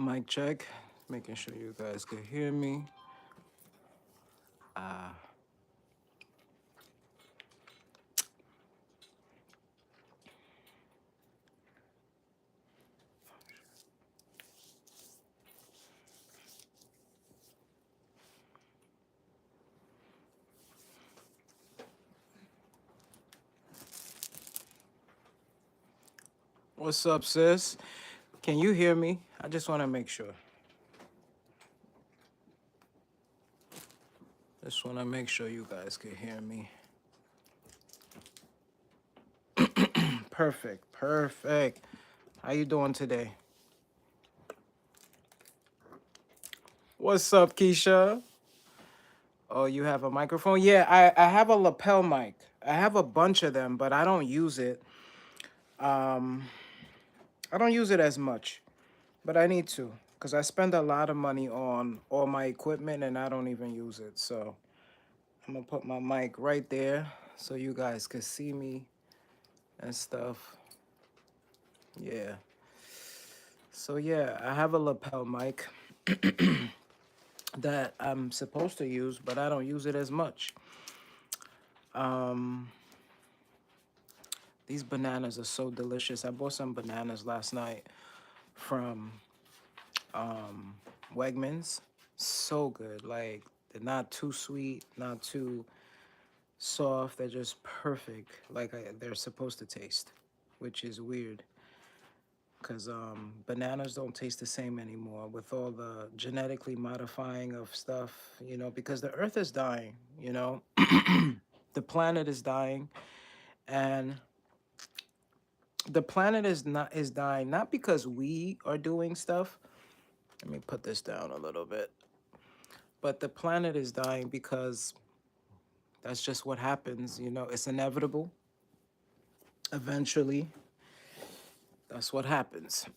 Mic check. Making sure you guys can hear me. What's up, sis? Can you hear me? I just want to make sure. Just want to make sure you guys can hear me. Perfect, perfect. How you doing today? What's up, Keisha? Oh, you have a microphone? Yeah, I have a lapel mic. I have a bunch of them, but I don't use it. I don't use it as much, but I need to because I spend a lot of money on all my equipment and I don't even use it. So I'm gonna put my mic right there so you guys can see me and stuff. Yeah. So yeah, I have a lapel mic that I'm supposed to use, but I don't use it as much. These bananas are so delicious. I bought some bananas last night from Wegmans. So good. Like, they're not too sweet, not too soft. They're just perfect, like they're supposed to taste, which is weird. Because bananas don't taste the same anymore with all the genetically modifying of stuff, because the earth is dying, the planet is dying, and the planet is dying not because we are doing stuff. Let me put this down a little bit. But the planet is dying because that's just what happens, it's inevitable. Eventually, that's what happens.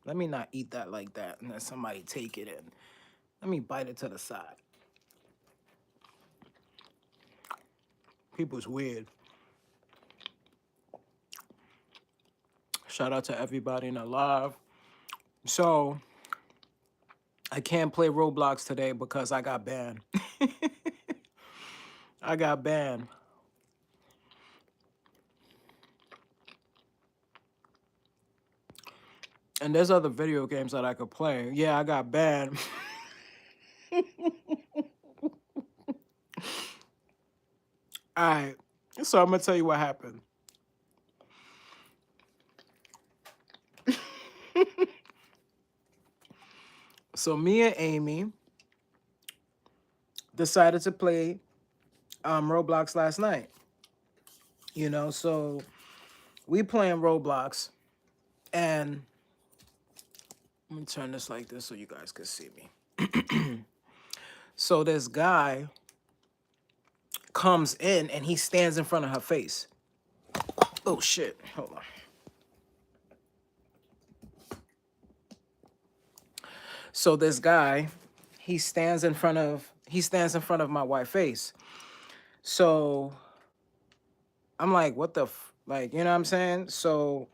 Let me not eat that like that and then somebody take it in. Let me bite it to the side. People's weird. Shout out to everybody in the live. So, I can't play Roblox today because I got banned. I got banned. And there's other video games that I could play. Yeah, I got banned. All right. So I'm going to tell you what happened. So me and Amy decided to play Roblox last night. So we playing Roblox, and let me turn this like this so you guys can see me. So this guy comes in and he stands in front of her face. Oh shit, hold on. So this guy, he stands in front of my wife's face. So I'm like, what the like, you know what I'm saying? So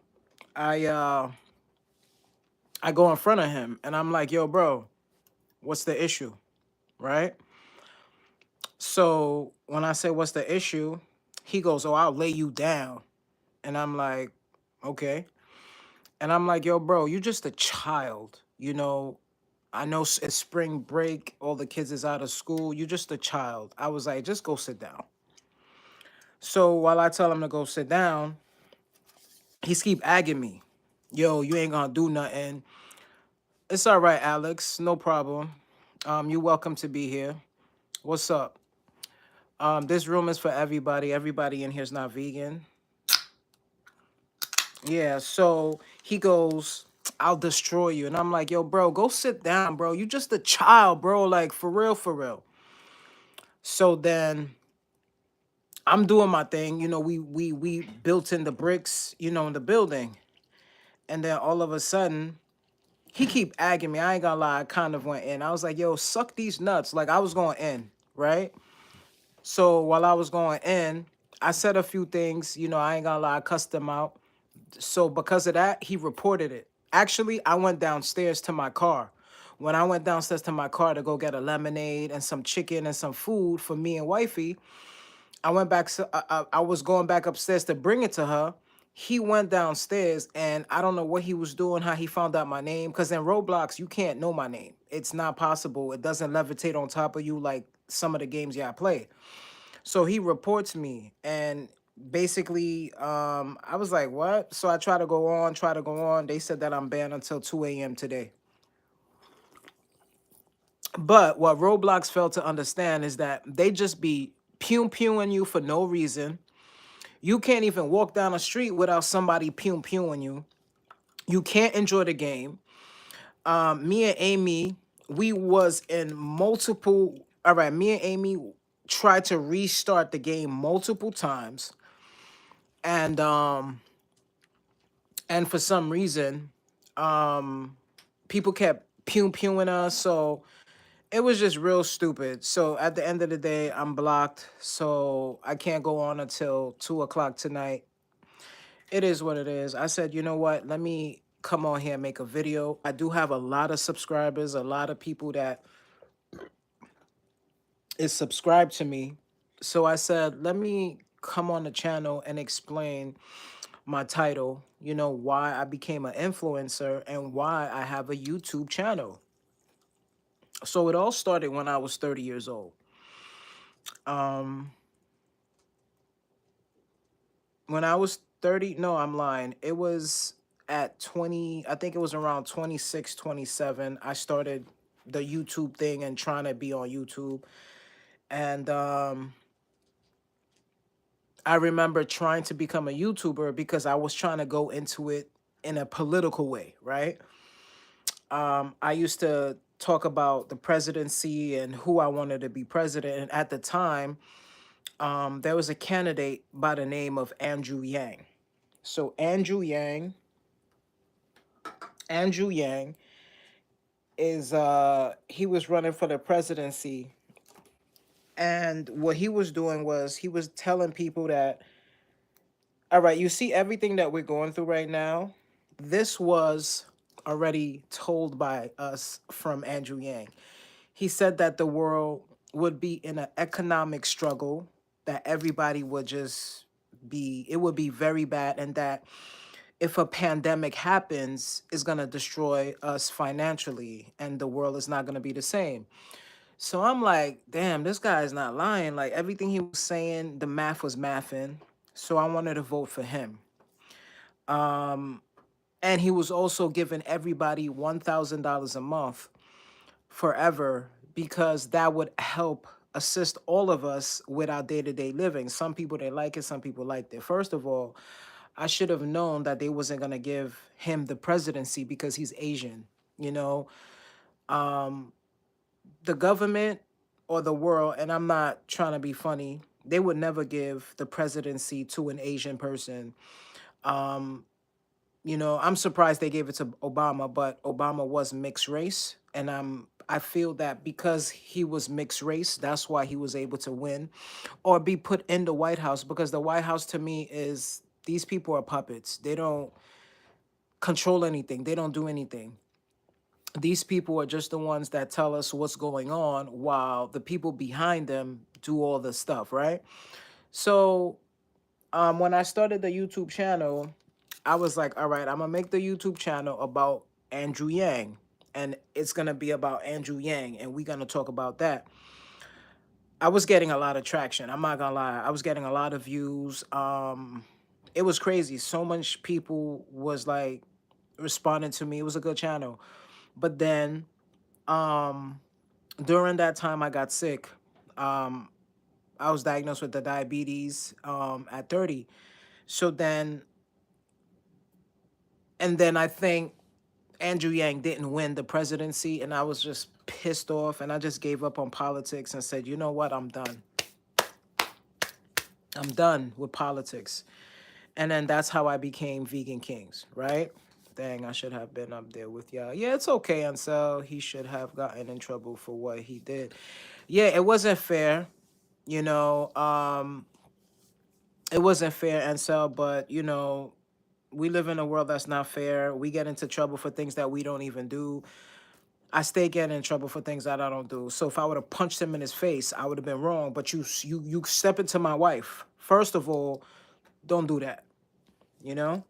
I go in front of him and I'm like, yo, bro, what's the issue? Right? So when I say what's the issue, he goes, oh, I'll lay you down. And I'm like, okay. And I'm like, yo, bro, you just a child. I know it's spring break. All the kids is out of school. You just a child. I was like, just go sit down. So while I tell him to go sit down, he's keep agging me. Yo, you ain't gonna do nothing. It's all right, Alex. No problem. You're welcome to be here. What's up? This room is for everybody. Everybody in here is not vegan. Yeah, so he goes, I'll destroy you. And I'm like, yo, bro, go sit down, bro. You just a child, bro. Like, for real, for real. So then I'm doing my thing. We built in the bricks, in the building. And then all of a sudden, he keep agging me. I ain't gonna lie, I kind of went in. I was like, yo, suck these nuts. Like, I was going in, right? So while I was going in, I said a few things. I ain't gonna lie, I cussed him out. So because of that, he reported it. Actually, I went downstairs to my car. When I went downstairs to my car to go get a lemonade and some chicken and some food for me and wifey, I went back. I was going back upstairs to bring it to her. He went downstairs, and I don't know what he was doing, how he found out my name. Because in Roblox, you can't know my name. It's not possible. It doesn't levitate on top of you like some of the games I play. So he reports me, and basically, I was like, "What?" So I try to go on, try to go on. They said that I'm banned until 2 a.m. today. But what Roblox failed to understand is that they just be pew pewing you for no reason. You can't even walk down the street without somebody pew pewing you. You can't enjoy the game. Me and Amy, we was in multiple. All right, me and Amy tried to restart the game multiple times, and for some reason, people kept pew pewing us. So it was just real stupid. So at the end of the day, I'm blocked. So I can't go on until 2 o'clock tonight. It is what it is. I said, you know what? Let me come on here and make a video. I do have a lot of subscribers, a lot of people that is subscribed to me. So I said, let me come on the channel and explain my title, why I became an influencer and why I have a YouTube channel. So it all started when I was 30 years old. Um, when I was 30, no, I'm lying. It was at 20, I think it was around 26, 27. I started the YouTube thing and trying to be on YouTube. And I remember trying to become a YouTuber because I was trying to go into it in a political way, right? I used to talk about the presidency and who I wanted to be president. And at the time, there was a candidate by the name of Andrew Yang. So Andrew Yang is he was running for the presidency, and what he was doing was he was telling people that, all right, you see everything that we're going through right now, this was already told by us from Andrew Yang. He said that the world would be in an economic struggle, that everybody would just be, it would be very bad, and that if a pandemic happens, it's going to destroy us financially and the world is not going to be the same. So I'm like, damn, this guy is not lying. Like everything he was saying, the math was mathing. So I wanted to vote for him. Um, and he was also giving everybody $1,000 a month forever because that would help assist all of us with our day-to-day living. Some people they like it, some people liked it. First of all, I should have known that they wasn't gonna give him the presidency because he's Asian. You know, um, the government or the world, and I'm not trying to be funny, they would never give the presidency to an Asian person. Um, I'm surprised they gave it to Obama, but Obama was mixed race, and I feel that because he was mixed race, that's why he was able to win or be put in the White House, because the White House to me is, these people are puppets. They don't control anything. They don't do anything. These people are just the ones that tell us what's going on while the people behind them do all the stuff, right? So when I started the YouTube channel, I was like, all right, I'm gonna make the YouTube channel about Andrew Yang, and it's gonna be about Andrew Yang, and we're gonna talk about that. I was getting a lot of traction. I'm not gonna lie. I was getting a lot of views. It was crazy. So much people was like responding to me. It was a good channel. But then um during that time I got sick. Um I was diagnosed with the diabetes at 30. So then I think Andrew Yang didn't win the presidency, and I was just pissed off, and I just gave up on politics and said, you know what, I'm done. I'm done with politics. And then that's how I became VeganKingzz, right? Dang, I should have been up there with y'all. Yeah, it's okay, Ansel. He should have gotten in trouble for what he did. Yeah, it wasn't fair, you know. It wasn't fair, Ansel, but We live in a world that's not fair. We get into trouble for things that we don't even do. I stay getting in trouble for things that I don't do. So if I would have punched him in his face, I would have been wrong. But you step into my wife. First of all, don't do that. You know.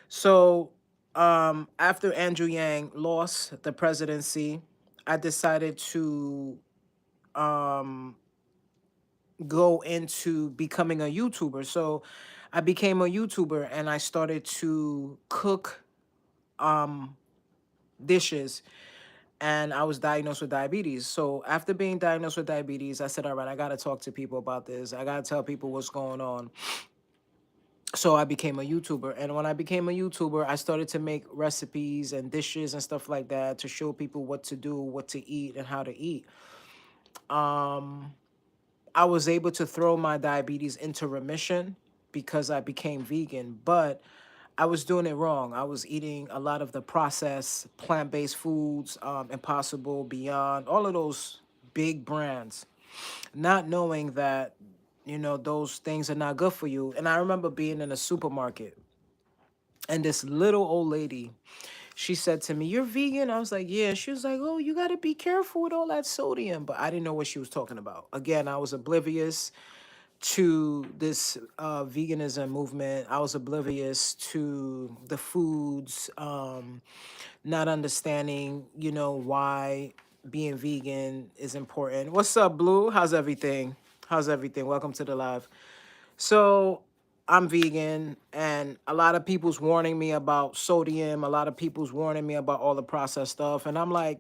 So after Andrew Yang lost the presidency, I decided to um, go into becoming a YouTuber. So I became a YouTuber and I started to cook um, dishes, and I was diagnosed with diabetes. So after being diagnosed with diabetes, I said, all right, I got to talk to people about this. I got to tell people what's going on. So I became a YouTuber. And when I became a YouTuber, I started to make recipes and dishes and stuff like that to show people what to do, what to eat, and how to eat. Um, I was able to throw my diabetes into remission because I became vegan, but I was doing it wrong. I was eating a lot of the processed plant-based foods, Impossible, Beyond, all of those big brands, not knowing that, those things are not good for you. And I remember being in a supermarket and this little old lady, she said to me, "You're vegan?" I was like, "Yeah." She was like, "Oh, you got to be careful with all that sodium." But I didn't know what she was talking about. Again, I was oblivious to this veganism movement. I was oblivious to the foods, not understanding, why being vegan is important. What's up, Blue? How's everything? How's everything? Welcome to the live. So I'm vegan, and a lot of people's warning me about sodium. A lot of people's warning me about all the processed stuff. And I'm like,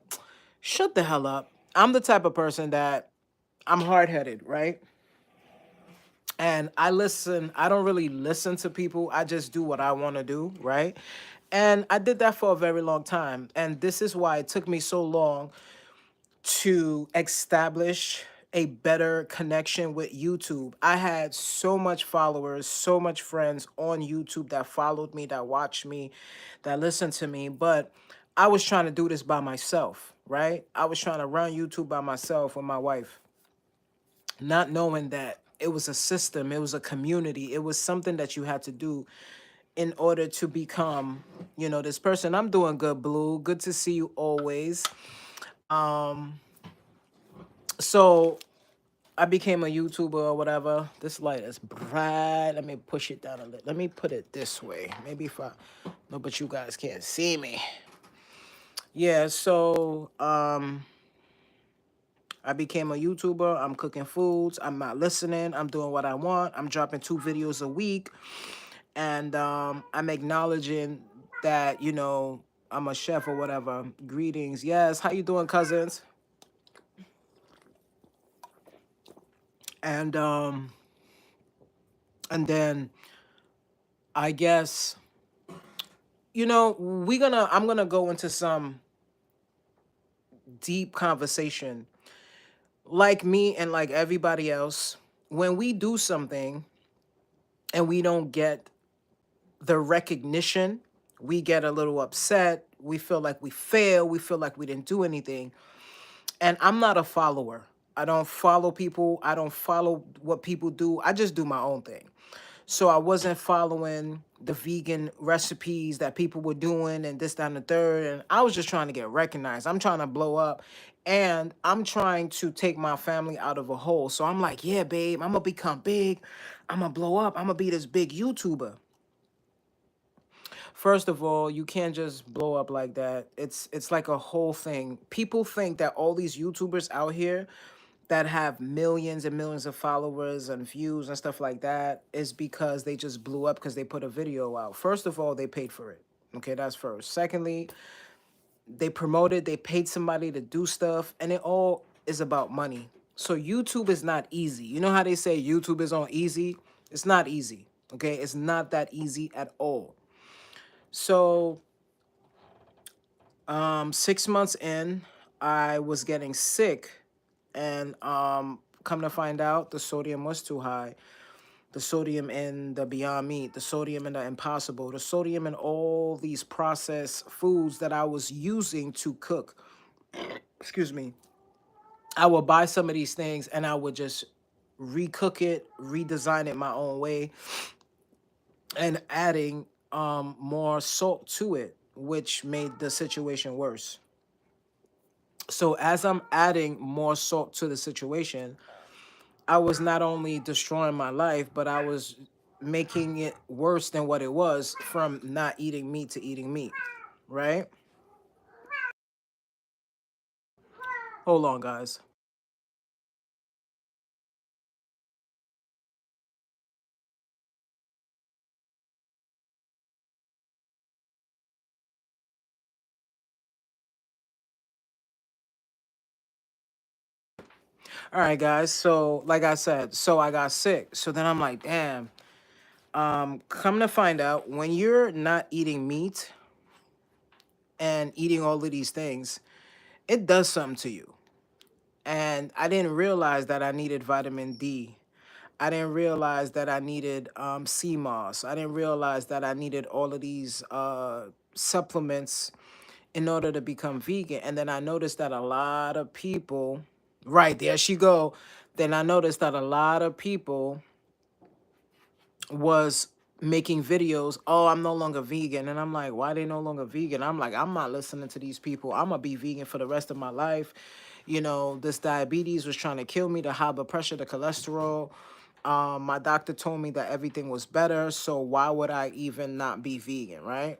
shut the hell up. I'm the type of person that I'm hard headed, right? And I don't really listen to people. I just do what I want to do, right? And I did that for a very long time. And this is why it took me so long to establish a better connection with YouTube. I had so much followers, so much friends on YouTube that followed me, that watched me, that listened to me, but I was trying to do this by myself, right? I was trying to run YouTube by myself with my wife, not knowing that it was a system, it was a community, it was something that you had to do in order to become, this person. I'm doing good, Blue. Good to see you always. Um, so I became a YouTuber or whatever. This light is bright. Let me push it down a little. Let me put it this way. Maybe if I no, but you guys can't see me. Yeah, so I became a YouTuber. I'm cooking foods. I'm not listening. I'm doing what I want. I'm dropping 2 videos a week. And I'm acknowledging that, I'm a chef or whatever. Greetings. Yes, how you doing, cousins? And then I guess, I'm gonna go into some deep conversation. Like me and like everybody else, when we do something and we don't get the recognition, we get a little upset. We feel like we fail. We feel like we didn't do anything. And I'm not a follower. I don't follow people. I don't follow what people do. I just do my own thing. So I wasn't following the vegan recipes that people were doing and this, that, and the third. And I was just trying to get recognized. I'm trying to blow up. And I'm trying to take my family out of a hole. So I'm like, yeah, babe, I'm going to become big. I'm going to blow up. I'm going to be this big YouTuber. First of all, you can't just blow up like that. It's like a whole thing. People think that all these YouTubers out here that have millions and millions of followers and views and stuff like that is because they just blew up because they put a video out. First of all, they paid for it. Okay, that's first. Secondly, they promoted, they paid somebody to do stuff, and it all is about money. So YouTube is not easy. You know how they say YouTube is on easy? It's not easy. Okay, it's not that easy at all. So 6 months in, I was getting sick, and come to find out, the sodium was too high. The sodium in the Beyond Meat, the sodium in the Impossible, the sodium in all these processed foods that I was using to cook. Excuse me. I would buy some of these things and I would just recook it, redesign it my own way, and adding more salt to it, which made the situation worse. So as I'm adding more salt to the situation, I was not only destroying my life, but I was making it worse than what it was from not eating meat to eating meat, right? Hold on, guys. All right, guys. So, like I said, so I got sick. So then I'm like, damn. Come to find out, when you're not eating meat and eating all of these things, it does something to you. And I didn't realize that I needed vitamin D. I didn't realize that I needed sea moss. I didn't realize that I needed all of these supplements in order to become vegan. And then I noticed that a lot of people, right, there she go. Then I noticed that a lot of people was making videos, oh, I'm no longer vegan. And I'm like, why they no longer vegan? I'm like, I'm not listening to these people. I'm gonna be vegan for the rest of my life. You know, this diabetes was trying to kill me, the high blood pressure, the cholesterol. My doctor told me that everything was better, so why would I even not be vegan, right?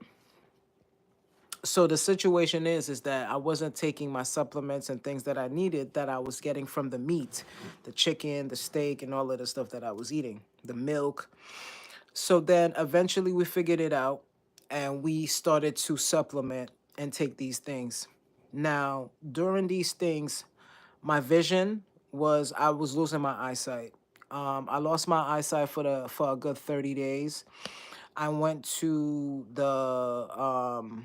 So the situation is that I wasn't taking my supplements and things that I needed that I was getting from the meat, the chicken, the steak, and all of the stuff that I was eating, the milk. So then eventually we figured it out and we started to supplement and take these things. Now, during these things, my vision was I was losing my eyesight. I lost my eyesight for a good 30 days. I went to the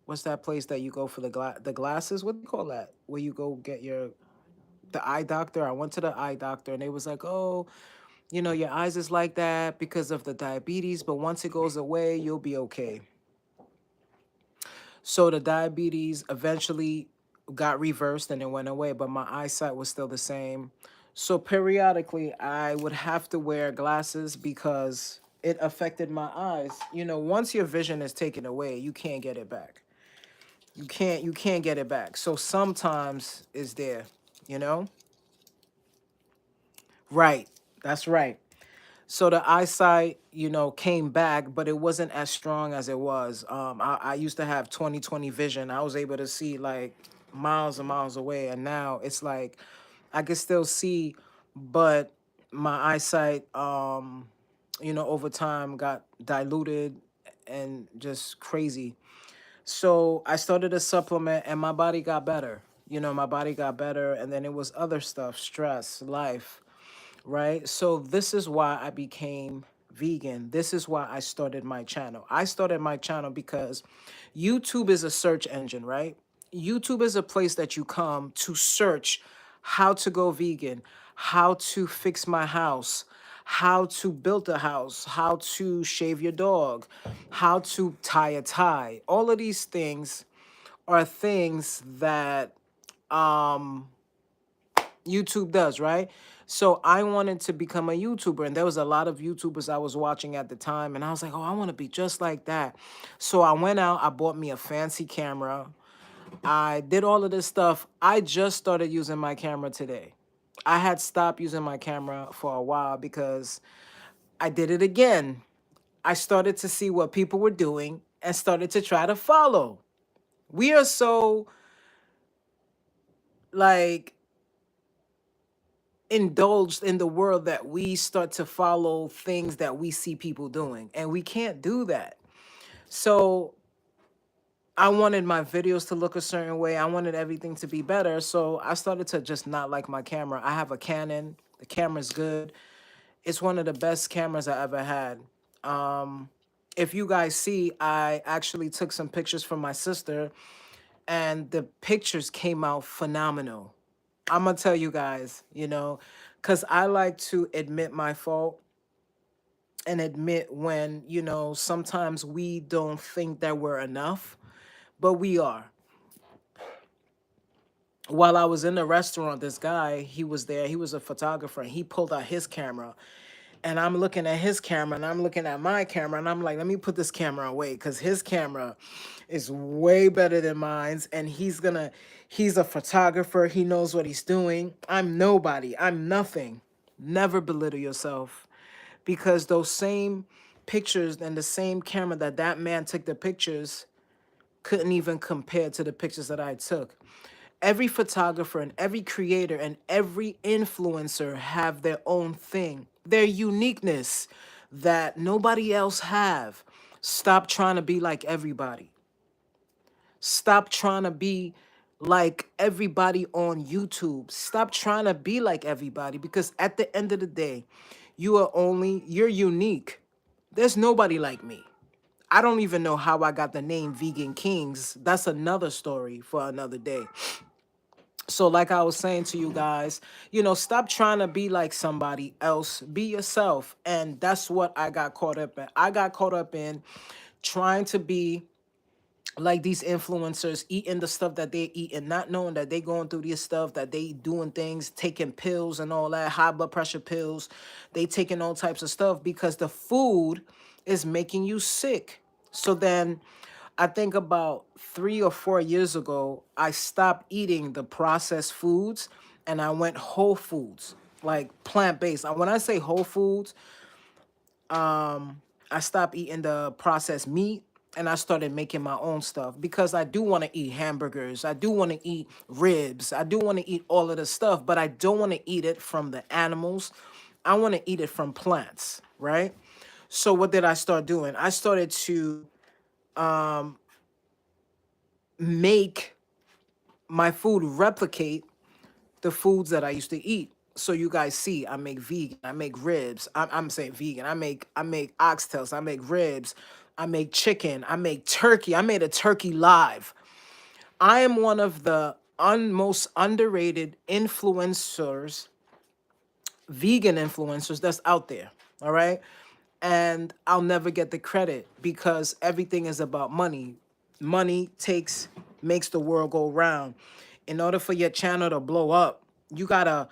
what's that place that you go for the glasses? What do you call that? Where you go get the eye doctor. I went to the eye doctor and they was like, "Oh, you know, your eyes is like that because of the diabetes, but once it goes away, you'll be okay." So the diabetes eventually got reversed and it went away, but my eyesight was still the same. So periodically, I would have to wear glasses because it affected my eyes. You know, once your vision is taken away, you can't get it back. You can't get it back. So sometimes it's there, you know? Right. That's right. So the eyesight, you know, came back, but it wasn't as strong as it was. I used to have 20/20 vision. I was able to see like miles and miles away, and now it's like I can still see, but my eyesight, you know, over time got diluted and just crazy. So I started a supplement, and my body got better. You know, my body got better, and then it was other stuff, stress, life, right? So this is why I became vegan. This is why I started my channel. I started my channel because YouTube is a search engine, right? YouTube is a place that you come to search how to go vegan, how to fix my house, how to build a house, how to shave your dog, how to tie a tie. All of these things are things that um YouTube does, right? So I wanted to become a YouTuber, and there was a lot of YouTubers I was watching at the time, and I was like, oh, I want to be just like that. So I went out, I bought me a fancy camera. I did all of this stuff. I just started using my camera today. I had stopped using my camera for a while because I did it again. I started to see what people were doing and started to try to follow. We are so like indulged in the world that we start to follow things that we see people doing, and we can't do that. So I wanted my videos to look a certain way. I wanted everything to be better. So I started to just not like my camera. I have a Canon. The camera's good. It's one of the best cameras I ever had. Um, if you guys see, I actually took some pictures from my sister, and the pictures came out phenomenal. I'm gonna tell you guys, you know, because I like to admit my fault and admit when, you know, sometimes we don't think that we're enough, but we are. While I was in the restaurant, this guy, he was there, he was a photographer, and he pulled out his camera And I'm looking at his camera and I'm looking at my camera and I'm like, let me put this camera away because his camera is way better than mine's. And he's a photographer. He knows what he's doing. I'm nobody. I'm nothing. Never belittle yourself, because those same pictures and the same camera that man took the pictures couldn't even compare to the pictures that I took. Every photographer and every creator and every influencer have their own thing, their uniqueness that nobody else have. Stop trying to be like everybody. Stop trying to be like everybody on YouTube. Stop trying to be like everybody, because at the end of the day, you're unique. There's nobody like me. I don't even know how I got the name VeganKingzz. That's another story for another day. So like I was saying to you guys, stop trying to be like somebody else. Be yourself. And that's what I got caught up in. I got caught up in trying to be like these influencers, eating the stuff that they eat and not knowing that they going through this stuff, that they doing things, taking pills and all that, high blood pressure pills. They taking all types of stuff because the food is making you sick. So then I think about 3 or 4 years ago, I stopped eating the processed foods and I went whole foods, like plant-based. And when I say whole foods, I stopped eating the processed meat and I started making my own stuff, because I do want to eat hamburgers. I do want to eat ribs. I do want to eat all of the stuff, but I don't want to eat it from the animals. I want to eat it from plants, right? So what did I start doing? I started to make my food replicate the foods that I used to eat. So you guys see, I make vegan, I make ribs. I'm saying vegan. I make oxtails, I make ribs, I make chicken, I make turkey. I made a turkey live. I am one of the most underrated influencers, vegan influencers that's out there. All right. And I'll never get the credit because everything is about money. Money makes the world go round. In order for your channel to blow up, you gotta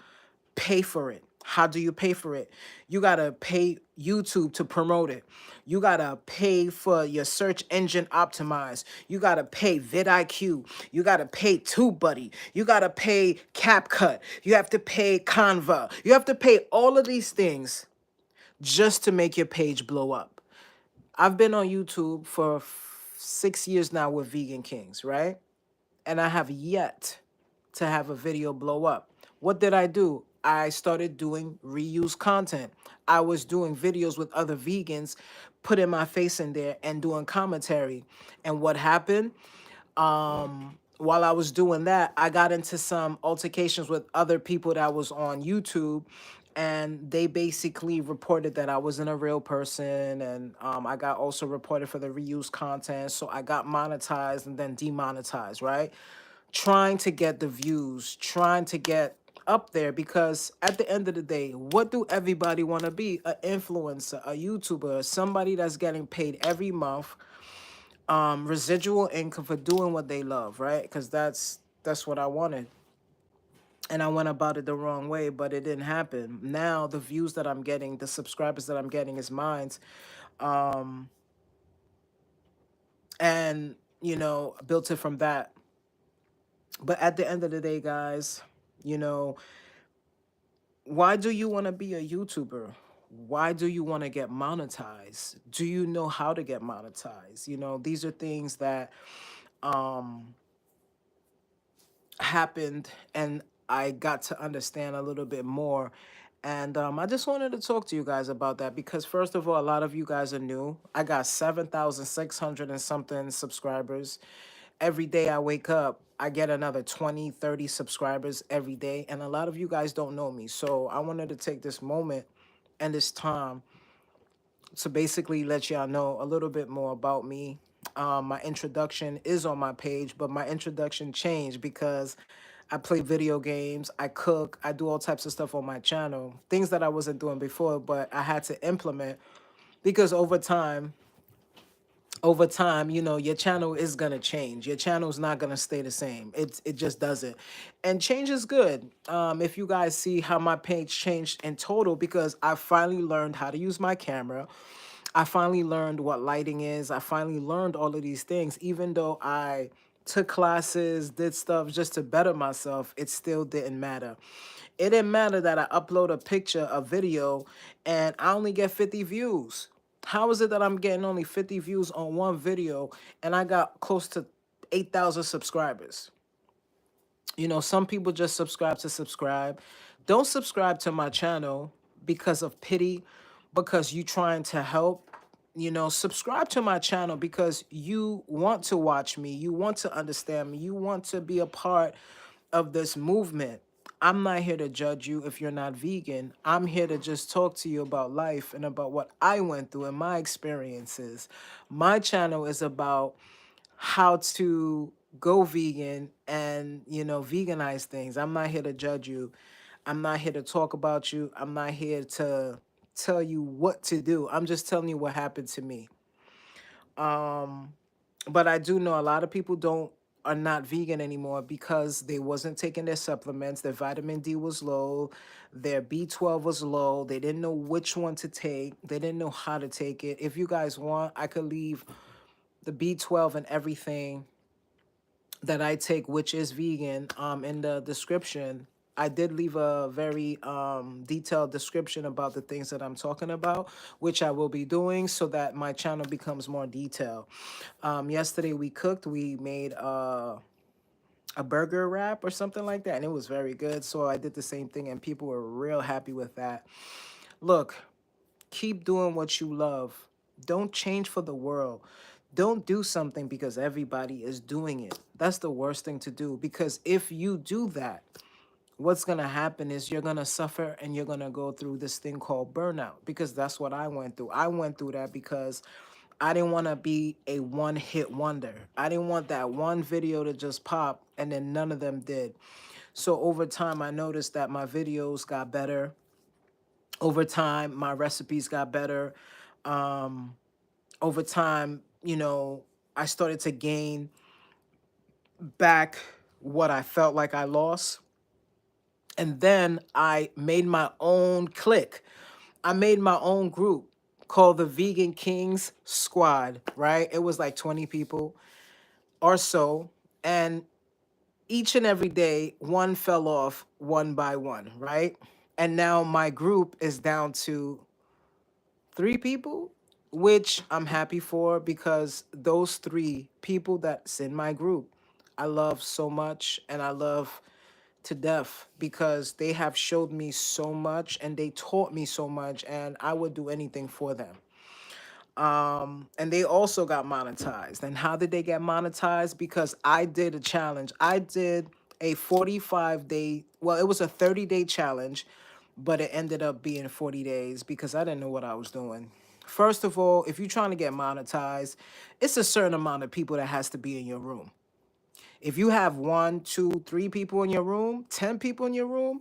pay for it. How do you pay for it? You gotta pay YouTube to promote it. You gotta pay for your search engine optimize. You gotta pay vidIQ. You gotta pay TubeBuddy. You gotta pay CapCut. You have to pay Canva. You have to pay all of these things just to make your page blow up. I've been on YouTube for 6 years now with VeganKingzz, right? And I have yet to have a video blow up. What did I do? I started doing reuse content. I was doing videos with other vegans, putting my face in there and doing commentary. And what happened? While I was doing that, I got into some altercations with other people that was on YouTube, and they basically reported that I wasn't a real person, and I got also reported for the reuse content. So I got monetized and then demonetized, right? Trying to get the views, trying to get up there, because at the end of the day, what do everybody want to be? An influencer, a YouTuber, somebody that's getting paid every month, residual income for doing what they love, right? Because that's what I wanted. And I went about it the wrong way, but it didn't happen. Now the views that I'm getting, the subscribers that I'm getting is mine. And built it from that. But at the end of the day, guys, you know, why do you want to be a YouTuber? Why do you want to get monetized? Do you know how to get monetized? These are things that happened, and I got to understand a little bit more. And I just wanted to talk to you guys about that, because first of all, a lot of you guys are new. I got 7,600 and something subscribers. Every day I wake up, I get another 20, 30 subscribers every day. And a lot of you guys don't know me. So I wanted to take this moment and this time to basically let y'all know a little bit more about me. My introduction is on my page, but my introduction changed because I play video games, I cook, I do all types of stuff on my channel, things that I wasn't doing before, but I had to implement because over time over time, you know, your channel is gonna change. Your channel's not gonna stay the same. It just doesn't. And change is good. If you guys see how my page changed in total, because I finally learned how to use my camera. I finally learned what lighting is. I finally learned all of these things. Even though I took classes, did stuff just to better myself, it still didn't matter. It didn't matter that I upload a picture, a video, and I only get 50 views. How is it that I'm getting only 50 views on one video and I got close to 8,000 subscribers? You know, some people just subscribe to subscribe. Don't subscribe to my channel because of pity, because you trying to help. You know, subscribe to my channel because you want to watch me, you want to understand me, you want to be a part of this movement. I'm not here to judge you if you're not vegan. I'm here to just talk to you about life and about what I went through and my experiences. My channel is about how to go vegan and, you know, veganize things. I'm not here to judge you. I'm not here to talk about you. I'm not here to tell you what to do. I'm just telling you what happened to me. But I do know a lot of people don't are not vegan anymore because they wasn't taking their supplements. Their vitamin D was low, their B12 was low. They didn't know which one to take. They didn't know how to take it. If you guys want, I could leave the B12 and everything that I take, which is vegan, in the description. I did leave a very detailed description about the things that I'm talking about, which I will be doing so that my channel becomes more detailed. Yesterday we cooked. We made a burger wrap or something like that, and it was very good. So I did the same thing, and people were real happy with that. Look, keep doing what you love. Don't change for the world. Don't do something because everybody is doing it. That's the worst thing to do, because if you do that, what's going to happen is you're going to suffer and you're going to go through this thing called burnout, because that's what I went through. I went through that because I didn't want to be a one-hit wonder. I didn't want that one video to just pop and then none of them did. So over time, I noticed that my videos got better. Over time, my recipes got better. Um, Over time, you know, I started to gain back what I felt like I lost. And then I made my own clique. I made my own group called the VeganKingzz Squad, right? It was like 20 people or so. And each and every day, one fell off one by one, right? And now my group is down to 3 people, which I'm happy for, because those 3 people that's in my group, I love so much and I love to death, because they have showed me so much and they taught me so much, and I would do anything for them. And they also got monetized. And how did they get monetized? Because I did a challenge. I did a 45-day, well, it was a 30-day challenge, but it ended up being 40 days because I didn't know what I was doing. First of all, if you're trying to get monetized, it's a certain amount of people that has to be in your room. If you have 1, 2, 3 people in your room, 10 people in your room,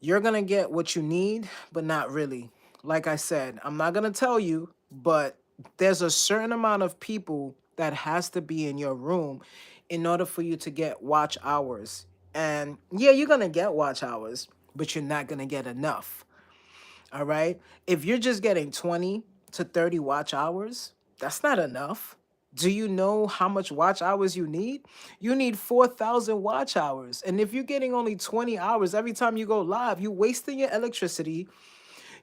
you're going to get what you need, but not really. Like I said, I'm not going to tell you, but there's a certain amount of people that has to be in your room in order for you to get watch hours. And yeah, you're going to get watch hours, but you're not going to get enough. All right? If you're just getting 20 to 30 watch hours, that's not enough. Do you know how much watch hours you need? You need 4,000 watch hours. And if you're getting only 20 hours every time you go live, you're wasting your electricity,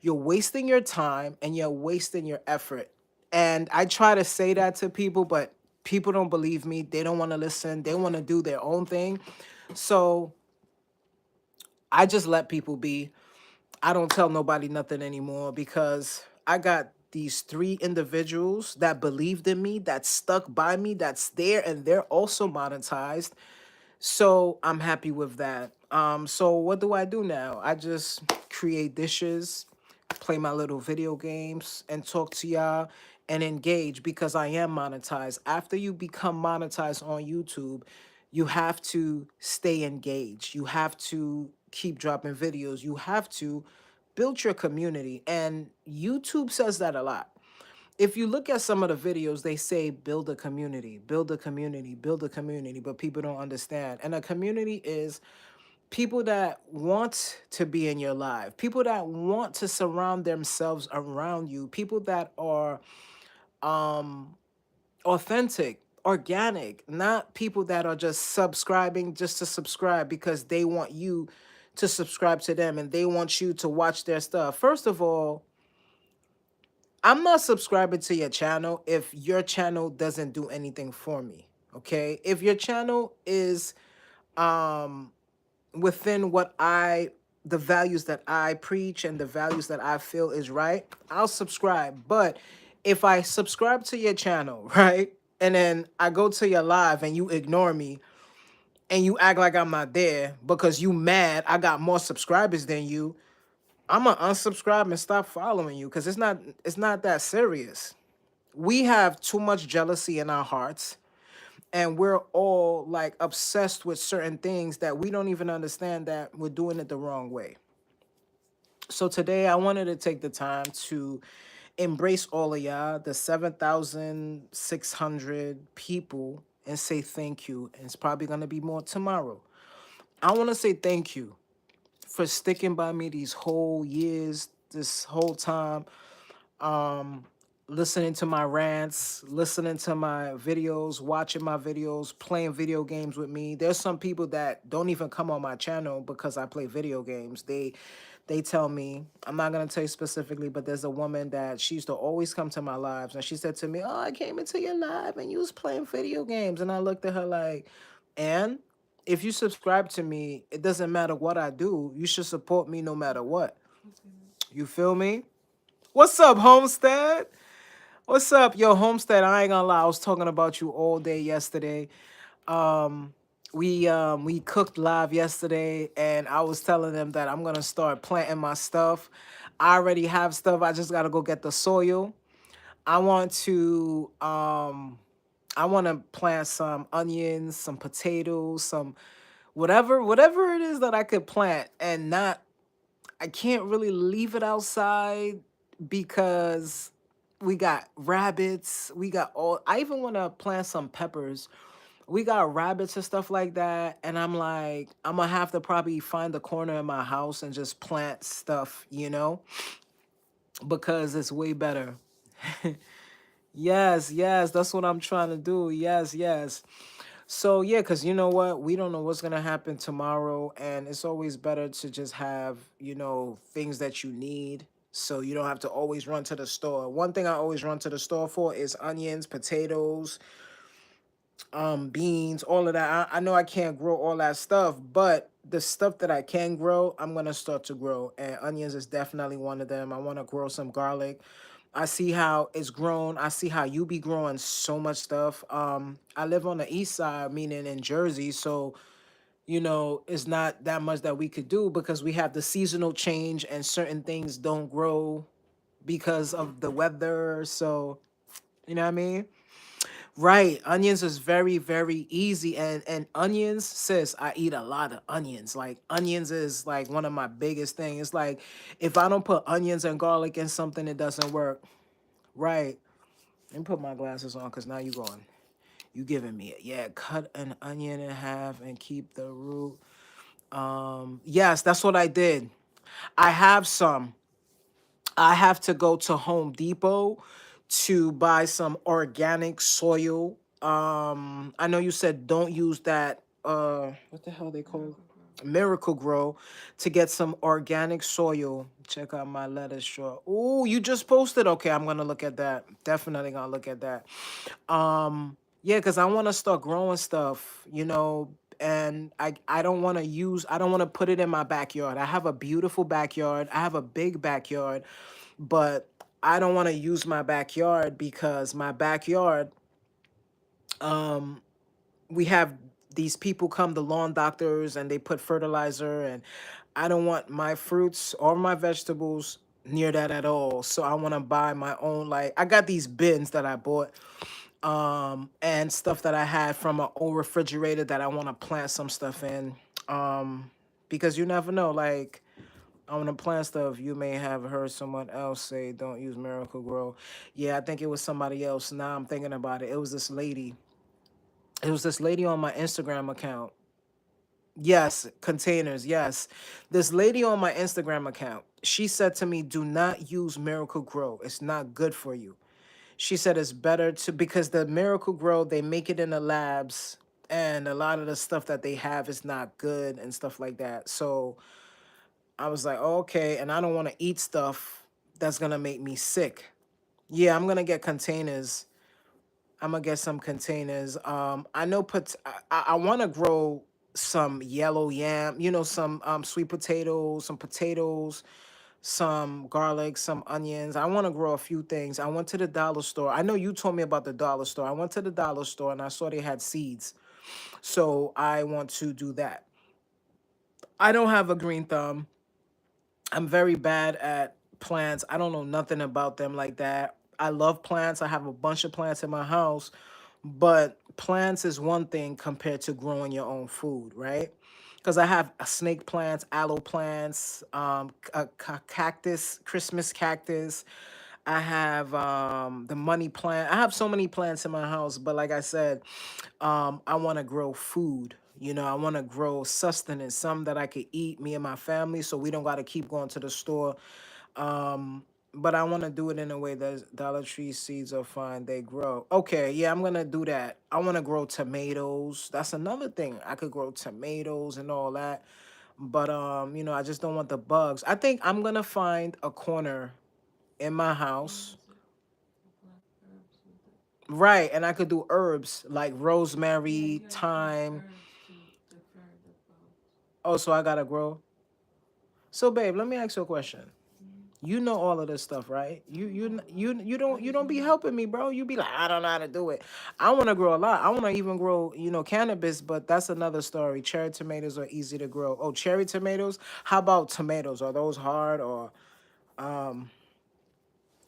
you're wasting your time, and you're wasting your effort. And I try to say that to people, but people don't believe me. They don't want to listen. They want to do their own thing. So I just let people be. I don't tell nobody nothing anymore, because I got these 3 individuals that believed in me, that stuck by me, that's there, and they're also monetized. So I'm happy with that. So what do I do now? I just create dishes, play my little video games, and talk to y'all and engage, because I am monetized. After you become monetized on YouTube, you have to stay engaged. You have to keep dropping videos. You have to build your community. And YouTube says that a lot. if you look at some of the videos, they say build a community, build a community, build a community, but people don't understand. And a community is people that want to be in your life, people that want to surround themselves around you, people that are um authentic, organic, not people that are just subscribing just to subscribe because they want you to subscribe to them and they want you to watch their stuff. First of all, I'm not subscribing to your channel if your channel doesn't do anything for me. Okay? If your channel is um within what I the values that I preach and the values that I feel is right, I'll subscribe. But if I subscribe to your channel, right? And then I go to your live and you ignore me and you act like I'm not there because you mad I got more subscribers than you, I'm gonna unsubscribe and stop following you because it's not that serious. We have too much jealousy in our hearts and we're all like obsessed with certain things that we don't even understand that we're doing it the wrong way. So today I wanted to take the time to embrace all of y'all, the 7,600 people, and say thank you. And it's probably going to be more tomorrow. I want to say thank you for sticking by me these whole years, this whole time, um, listening to my rants, listening to my videos, watching my videos, playing video games with me. There's some people that don't even come on my channel because I play video games. They tell me, I'm not gonna tell you specifically, but there's a woman that she used to always come to my lives and she said to me, "Oh, I came into your live and you was playing video games." And I looked at her like, "And if you subscribe to me, it doesn't matter what I do. You should support me no matter what." You feel me? What's up, Homestead? What's up, yo, Homestead? I ain't gonna lie, I was talking about you all day yesterday. Um, we cooked live yesterday, and I was telling them that I'm gonna start planting my stuff. I already have stuff. I just gotta go get the soil. I want to I want to plant some onions, some potatoes, some whatever it is that I could plant and not I can't really leave it outside because we got rabbits. We got all. I even want to plant some peppers. We got rabbits and stuff like that. And I'm like, I'm going to have to probably find a corner in my house and just plant stuff, because it's way better. Yes, yes, that's what I'm trying to do. Yes, yes. So yeah, because you know what? We don't know what's gonna happen tomorrow, and it's always better to just have, things that you need. So you don't have to always run to the store. One thing I always run to the store for is onions, potatoes, beans, all of that. I know I can't grow all that stuff, but the stuff that I can grow, I'm gonna start to grow. And onions is definitely one of them. I want to grow some garlic. I see how it's grown. I see how you be growing so much stuff. I live on the east side, meaning in Jersey, so it's not that much that we could do because we have the seasonal change and certain things don't grow because of the weather. So, you know what I mean? Right. Onions is very, very easy. And onions, sis, I eat a lot of onions. Like onions is like one of my biggest things. It's like if I don't put onions and garlic in something, it doesn't work. Right. Let me put my glasses on because now you going. You giving me it. Yeah, cut an onion in half and keep the root. Yes, that's what I did. I have some. I have to go to Home Depot to buy some organic soil. I know you said don't use that what the hell they call Miracle Grow to get some organic soil. Check out my lettuce straw. Oh, you just posted. Okay, I'm gonna look at that. Definitely gonna look at that. Yeah, because I want to start growing stuff, and I don't want to I don't want to put it in my backyard. I have a beautiful backyard. I have a big backyard, but I don't want to use my backyard because my backyard, um, we have these people come, the lawn doctors, and they put fertilizer, and I don't want my fruits or my vegetables near that at all. So I want to buy my own, like I got these bins that I bought and stuff that I had from an old refrigerator that I want to plant some stuff in. Um because you never know, like On the plant stuff, you may have heard someone else say, "Don't use Miracle Grow." Yeah, I think it was somebody else. Now I'm thinking about it. It was this lady. It was this lady on my Instagram account. Yes, containers. Yes, this lady on my Instagram account. She said to me, "Do not use Miracle Grow. It's not good for you." She said it's better to because the Miracle Grow they make it in the labs, and a lot of the stuff that they have is not good and stuff like that. So I was like, oh, okay, and I don't want to eat stuff that's gonna make me sick. Yeah, I'm gonna get containers. I'm gonna get some containers. I know I want to grow some yellow yam, some sweet potatoes, some potatoes, some garlic, some onions. I want to grow a few things. I went to the dollar store. I know you told me about the dollar store. I went to the dollar store and I saw they had seeds. So I want to do that. I don't have a green thumb. I'm very bad at plants. I don't know nothing about them like that. I love plants. I have a bunch of plants in my house, but plants is one thing compared to growing your own food, right? Because I have snake plants, aloe plants, cactus, Christmas cactus. I have the money plant. I have so many plants in my house, but like I said, I want to grow food. I want to grow sustenance, some that I could eat, me and my family, so we don't got to keep going to the store. But I want to do it in a way that Dollar Tree seeds are fine. They grow. Okay, yeah, I'm gonna do that. I want to grow tomatoes. That's another thing. I could grow tomatoes and all that. But I just don't want the bugs. I think I'm gonna find a corner in my house. Right, and I could do herbs like rosemary, thyme. Oh, so I gotta grow. So, babe, let me ask you a question. You know all of this stuff, right? You don't be helping me, bro. You be like, I don't know how to do it. I want to grow a lot. I want to even grow, cannabis, but that's another story. Cherry tomatoes are easy to grow. Oh, cherry tomatoes. How about tomatoes? Are those hard or are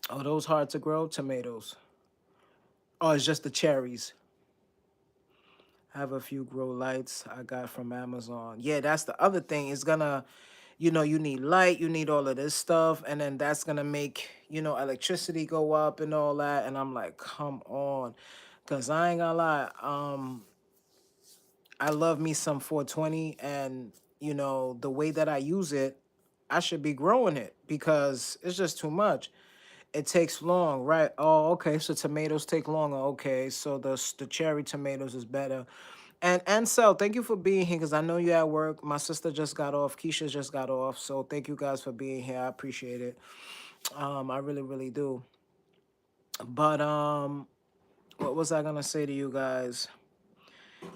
those hard to grow? Tomatoes. Oh, it's just the cherries. I have a few grow lights I got from Amazon. Yeah, that's the other thing. It's gonna, you need light, you need all of this stuff, and then that's gonna make, electricity go up and all that. And I'm like, come on. Cause I ain't gonna lie, I love me some 420 and the way that I use it, I should be growing it because it's just too much. It takes long, right? Oh, okay. So tomatoes take longer. Okay, so the cherry tomatoes is better. And Ansel, thank you for being here because I know you're at work. My sister just got off. Keisha just got off. So thank you guys for being here. I appreciate it. I really, really do. But what was I gonna say to you guys?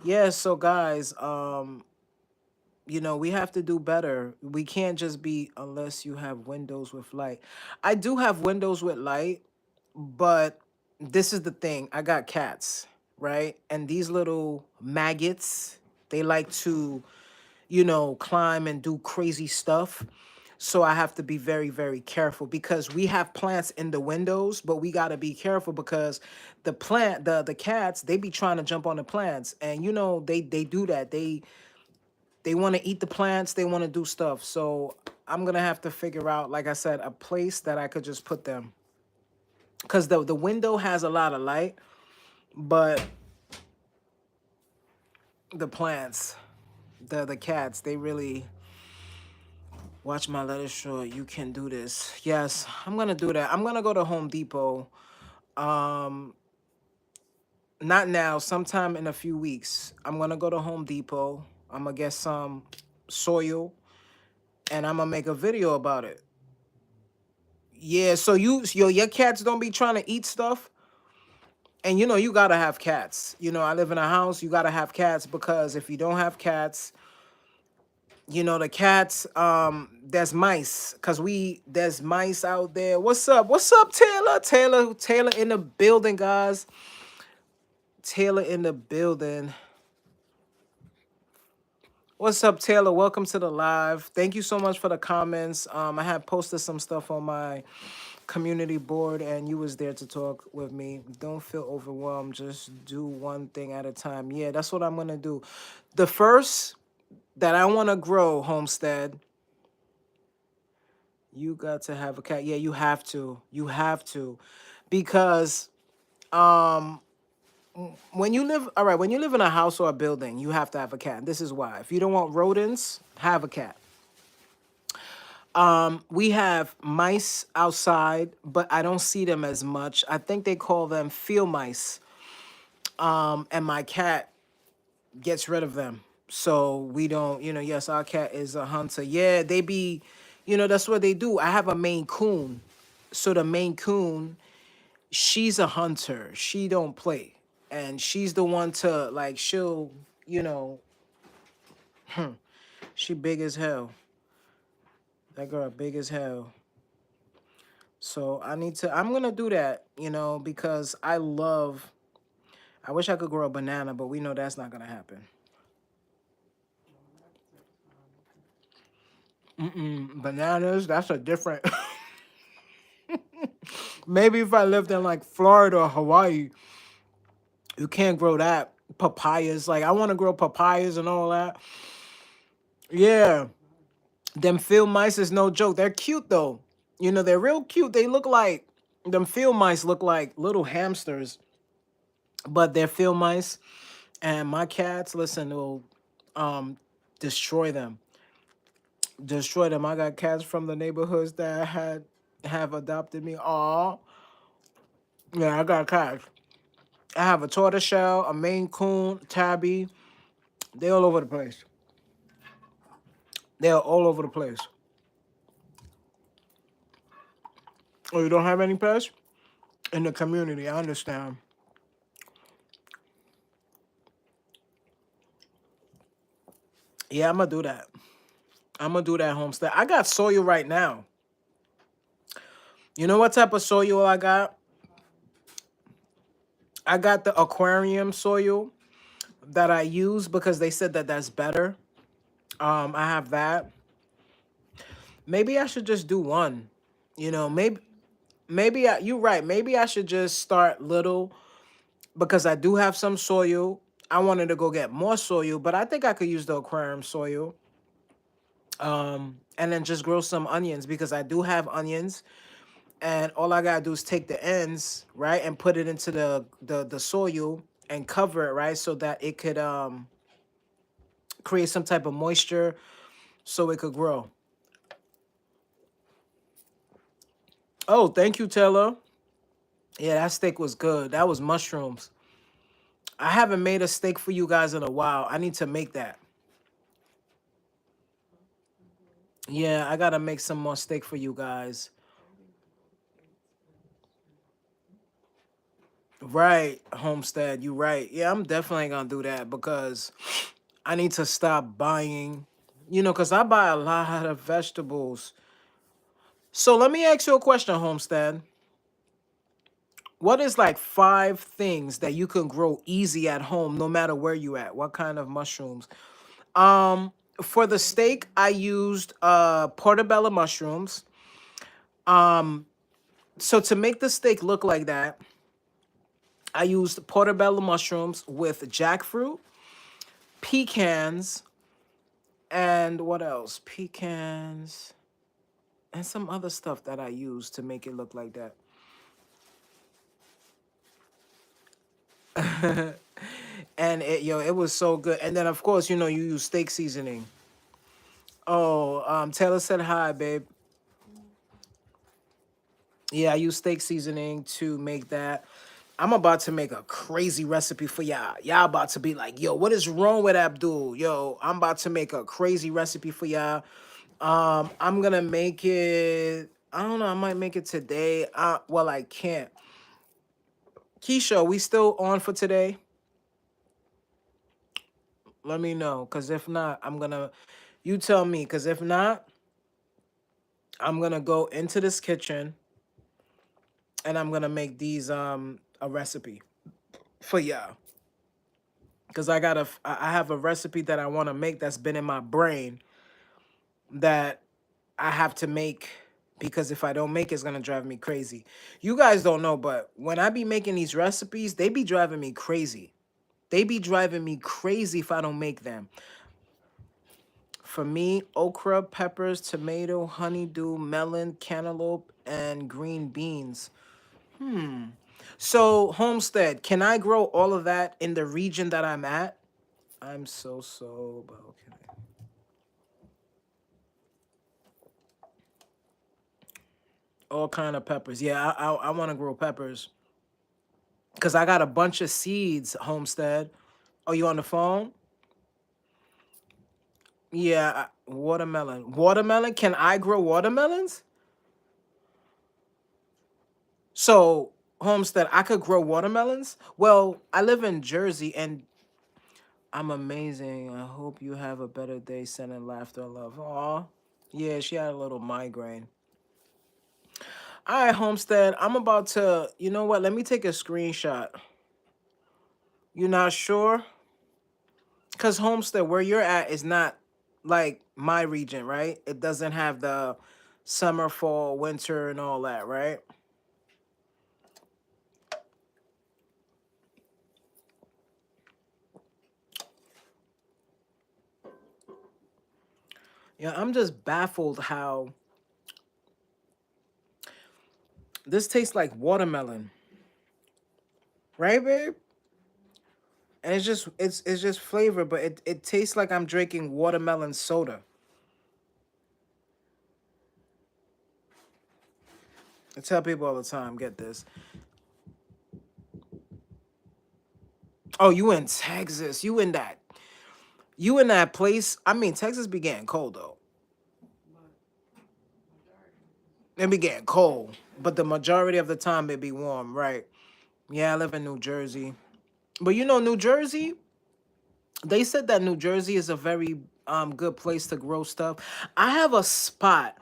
Yeah, so guys, we have to do better. We can't just be unless you have windows with light. I do have windows with light, but this is the thing. I got cats, right? And these little maggots, they like to, climb and do crazy stuff. So I have to be very, very careful because we have plants in the windows, but we got to be careful because the cats, they be trying to jump on the plants, and they do that. They want to eat the plants. They want to do stuff. So I'm gonna have to figure out, like I said, a place that I could just put them because the window has a lot of light, but the plants, the cats, they really watch my letter short. You can do this. Yes, I'm gonna do that. I'm gonna go to Home Depot. Um, Not now. Sometime in a few weeks. I'm gonna go to Home Depot. I'm gonna get some soil, and I'm gonna make a video about it. Yeah. So your cats don't be trying to eat stuff, and you gotta have cats. I live in a house. You gotta have cats because if you don't have cats, the cats, there's mice because there's mice out there. What's up, Taylor in the building, guys. Taylor in the building. What's up, Taylor? Welcome to the live. Thank you so much for the comments. I had posted some stuff on my community board and you was there to talk with me. Don't feel overwhelmed. Just do one thing at a time. Yeah, that's what I'm gonna do. The first that I want to grow, Homestead, You got to have a cat. Yeah, you have to. You have to. Because um when you live, all right, when you live in a house or a building, you have to have a cat. This is why. If you don't want rodents, have a cat. We have mice outside, but I don't see them as much. I think they call them field mice. And my cat gets rid of them. So we don't, yes, our cat is a hunter. Yeah, they be, that's what they do. I have a Maine Coon. So the Maine Coon, she's a hunter. She don't play. And she's the one to like she'll, you know, she big as hell. That girl big as hell. So I'm gonna do that, because I wish I could grow a banana, but we know that's not gonna happen. Bananas, that's a different maybe if I lived in like Florida or Hawaii, you can't grow that. Papayas, like I want to grow papayas and all that. Yeah, them field mice is no joke. They're cute though. They're real cute. Them field mice look like little hamsters, but they're field mice. And my cats, listen, will um destroy them. Destroy them. I got cats from the neighborhoods that have adopted me. Aw. Yeah, I got cats. I have a tortoiseshell, a Maine Coon, tabby. They all over the place. They're all over the place. Oh, you don't have any pets? In the community, I understand. Yeah, I'm gonna do that. I'm gonna do that homestead. I got soil right now. You know what type of soil I got? I got the aquarium soil that I use because they said that that's better. I have that. Maybe I should just do one. You're right. Maybe I should just start little because I do have some soil. I wanted to go get more soil, but I think I could use the aquarium soil. And then just grow some onions because I do have onions, and all I gotta do is take the ends, right, and put it into the soil and cover it, right, so that it could create some type of moisture so it could grow. Oh, thank you, Taylor. Yeah, that steak was good. That was mushrooms. I haven't made a steak for you guys in a while. I need to make that. Yeah, I gotta make some more steak for you guys. Right, Homestead, you right. Yeah, I'm definitely gonna do that because I need to stop buying, because I buy a lot of vegetables. So let me ask you a question, Homestead. What is like 5 things that you can grow easy at home, no matter where you at? What kind of mushrooms? Um, for the steak, I used portobello mushrooms. Um, so to make the steak look like that, I used portobello mushrooms with jackfruit, pecans, and what else? Pecans and some other stuff that I used to make it look like that. And it was so good. And then of course, you use steak seasoning. Oh, Taylor said hi, babe. Yeah, I use steak seasoning to make that. I'm about to make a crazy recipe for y'all. Y'all about to be like, yo, what is wrong with Abdul? Yo, I'm about to make a crazy recipe for y'all. I'm gonna make it. I don't know. I might make it today. Well, I can't. Keisha, we still on for today? Let me know, cause if not, I'm gonna. You tell me, cause if not, I'm gonna go into this kitchen and I'm gonna make these a recipe for y'all. Cause I have a recipe that I want to make that's been in my brain that I have to make because if I don't make it, it's gonna drive me crazy. You guys don't know, but when I be making these recipes, they be driving me crazy. They be driving me crazy if I don't make them. For me, okra, peppers, tomato, honeydew, melon, cantaloupe, and green beans. So, Homestead, can I grow all of that in the region that I'm at? I'm so, but okay. All kind of peppers. Yeah, I want to grow peppers because I got a bunch of seeds, Homestead. Oh, you on the phone? Yeah, watermelon. Watermelon? Can I grow watermelons? So, Homestead, I could grow watermelons? Well, I live in Jersey and I'm amazing. I hope you have a better day sending laughter and love. Aw. Yeah, she had a little migraine. All right, Homestead, I'm about to, you know what? Let me take a screenshot. You not sure? Because Homestead, where you're at is not like my region, right? It doesn't have the summer, fall, winter, and all that, right? Yeah, I'm just baffled how this tastes like watermelon, right, babe? And it's just flavor, but it tastes like I'm drinking watermelon soda. I tell people all the time, get this. Oh, you in Texas? You in that place? I mean, Texas be getting cold though. It be getting cold, but the majority of the time it be warm, right? Yeah, I live in New Jersey, but you know, New Jersey. They said that New Jersey is a very good place to grow stuff. I have a spot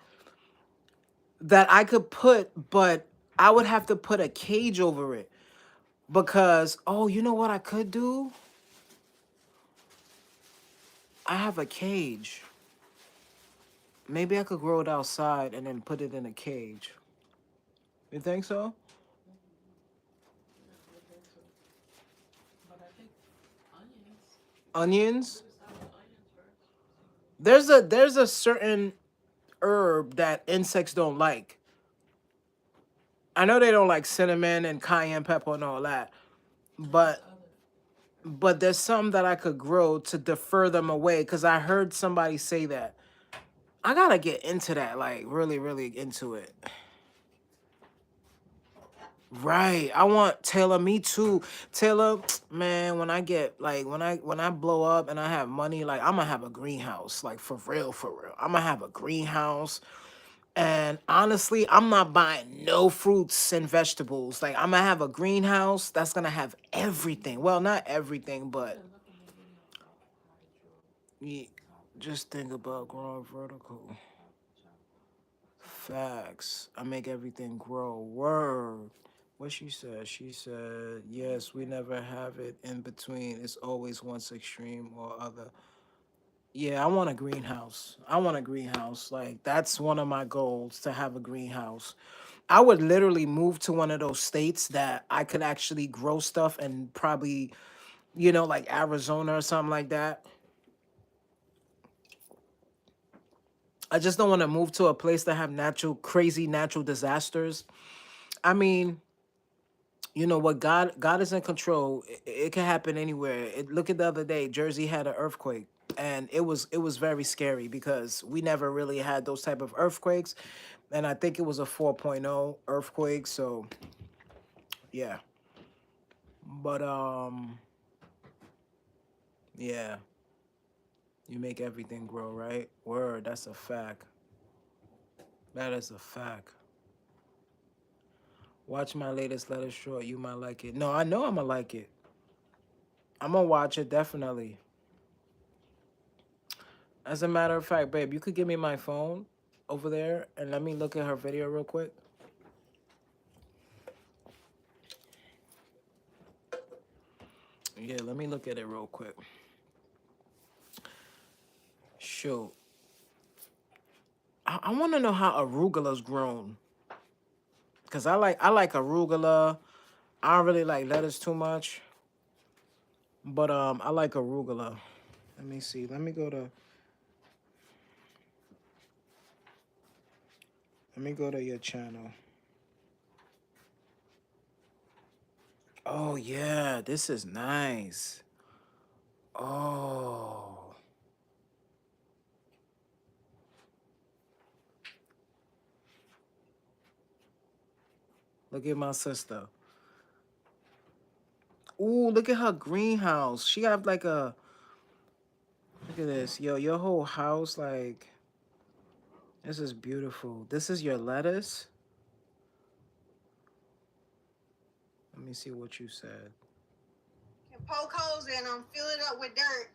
that I could put, but I would have to put a cage over it because oh, you know what I could do? I have a cage. Maybe I could grow it outside and then put it in a cage. You think so? Onions? There's a certain herb that insects don't like. I know they don't like cinnamon and cayenne pepper and all that, but there's some that I could grow to defer them away because I heard somebody say that. I gotta get into that, like really, really into it. Right. I want Taylor, me too. Taylor, man, when I get like when I blow up and I have money, like I'm gonna have a greenhouse. Like for real, for real. I'm gonna have a greenhouse. And honestly, I'm not buying no fruits and vegetables. Like I'm gonna have a greenhouse that's gonna have everything. Well, not everything, but yeah, just think about growing vertical. Facts. I make everything grow. Word. What she said? She said, yes, we never have it in between. It's always one extreme or other. Yeah, I want a greenhouse. I want a greenhouse. Like, that's one of my goals to have a greenhouse. I would literally move to one of those states that I could actually grow stuff and probably, like Arizona or something like that. I just don't want to move to a place that have crazy natural disasters. I mean, you know what? God is in control. It can happen anywhere. Look at the other day, Jersey had an earthquake, and it was very scary because we never really had those type of earthquakes, and I think it was a 4.0 earthquake. So yeah, but yeah, you make everything grow, right? Word, that's a fact. That is a fact. Watch my latest letter short. You might like it. No, I know I'm gonna like it. I'm gonna watch it definitely. As a matter of fact, babe, you could give me my phone over there and let me look at her video real quick. Yeah, let me look at it real quick. Shoot. I want to know how arugula's grown. Cause I like arugula. I don't really like lettuce too much. But I like arugula. Let me see. Let me go to Let me go to your channel. Oh yeah, this is nice. Oh. Look at my sister. Ooh, look at her greenhouse. She have like a, look at this. Yo, your whole house, like, this is beautiful. This is your lettuce? Let me see what you said. And poke holes in them, fill it up with dirt.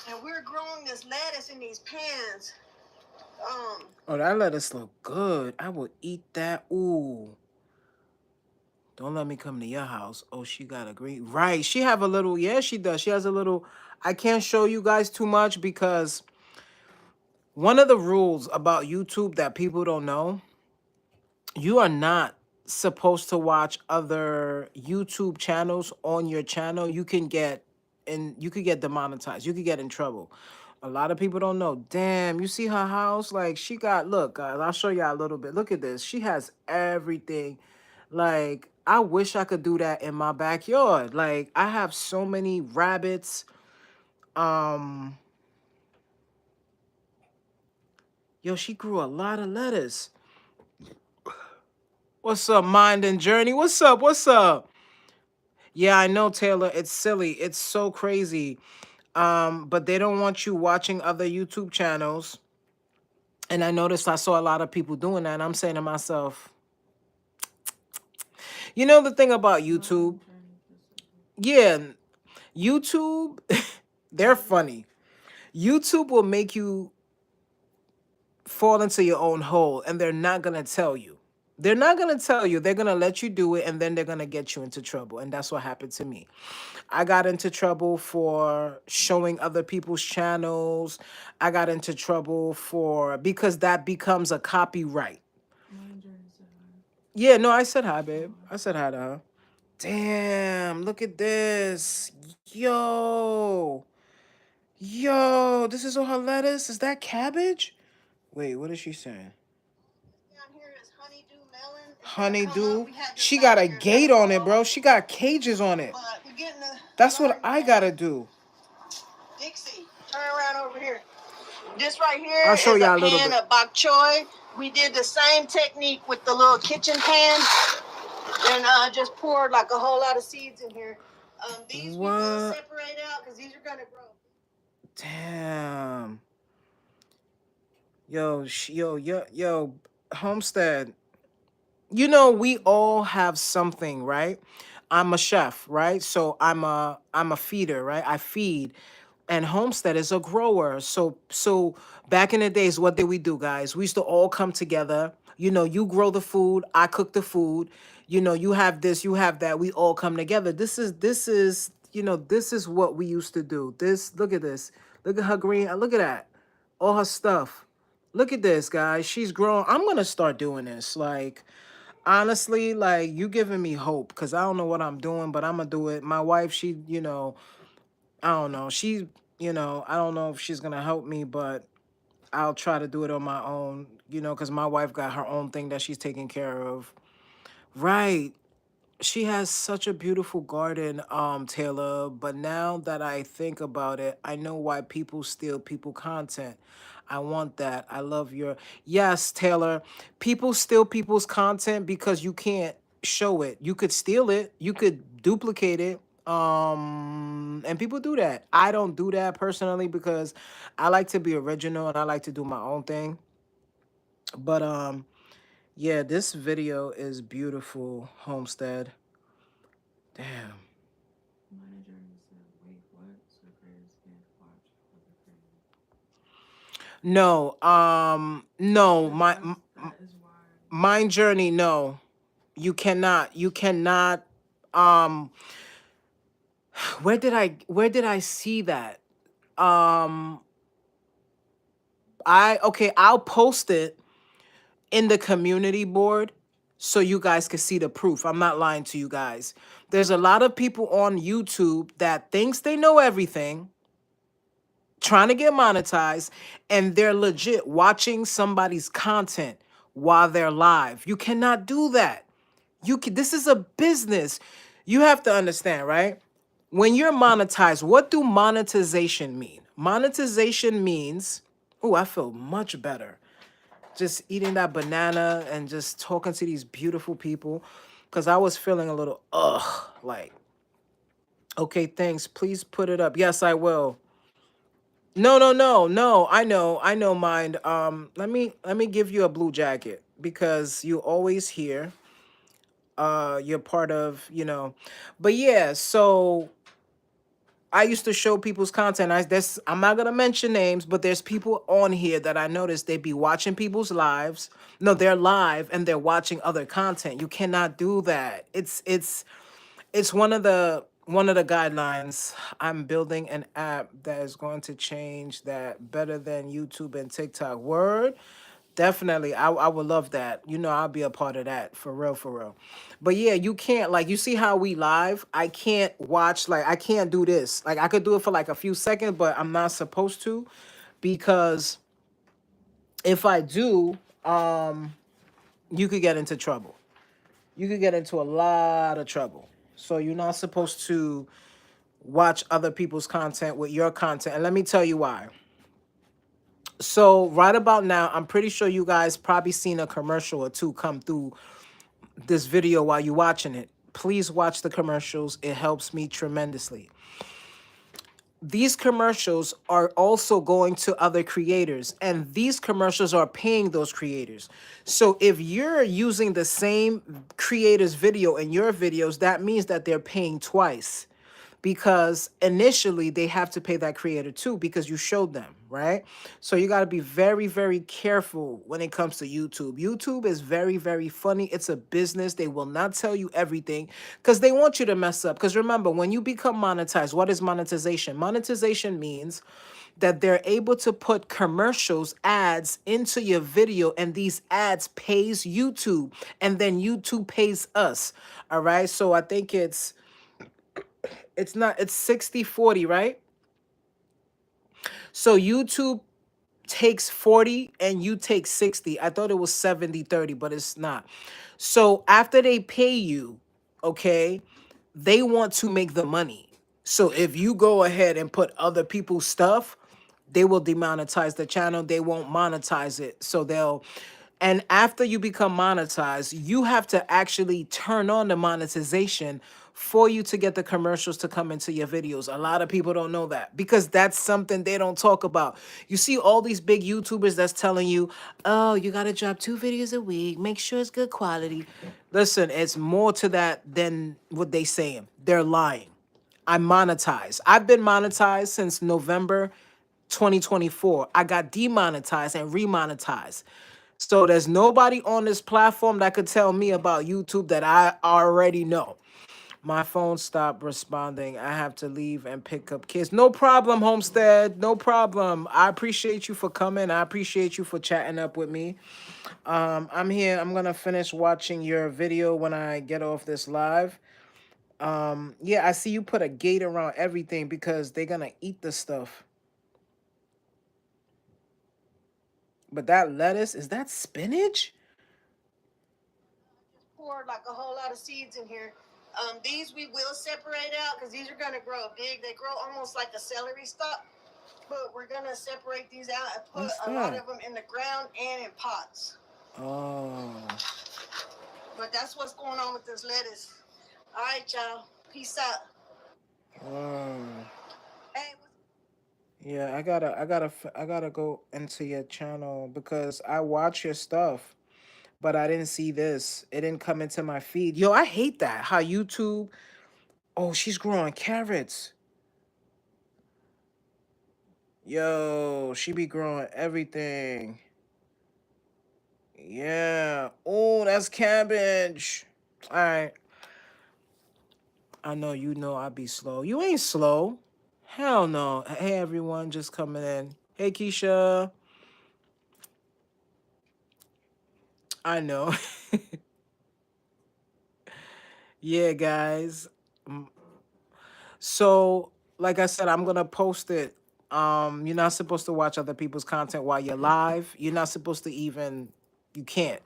And we're growing this lettuce in these pans. Oh, that lettuce look good. I will eat that. Ooh. Don't let me come to your house. Oh, she got a green. Right. She have a little. Yeah, she does. She has a little. I can't show you guys too much because one of the rules about YouTube that people don't know, you are not supposed to watch other YouTube channels on your channel. You can get, and you could get demonetized. You could get in trouble. A lot of people don't know. Damn, you see her house? Like she got, look, guys, I'll show y'all a little bit. Look at this. She has everything. Like, I wish I could do that in my backyard. Like, I have so many rabbits. Um, yo, she grew a lot of lettuce. What's up, Mind and Journey? What's up? What's up? Yeah, I know, Taylor. It's silly. It's so crazy. But they don't want you watching other YouTube channels. And I noticed I saw a lot of people doing that. And I'm saying to myself, you know the thing about YouTube? Yeah, YouTube, they're funny. YouTube will make you fall into your own hole and they're not going to tell you. They're not going to tell you. They're going to let you do it and then they're going to get you into trouble. And that's what happened to me. I got into trouble for showing other people's channels. I got into trouble for, because that becomes a copyright. Yeah, no, I said hi, babe. I said hi to her. Damn, look at this. Yo. Yo, this is all her lettuce? Is that cabbage? Wait, what is she saying? Down here is honeydew melon. Honeydew. She got a gate on it, bro. She got cages on it. That's what I gotta do. Dixie, turn around over here. This right here I'll show is y'all a a little pan bit. of bok choy. We did the same technique with the little kitchen pan, and just poured like a whole lot of seeds in here. These we will separate out because these are gonna grow. Damn. Yo, Homestead. You know, we all have something, right? I'm a chef, right? So I'm a feeder, right? I feed. And Homestead is a grower. So back in the days, what did we do, guys? We used to all come together. You know, you grow the food, I cook the food. You know, you have this, you have that. We all come together. This is, this is what we used to do. This, look at this. Look at her green. Look at that. All her stuff. Look at this, guys. She's grown. I'm gonna start doing this. Like, honestly, like, you giving me hope because I don't know what I'm doing, but I'm gonna do it. My wife, she, I don't know. She, I don't know if she's gonna help me, but I'll try to do it on my own, because my wife got her own thing that she's taking care of. Right. She has such a beautiful garden, Taylor, but now that I think about it, I know why people steal people content. I want that. I love your, yes, Taylor. People steal people's content because you can't show it. You could steal it, you could duplicate it. And people do that. I don't do that personally because I like to be original and I like to do my own thing. But yeah, this video is beautiful, Homestead. Damn. No, no, Mind Journey, no. You cannot, um, where did I see that? Um, okay, I'll post it in the community board so you guys can see the proof. I'm not lying to you guys. There's a lot of people on YouTube that thinks they know everything, trying to get monetized, and they're legit watching somebody's content while they're live. You cannot do that. This is a business. You have to understand, right? When you're monetized, what do monetization mean? Monetization means, oh, I feel much better just eating that banana and just talking to these beautiful people, because I was feeling a little like, okay, thanks, please put it up. Yes, I will. No, no, no, no. I know mind. Let me give you a blue jacket because you always here. You're part of, But yeah, so I used to show people's content. I'm not gonna mention names, but there's people on here that I noticed they be watching people's lives. No, they're live and they're watching other content. You cannot do that. It's one of the guidelines. I'm building an app that is going to change that better than YouTube and TikTok. Word. Definitely. I would love that. I'll be a part of that. For real, for real. But yeah, you can't, like, you see how we live? I can't watch, like, I can't do this. Like, I could do it for like a few seconds, but I'm not supposed to, because if I do, you could get into trouble. You could get into a lot of trouble. So you're not supposed to watch other people's content with your content. And let me tell you why. So right about now, I'm pretty sure you guys probably seen a commercial or two come through this video while you're watching it. Please watch the commercials. It helps me tremendously. These commercials are also going to other creators, and these commercials are paying those creators. So if you're using the same creator's video in your videos, that means that they're paying twice, because initially they have to pay that creator too because you showed them, right? So you got to be very, very careful when it comes to YouTube. YouTube is very, very funny. It's a business. They will not tell you everything because they want you to mess up. Because remember, when you become monetized, what is monetization? Monetization means that they're able to put commercials, ads into your video, and these ads pays YouTube, and then YouTube pays us. All right. So I think it's 60/40, right? So YouTube takes 40 and you take 60. I thought it was 70/30, but it's not. So after they pay you, okay, they want to make the money. So if you go ahead and put other people's stuff, they will demonetize the channel. They won't monetize it. So and after you become monetized, you have to actually turn on the monetization for you to get the commercials to come into your videos. A lot of people don't know that because that's something they don't talk about. You see all these big YouTubers that's telling you, oh, you got to drop 2 videos a week. Make sure it's good quality. Listen, it's more to that than what they saying. They're lying. I monetize. I've been monetized since November 2024. I got demonetized and remonetized. So there's nobody on this platform that could tell me about YouTube that I already know. My phone stopped responding. I have to leave and pick up kids. No problem, Homestead. No problem. I appreciate you for coming. I appreciate you for chatting up with me. I'm here. I'm gonna finish watching your video when I get off this live. Yeah, I see you put a gate around everything because they're gonna eat the stuff. But that lettuce, is that spinach? Poured like a whole lot of seeds in here. These we will separate out because these are going to grow big. They grow almost like a celery stalk, but we're going to separate these out and put a lot of them in the ground and in pots. Oh. But that's what's going on with this lettuce. All right, y'all. Peace out. Oh. Hey. Yeah, I gotta go into your channel because I watch your stuff, but I didn't see this. It didn't come into my feed. Yo, I hate that. How YouTube. Oh, she's growing carrots. Yo, she be growing everything. Yeah. Oh, that's cabbage. All right. I know you know I be slow. You ain't slow. Hell no. Hey everyone, just coming in. Hey Keisha. I know. Yeah, guys. So, like I said, I'm gonna post it. You're not supposed to watch other people's content while you're live. You're not supposed to even, you can't.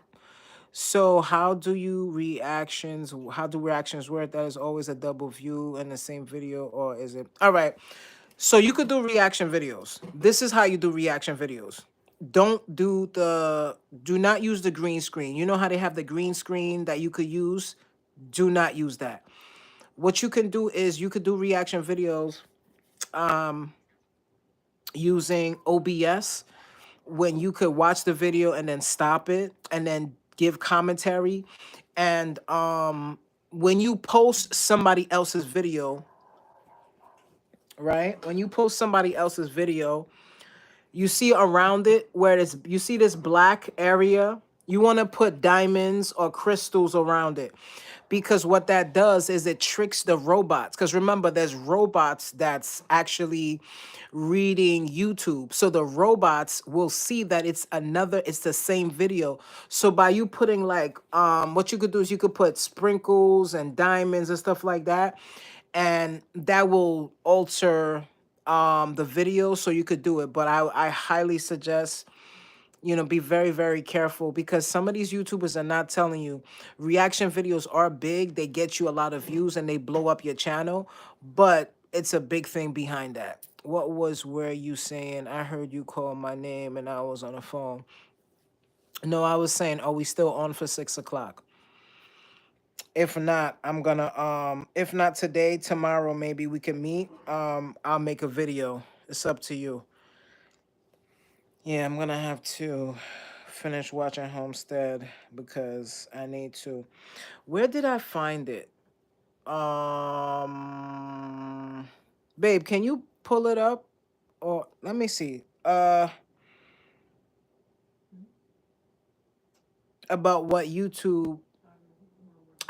So how do you reactions? How do reactions work? That is always a double view in the same video, or is it? All right. So you could do reaction videos. This is how you do reaction videos. Do not use the green screen. You know how they have the green screen that you could use? Do not use that. What you can do is you could do reaction videos using OBS, when you could watch the video and then stop it and then give commentary. And when you post somebody else's video, right? When you post somebody else's video, you see around it where it's, you see this black area, you want to put diamonds or crystals around it, because what that does is it tricks the robots, because remember, there's robots that's actually reading YouTube, so the robots will see that it's the same video. So by you putting like what you could do is you could put sprinkles and diamonds and stuff like that, and that will alter the video, so you could do it. But I highly suggest, be very, very careful, because some of these YouTubers are not telling you. Reaction videos are big, they get you a lot of views and they blow up your channel, but it's a big thing behind that. What was where you saying? I heard you call my name and I was on the phone. No, I was saying, are we still on for 6 o'clock? If not, I'm gonna if not today, tomorrow maybe we can meet. I'll make a video. It's up to you. Yeah, I'm gonna have to finish watching Homestead because I need to. Where did I find it? Babe, can you pull it up? Or let me see. About what YouTube.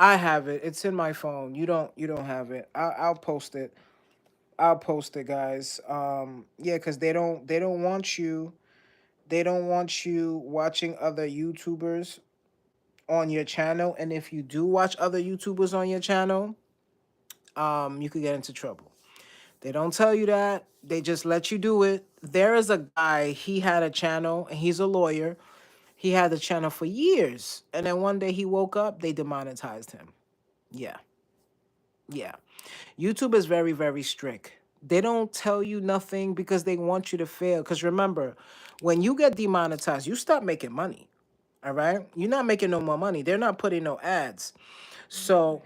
I have it. It's in my phone. You don't have it. I'll post it. I'll post it, guys. Yeah, because they don't want you. They don't want you watching other YouTubers on your channel. And if you do watch other YouTubers on your channel, you could get into trouble. They don't tell you that. They just let you do it. There is a guy, he had a channel and he's a lawyer. He had the channel for years. And then one day he woke up, they demonetized him. Yeah. Yeah. YouTube is very, very strict. They don't tell you nothing because they want you to fail. Because remember, when you get demonetized, you stop making money. All right? You're not making no more money. They're not putting no ads. So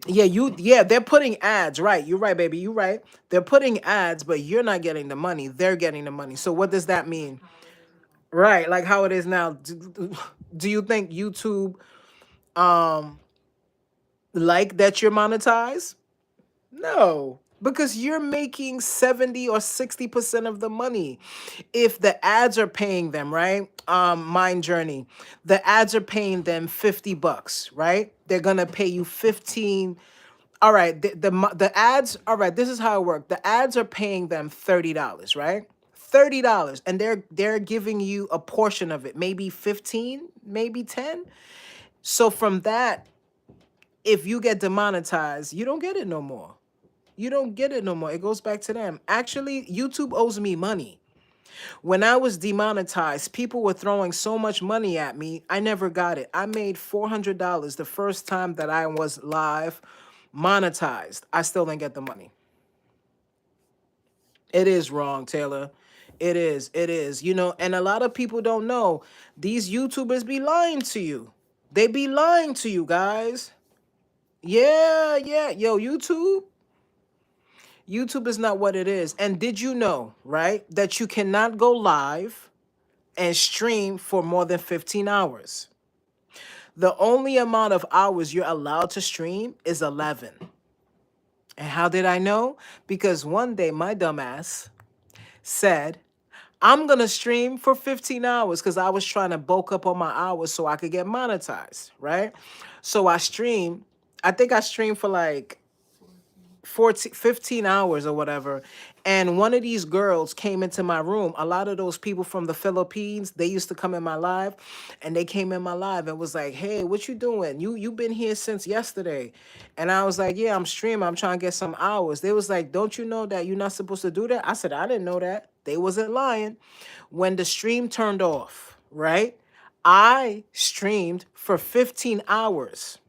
yeah, they're putting ads, right? You're right, baby. You're right. They're putting ads, but you're not getting the money. They're getting the money. So what does that mean? Right, like how it is now. Do you think YouTube um like that you're monetized? No, because you're making 70 or 60% of the money. If the ads are paying them, right? Mind Journey, the ads are paying them $50, right? They're gonna pay you 15. All right, the ads. All right, this is how it works. The ads are paying them $30, right? $30, and they're giving you a portion of it, maybe 15, maybe 10. So from that, if you get demonetized, you don't get it no more. You don't get it no more. It goes back to them. Actually, YouTube owes me money. When I was demonetized, people were throwing so much money at me. I never got it. I made $400 the first time that I was live monetized. I still didn't get the money. It is wrong, Taylor. It is. It is. And a lot of people don't know. These YouTubers be lying to you. They be lying to you, guys. Yeah, yeah. Yo, YouTube is not what it is. And did you know, right, that you cannot go live and stream for more than 15 hours? The only amount of hours you're allowed to stream is 11. And how did I know? Because one day my dumbass said, I'm going to stream for 15 hours because I was trying to bulk up on my hours so I could get monetized, right? So I streamed. I think I streamed for like 14, 15 hours or whatever. And one of these girls came into my room. A lot of those people from the Philippines, they used to come in my live, and they came in my live and was like, "Hey, what you doing? You been here since yesterday." And I was like, "Yeah, I'm streaming. I'm trying to get some hours." They was like, "Don't you know that you're not supposed to do that?" I said, "I didn't know that." They wasn't lying. When the stream turned off, right? I streamed for 15 hours.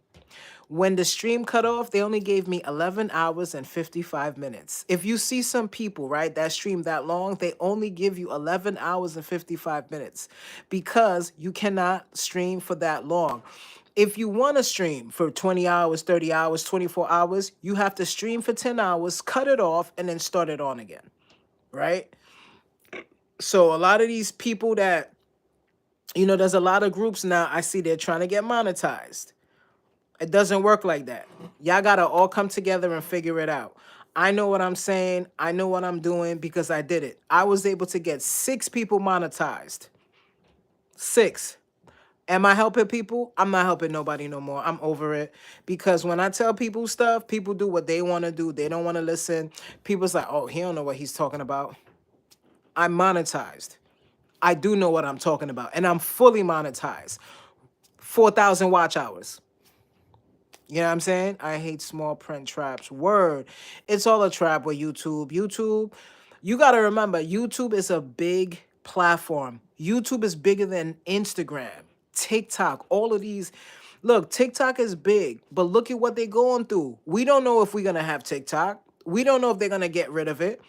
When the stream cut off, they only gave me 11 hours and 55 minutes. If you see some people, right, that stream that long, they only give you 11 hours and 55 minutes because you cannot stream for that long. If you want to stream for 20 hours, 30 hours, 24 hours, you have to stream for 10 hours, cut it off, and then start it on again, right? So a lot of these people that, there's a lot of groups now I see they're trying to get monetized. It doesn't work like that. Y'all gotta all come together and figure it out. I know what I'm saying. I know what I'm doing because I did it. I was able to get 6 people monetized. 6. Am I helping people? I'm not helping nobody no more. I'm over it. Because when I tell people stuff, people do what they want to do. They don't want to listen. People's like, oh, he don't know what he's talking about. I'm monetized. I do know what I'm talking about. And I'm fully monetized. 4,000 watch hours. You know what I'm saying? I hate small print traps. Word. It's all a trap with YouTube. YouTube, you got to remember, YouTube is a big platform. YouTube is bigger than Instagram, TikTok, all of these. Look, TikTok is big, but look at what they're going through. We don't know if we're going to have TikTok. We don't know if they're going to get rid of it.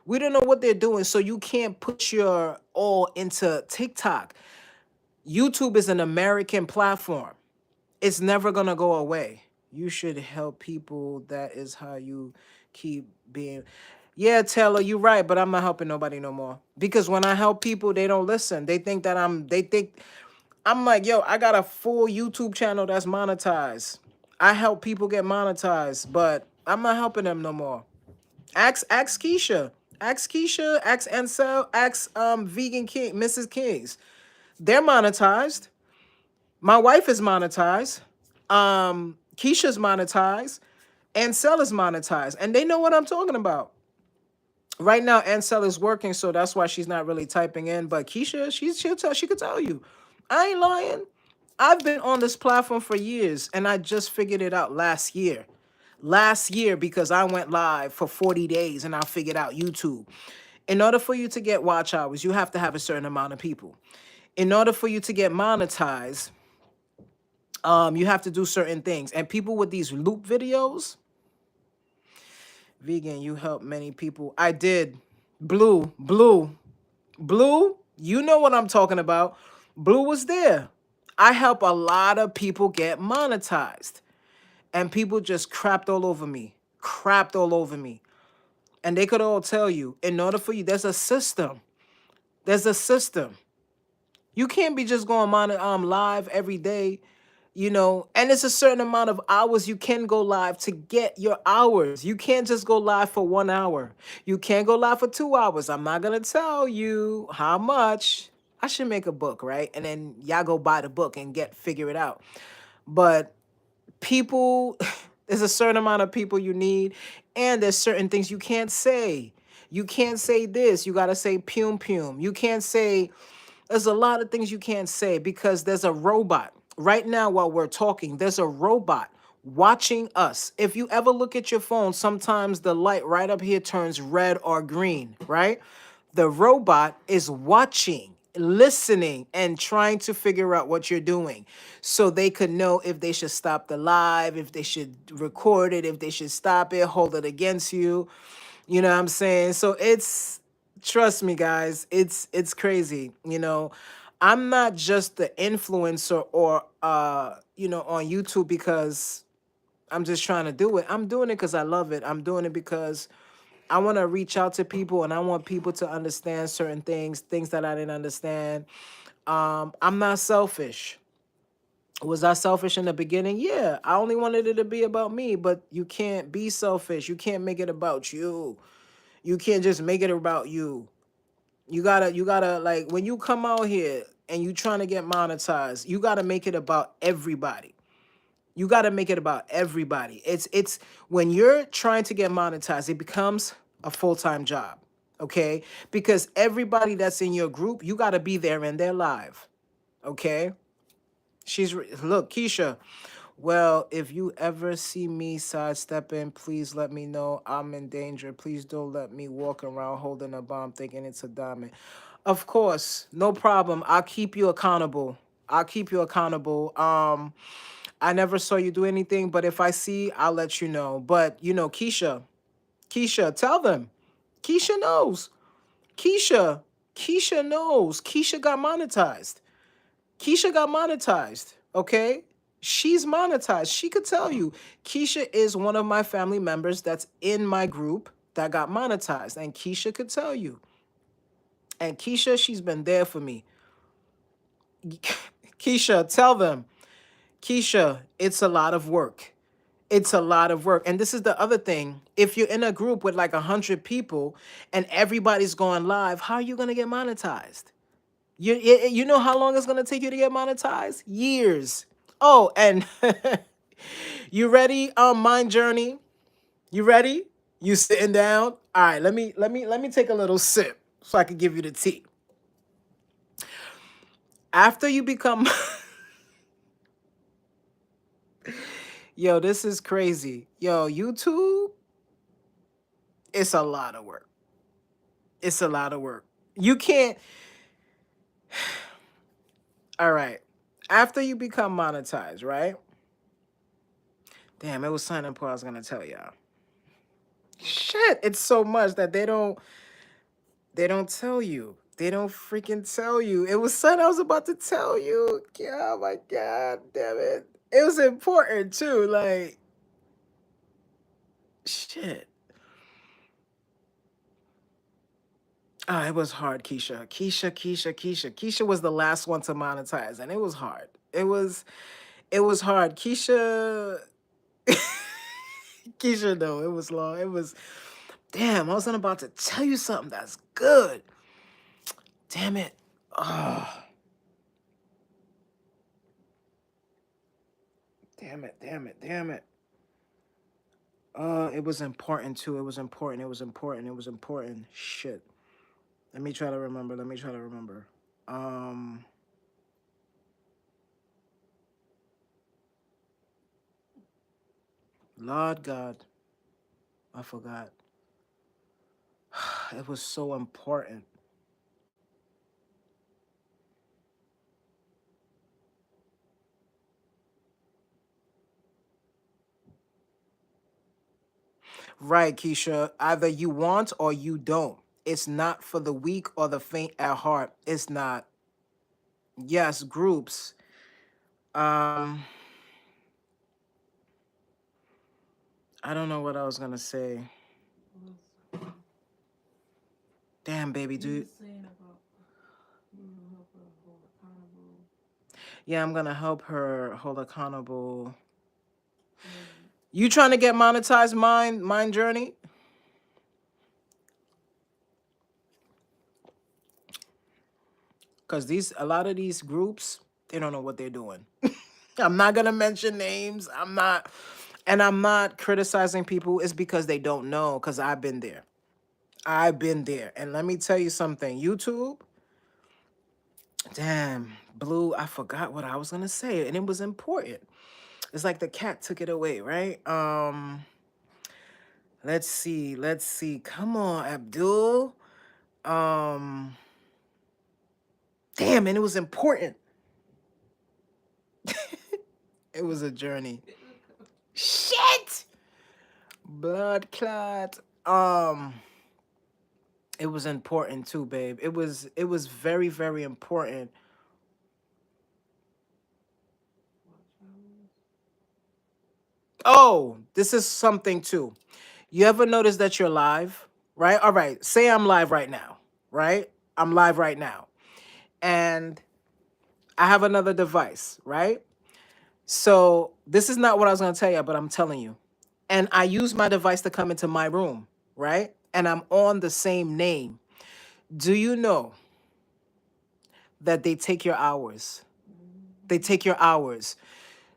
We don't know what they're doing. So you can't put your all into TikTok. YouTube is an American platform. It's never going to go away. You should help people. That is how you keep being. Yeah, Taylor, you're right, but I'm not helping nobody no more. Because when I help people, they don't listen. They think that I'm like, yo, I got a full YouTube channel that's monetized. I help people get monetized, but I'm not helping them no more. Ask Keisha. Ask Keisha, ask Ansel, ask Vegan King, Mrs. Kingzz. They're monetized. My wife is monetized. Keisha's monetized. Ansel is monetized. And they know what I'm talking about. Right now, Ansel is working, so that's why she's not really typing in. But Keisha, she could tell you. I ain't lying. I've been on this platform for years, and I just figured it out last year. Last year, because I went live for 40 days and I figured out YouTube. In order for you to get watch hours, you have to have a certain amount of people. In order for you to get monetized, you have to do certain things. And people with these loop videos, vegan, you help many people. I did. Blue, you know what I'm talking about. Blue was there. I help a lot of people get monetized. And people just crapped all over me. Crapped all over me. And they could all tell you, in order for you, there's a system. There's a system. You can't be just going live every day, and it's a certain amount of hours you can go live to get your hours. You can't just go live for 1 hour. You can't go live for 2 hours. I'm not going to tell you how much. I should make a book, right? And then y'all go buy the book and figure it out. But people, there's a certain amount of people you need, and there's certain things you can't say. You can't say this. You got to say pum pum. You can't say, there's a lot of things you can't say because there's a robot. Right now, while we're talking, there's a robot watching us. If you ever look at your phone, sometimes the light right up here turns red or green, right? The robot is watching, listening, and trying to figure out what you're doing so they could know if they should stop the live, if they should record it, if they should stop it, hold it against you. You know what I'm saying? So trust me, guys, it's crazy. I'm not just the influencer or on YouTube because I'm just trying to do it. I'm doing it because I love it. I'm doing it because I want to reach out to people and I want people to understand certain things that I didn't understand. I'm not selfish. Was I selfish in the beginning? Yeah, I only wanted it to be about me, but you can't be selfish. You can't make it about you. You can't just make it about you. You gotta like when you come out here and you trying to get monetized, you gotta make it about everybody. You got to make it about everybody. It's when you're trying to get monetized, it becomes a full-time job. Okay? Because everybody that's in your group, you got to be there and they're live. Okay? Look, Keisha. Well, if you ever see me sidestepping, please let me know. I'm in danger. Please don't let me walk around holding a bomb thinking it's a diamond. Of course, no problem. I'll keep you accountable. I'll keep you accountable. I never saw you do anything, but if I see, I'll let you know. But you know, Keisha, tell them. Keisha knows. Keisha, Keisha knows. Keisha got monetized. Keisha got monetized, okay? She's monetized. She could tell you. Keisha is one of my family members that's in my group that got monetized, and Keisha could tell you. And Keisha, she's been there for me. Keisha, tell them. Keisha, it's a lot of work. It's a lot of work. And this is the other thing. If you're in a group with like 100 people and everybody's going live, how are you going to get monetized? You know how long it's gonna take you to get monetized? Years. Oh, and you ready? Mind journey. You ready? You sitting down? All right. Let me take a little sip so I can give you the tea. After you become, yo, this is crazy. Yo, YouTube, it's a lot of work. It's a lot of work. You can't. All right. After you become monetized, right? Damn, it was something important I was gonna tell y'all. Shit, it's so much that they don't tell you. They don't freaking tell you. It was something I was about to tell you. Oh my god, damn it. It was important too. Like shit. Ah, it was hard, Keisha. Keisha was the last one to monetize, and it was hard. It was hard. Keisha, no, it was long. It was damn, I wasn't about to tell you something that's good. Damn it. Oh. Damn it. It was important too. It was important. It was important. It was important. Shit. Let me try to remember. Um, Lord God, I forgot. It was so important. Right, Keisha. Either you want or you don't. It's not for the weak or the faint at heart. It's not. Yes, groups. Um, I don't know what I was gonna say. Damn, baby, dude. Yeah, I'm gonna help her hold accountable. You trying to get monetized mind journey? Cause a lot of these groups, they don't know what they're doing. I'm not gonna mention names. I'm not criticizing people. It's because they don't know. Cause I've been there. I've been there. And let me tell you something. YouTube, damn, Blue, I forgot what I was gonna say, and it was important. It's like the cat took it away, right? Let's see. Come on, Abdul. Um, damn, and it was important. It was a journey. Shit! Blood clot. It was important too, babe. It was very, very important. Oh, this is something too. You ever notice that you're live? Right? All right. Say I'm live right now. Right? I'm live right now. And I have another device, right? So this is not what I was gonna tell you, but I'm telling you. And I use my device to come into my room, right? And I'm on the same name. Do you know that they take your hours? They take your hours.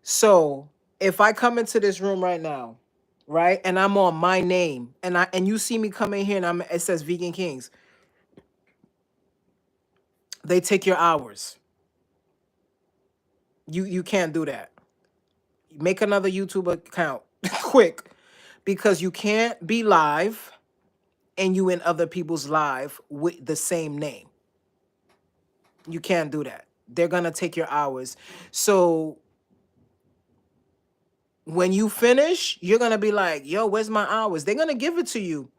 So If I come into this room right now, right, and I'm on my name, and you see me come in here and it says Vegan Kings, they take your hours. You can't do that. Make another YouTube account quick, because you can't be live and you in other people's live with the same name. You can't do that. They're gonna take your hours. So when you finish, you're gonna be like, yo, where's my hours? They're gonna give it to you.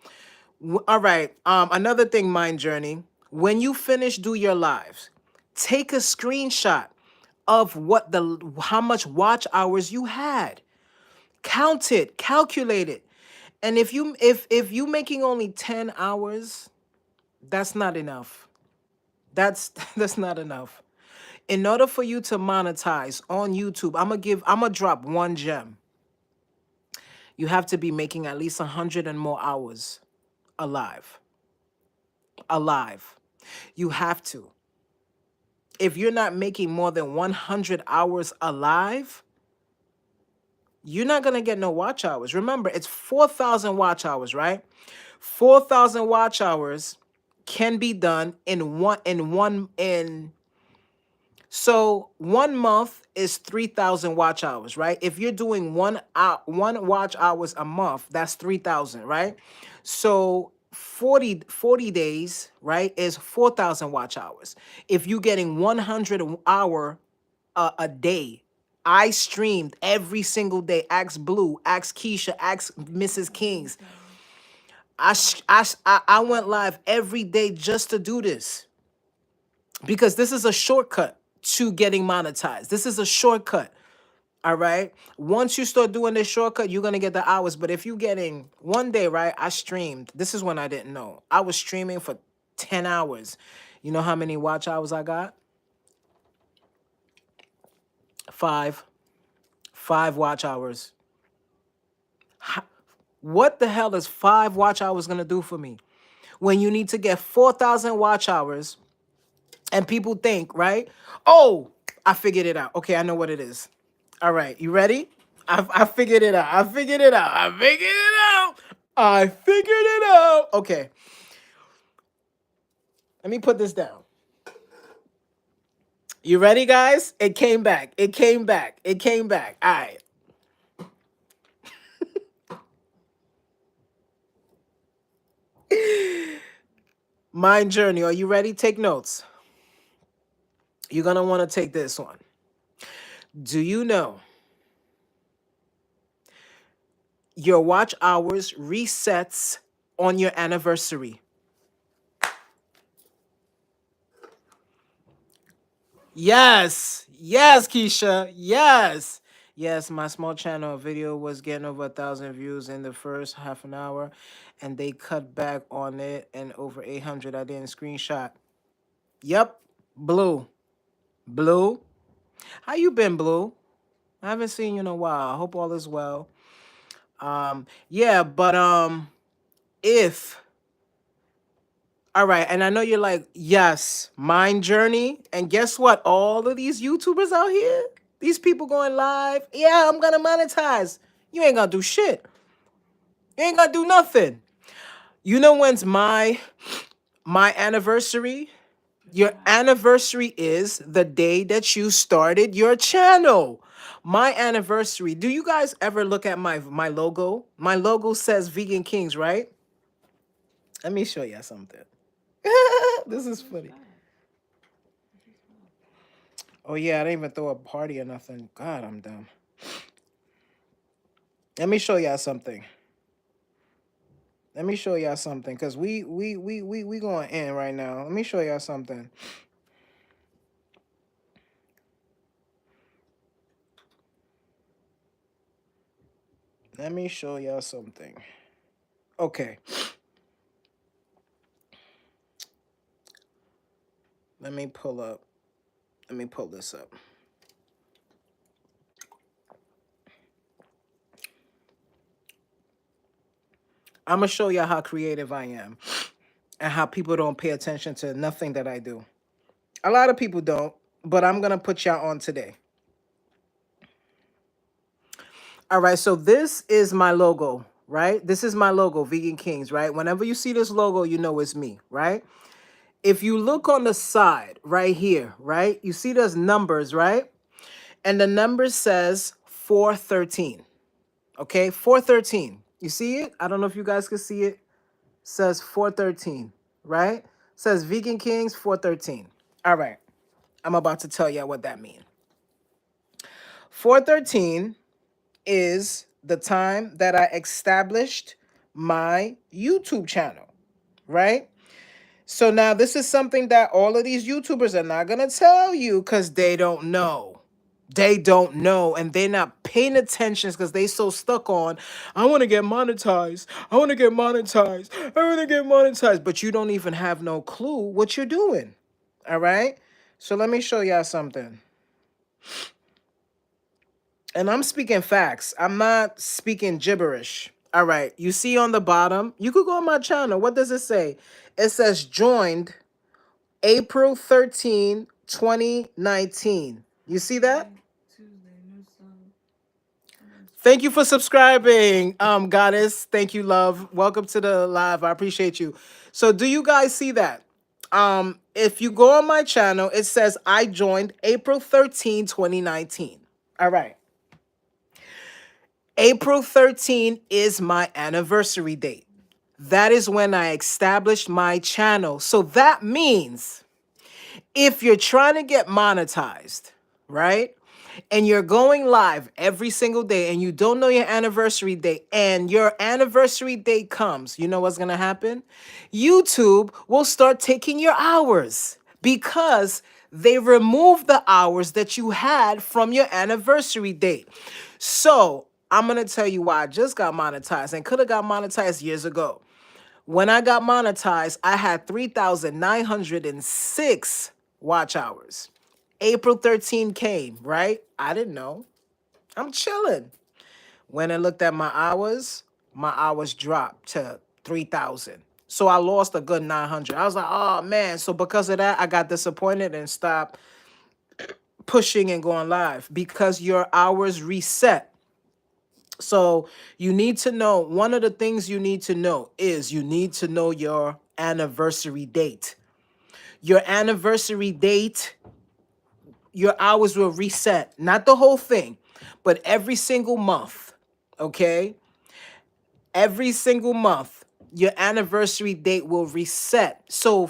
All right. Another thing, Mind Journey. When you finish do your lives, take a screenshot of how much watch hours you had. Count it, calculate it. And if you making only 10 hours, that's not enough. That's that's not enough. In order for you to monetize on YouTube, I'm gonna drop one gem. You have to be making at least 100 and more hours alive. Alive. You have to. If you're not making more than 100 hours alive, you're not going to get no watch hours. Remember, it's 4,000 watch hours, right? 4,000 watch hours can be done in so 1 month is 3,000 watch hours, right? If you're doing one watch hours a month, that's 3,000, right? So 40 days, right, is 4,000 watch hours. If you're getting 100 hour a day, I streamed every single day. Ask Blue, ask Keisha, ask Mrs. Kingzz. I went live every day just to do this, because this is a shortcut to getting monetized. This is a shortcut. All right. Once you start doing this shortcut, you're gonna get the hours. But if you getting one day, right? I streamed. This is when I didn't know. I was streaming for 10 hours. You know how many watch hours I got? 5. 5 watch hours. What the hell is 5 watch hours gonna do for me? When you need to get 4,000 watch hours, and people think, right? Oh, I figured it out. Okay, I know what it is. All right, you ready? I figured it out. I figured it out. I figured it out. I figured it out. Okay. Let me put this down. You ready, guys? It came back. It came back. It came back. All right. Mind Journey, are you ready? Take notes. You're going to want to take this one. Do you know your watch hours resets on your anniversary? Yes. Yes, Keisha. Yes. Yes, my small channel video was getting over 1,000 views in the first half an hour, and they cut back on it, and over 800 I didn't screenshot. Yep. Blue. Blue. How you been, Blue? I haven't seen you in a while. I hope all is well. Yeah, but if all right, and I know you're like, yes, Mind Journey. And guess what? All of these YouTubers out here, these people going live, yeah, I'm gonna monetize. You ain't gonna do shit. You ain't gonna do nothing. You know when's my anniversary? Your anniversary is the day that you started your channel. My anniversary. Do you guys ever look at my logo? My logo says Vegan Kings, right? Let me show you something. This is funny. Oh yeah, I didn't even throw a party or nothing. God, I'm dumb. Let me show y'all something. Let me show y'all something, cause we going in right now. Let me show y'all something. Let me show y'all something. Okay. Let me pull up. Let me pull this up. I'm gonna show y'all how creative I am and how people don't pay attention to nothing that I do. A lot of people don't, but I'm gonna put y'all on today. All right, so this is my logo, right? This is my logo, VeganKingzz, right? Whenever you see this logo, you know it's me, right? If you look on the side right here, right? You see those numbers, right? And the number says 413. Okay, 413. You see it? I don't know if you guys can see it. Says 413, right? Says VeganKingzz 413. All right, I'm about to tell you what that means. 413 is the time that I established my YouTube channel, right? So now this is something that all of these YouTubers are not going to tell you because they don't know. They don't know, and they're not paying attention because they so stuck on, I want to get monetized. I want to get monetized. I want to get monetized. But you don't even have no clue what you're doing. All right? So let me show y'all something. And I'm speaking facts. I'm not speaking gibberish. All right. You see on the bottom, you could go on my channel. What does it say? It says joined April 13, 2019. You see that? Thank you for subscribing, Goddess. Thank you, love. Welcome to the live. I appreciate you. So do you guys see that? If you go on my channel, it says I joined April 13, 2019. All right. April 13 is my anniversary date. That is when I established my channel. So that means if you're trying to get monetized, right? And you're going live every single day and you don't know your anniversary date and your anniversary date comes, you know what's going to happen? YouTube will start taking your hours because they remove the hours that you had from your anniversary date. So I'm going to tell you why I just got monetized and could have got monetized years ago. When I got monetized, I had 3,906 watch hours. April 13 came, right? I didn't know. I'm chilling. When I looked at my hours dropped to 3,000. So I lost a good 900. I was like, oh man. So because of that, I got disappointed and stopped pushing and going live because your hours reset. So you need to know, one of the things you need to know is you need to know your anniversary date. Your anniversary date, your hours will reset. Not the whole thing, but every single month, okay? Every single month, your anniversary date will reset. So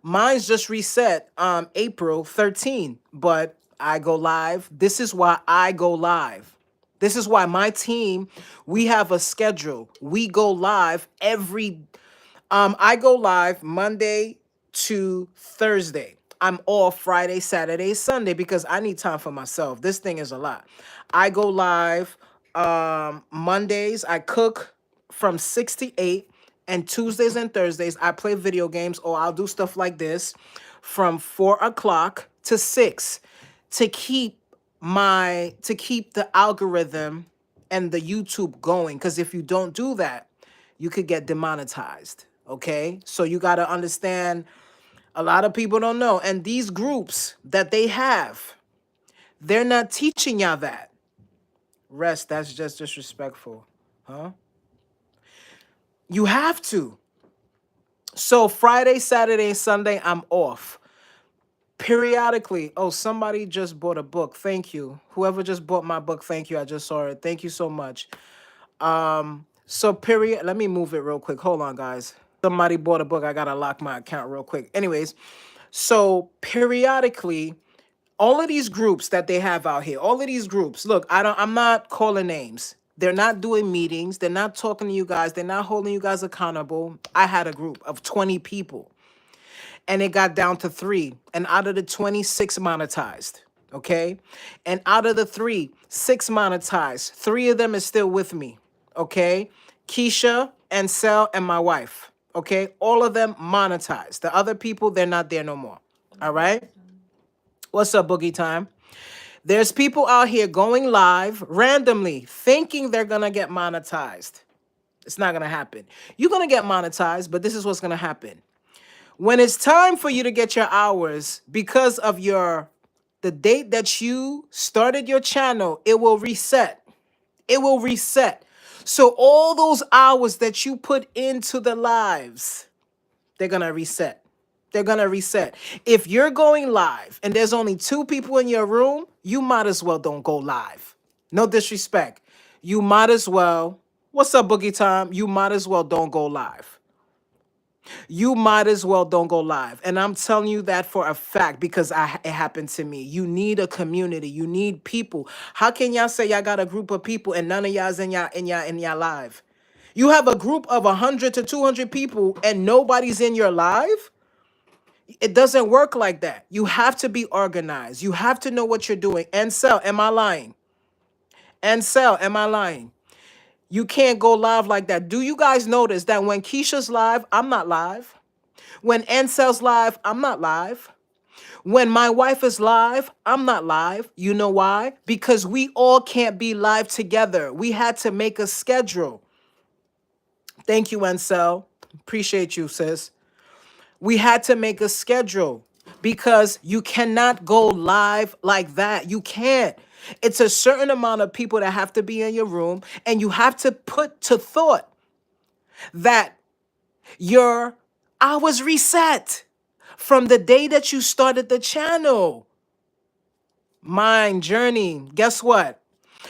mine's just reset April 13, but I go live. This is why I go live. This is why my team, we have a schedule. We go live I go live Monday to Thursday. I'm off Friday, Saturday, Sunday because I need time for myself. This thing is a lot. I go live Mondays. I cook from 6 to 8. And Tuesdays and Thursdays, I play video games or I'll do stuff like this from 4 o'clock to 6 to keep the algorithm and the YouTube going. Because if you don't do that, you could get demonetized. Okay, so you got to understand, a lot of people don't know. And these groups that they have, they're not teaching y'all that. Rest, that's just disrespectful. Huh? You have to. So Friday, Saturday, and Sunday, I'm off. Periodically, oh, somebody just bought a book. Thank you. Whoever just bought my book, thank you. I just saw it. Thank you so much. Let me move it real quick. Hold on, guys. Somebody bought a book. I gotta lock my account real quick. Anyways, so periodically, all of these groups that they have out here, all of these groups, look, I'm not calling names. They're not doing meetings. They're not talking to you guys. They're not holding you guys accountable. I had a group of 20 people and it got down to 3. And out of the 26 monetized, okay? And out of the 3, 6 monetized. 3 of them is still with me, okay? Keisha, Ansel, and my wife, okay? All of them monetized. The other people, they're not there no more, all right? What's up, Boogie Time? There's people out here going live randomly thinking they're going to get monetized. It's not going to happen. You're going to get monetized, but this is what's going to happen. When it's time for you to get your hours because of your The date that you started your channel, it will reset. It will reset. So all those hours that you put into the lives, they're going to reset. They're going to reset. If you're going live and there's only 2 people in your room, you might as well don't go live. No disrespect. You might as well, what's up, Boogie Time? You might as well don't go live. You might as well don't go live. And I'm telling you that for a fact because it happened to me. You need a community. You need people. How can y'all say y'all got a group of people and none of y'all's in y'all live? You have a group of 100 to 200 people and nobody's in your live? It doesn't work like that. You have to be organized. You have to know what you're doing. And sell, am I lying? And sell, am I lying? You can't go live like that. Do you guys notice that when Keisha's live, I'm not live? When Ansel's live, I'm not live. When my wife is live, I'm not live. You know why? Because we all can't be live together. We had to make a schedule. Thank you, Ansel. Appreciate you, sis. We had to make a schedule because you cannot go live like that. You can't. It's a certain amount of people that have to be in your room, and you have to put to thought that your hours reset from the day that you started the channel. Mind journey. Guess what?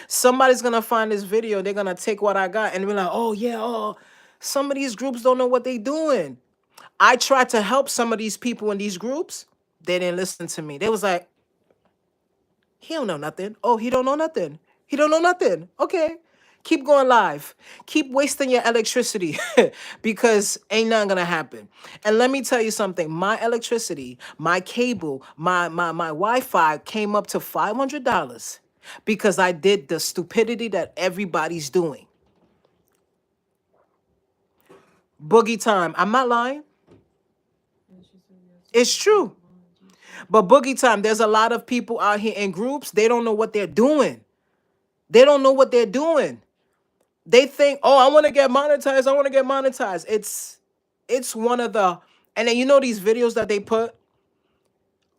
Somebody's gonna find this video. They're gonna take what I got and be like, oh yeah, oh, some of these groups don't know what they doing. I tried to help some of these people in these groups. They didn't listen to me. They was like, he don't know nothing. Oh, he don't know nothing. He don't know nothing. Okay. Keep going live. Keep wasting your electricity because ain't nothing gonna happen. And let me tell you something. My electricity, my cable, my Wi-Fi came up to $500 because I did the stupidity that everybody's doing. Boogie time. I'm not lying. It's true. But Boogie time, there's a lot of people out here in groups. They don't know what they're doing. They don't know what they're doing. They think, oh, I want to get monetized. I want to get monetized. It's one of the, and then you know these videos that they put.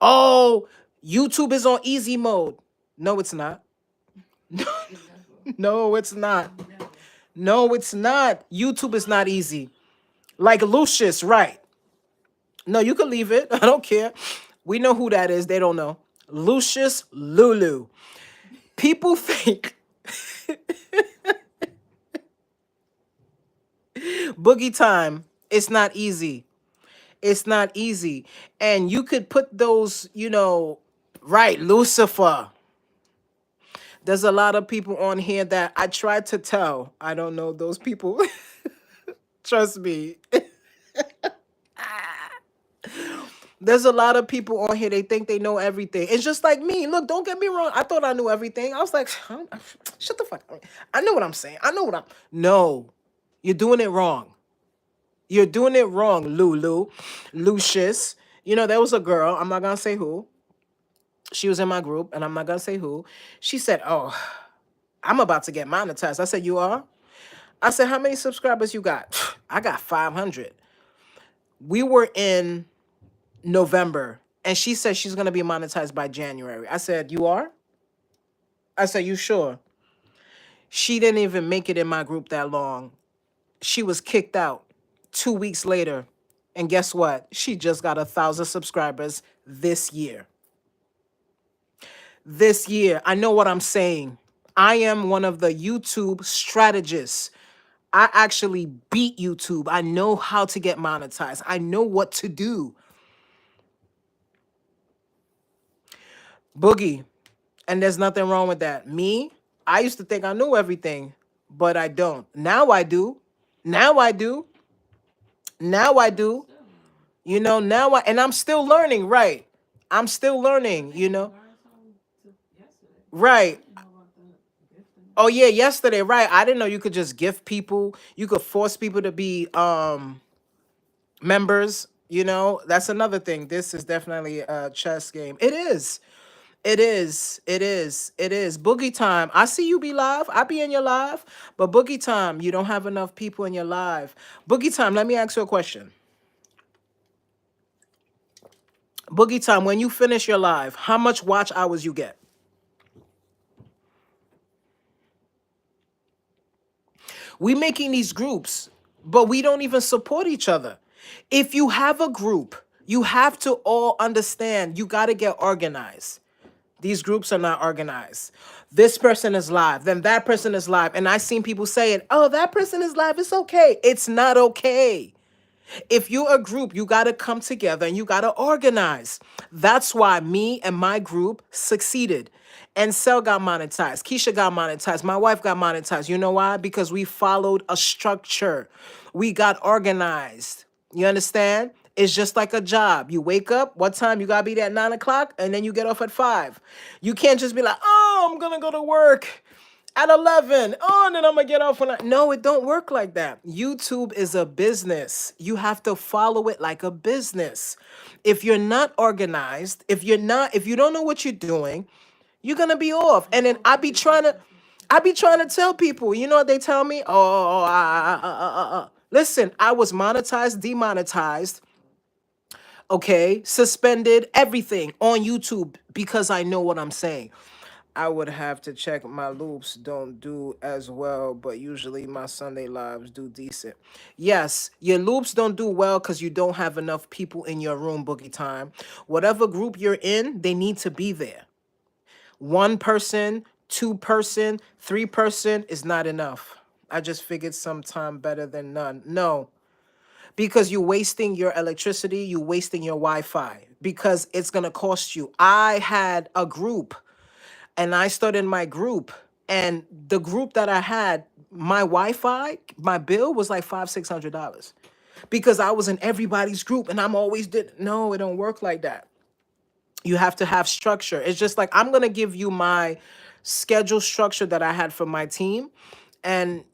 Oh, YouTube is on easy mode. No, it's not. No, it's not. No, it's not. YouTube is not easy. Like Lucius, right? No, you can leave it. I don't care. We know who that is. They don't know. Lucius Lulu. People think Boogie time. It's not easy. It's not easy. And you could put those, right, Lucifer. There's a lot of people on here that I tried to tell. I don't know those people. Trust me. There's a lot of people on here, they think they know everything. It's just like me. Look, don't get me wrong. I thought I knew everything. I was like, shut the fuck up. I know what I'm saying. I know what I'm... No, you're doing it wrong. You're doing it wrong, Lulu. Lucius. There was a girl. I'm not going to say who. She was in my group, and I'm not going to say who. She said, oh, I'm about to get monetized. I said, you are? I said, how many subscribers you got? I got 500. We were in November, and she said she's going to be monetized by January. I said, you are? I said, you sure? She didn't even make it in my group that long. She was kicked out 2 weeks later. And guess what? She just got 1,000 subscribers this year. This year. I know what I'm saying. I am one of the YouTube strategists. I actually beat YouTube. I know how to get monetized. I know what to do. Boogie. And there's nothing wrong with that. Me, I used to think I knew everything, but I don't. Now I do. Now I do. Now I do. And I'm still learning, right? I'm still learning, Right. Oh yeah, yesterday, right. I didn't know you could just gift people. You could force people to be members, That's another thing. This is definitely a chess game. It is. It is. It is. It is. Boogie time. I see you be live. I be in your live. But Boogie time, you don't have enough people in your live. Boogie time, let me ask you a question. Boogie Time, when you finish your live, how much watch hours you get? We making these groups, but we don't even support each other. If you have a group, you have to all understand you got to get organized. These groups are not organized. This person is live, then that person is live. And I seen people saying, oh, that person is live. It's okay. It's not okay. If you're a group, you got to come together and you got to organize. That's why me and my group succeeded. And Cell got monetized. Keisha got monetized. My wife got monetized. You know why? Because we followed a structure. We got organized. You understand? It's just like a job. You wake up, what time? You gotta be there at 9 o'clock, and then you get off at 5. You can't just be like, oh, I'm gonna go to work at 11. Oh, and then I'm gonna get off when I. No, it don't work like that. YouTube is a business. You have to follow it like a business. If you're not organized, if you don't know what you're doing, you're gonna be off. And then I be trying to tell people, you know what they tell me? Listen, I was monetized, demonetized, okay, suspended, everything on YouTube because I know what I'm saying. I would have to check. My loops don't do as well, but usually my Sunday lives do decent. Yes, your loops don't do well because you don't have enough people in your room, Boogie Time. Whatever group you're in, they need to be there. One person, two-person, three-person is not enough. I just figured sometime better than none. No, because you're wasting your electricity, you're wasting your Wi-Fi because it's gonna cost you. I had a group and I started my group, and the group that I had, my Wi-Fi, my bill was like $500-600 because I was in everybody's group and I'm always did. No, it don't work like that. You have to have structure. It's just like I'm gonna give you my schedule structure that I had for my team, and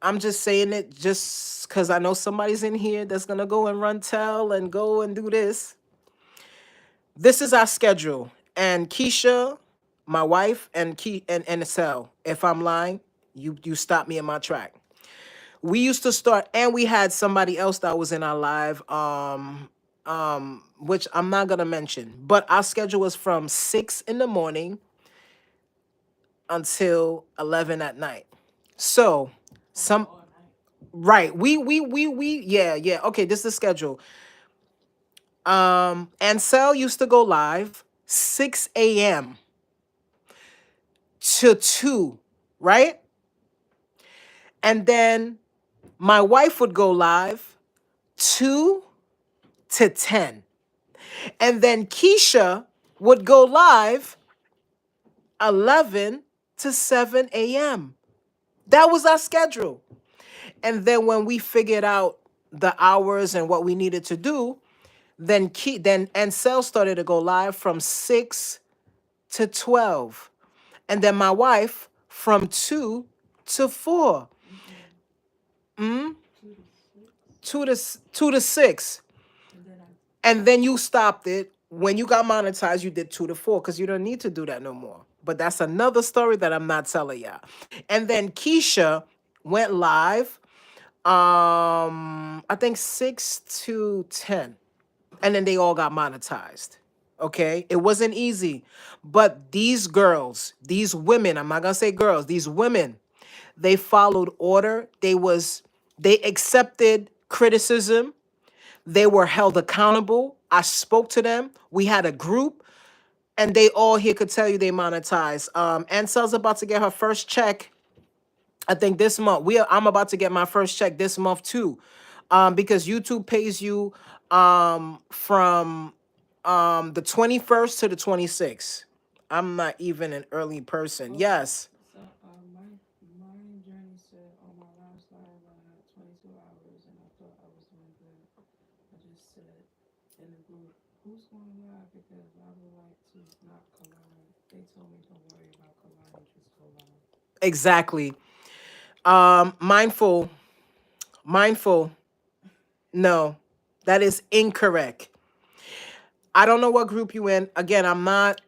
I'm just saying it just because I know somebody's in here that's gonna go and run tell and go and do this. This is our schedule. And Keisha, my wife, and and Estelle, if I'm lying, you stop me in my track. We used to start, and we had somebody else that was in our live, which I'm not gonna mention, but our schedule was from 6 in the morning until 11 at night. So some right, we yeah, okay, this is the schedule. Ansel used to go live 6 a.m. to 2, right? And then my wife would go live 2 to 10. And then Keisha would go live 11 to 7 a.m. That was our schedule. And then when we figured out the hours and what we needed to do, then Ansel started to go live from 6 to 12. And then my wife from 2 to 4. 2 to 6. And then you stopped it. When you got monetized, you did 2 to 4 because you don't need to do that no more. But that's another story that I'm not telling y'all. And then Keisha went live, I think 6 to 10. And then they all got monetized. Okay? It wasn't easy. But these girls, these women, I'm not gonna say girls, these women, they followed order. They accepted criticism. They were held accountable. I spoke to them. We had a group, and they all here could tell you they monetize. Ansel's about to get her first check, I think this month. I'm about to get my first check this month too, because YouTube pays you from the 21st to the 26th. I'm not even an early person. Okay. Yes. So my journey said on my last live I had 22 hours and I thought I was doing good. I just said in the group, who's going live because I would like to not collide. They told me don't worry about colliding, just go live. Exactly. Mindful. Mindful. No, that is incorrect. I don't know what group you in. Again, I'm not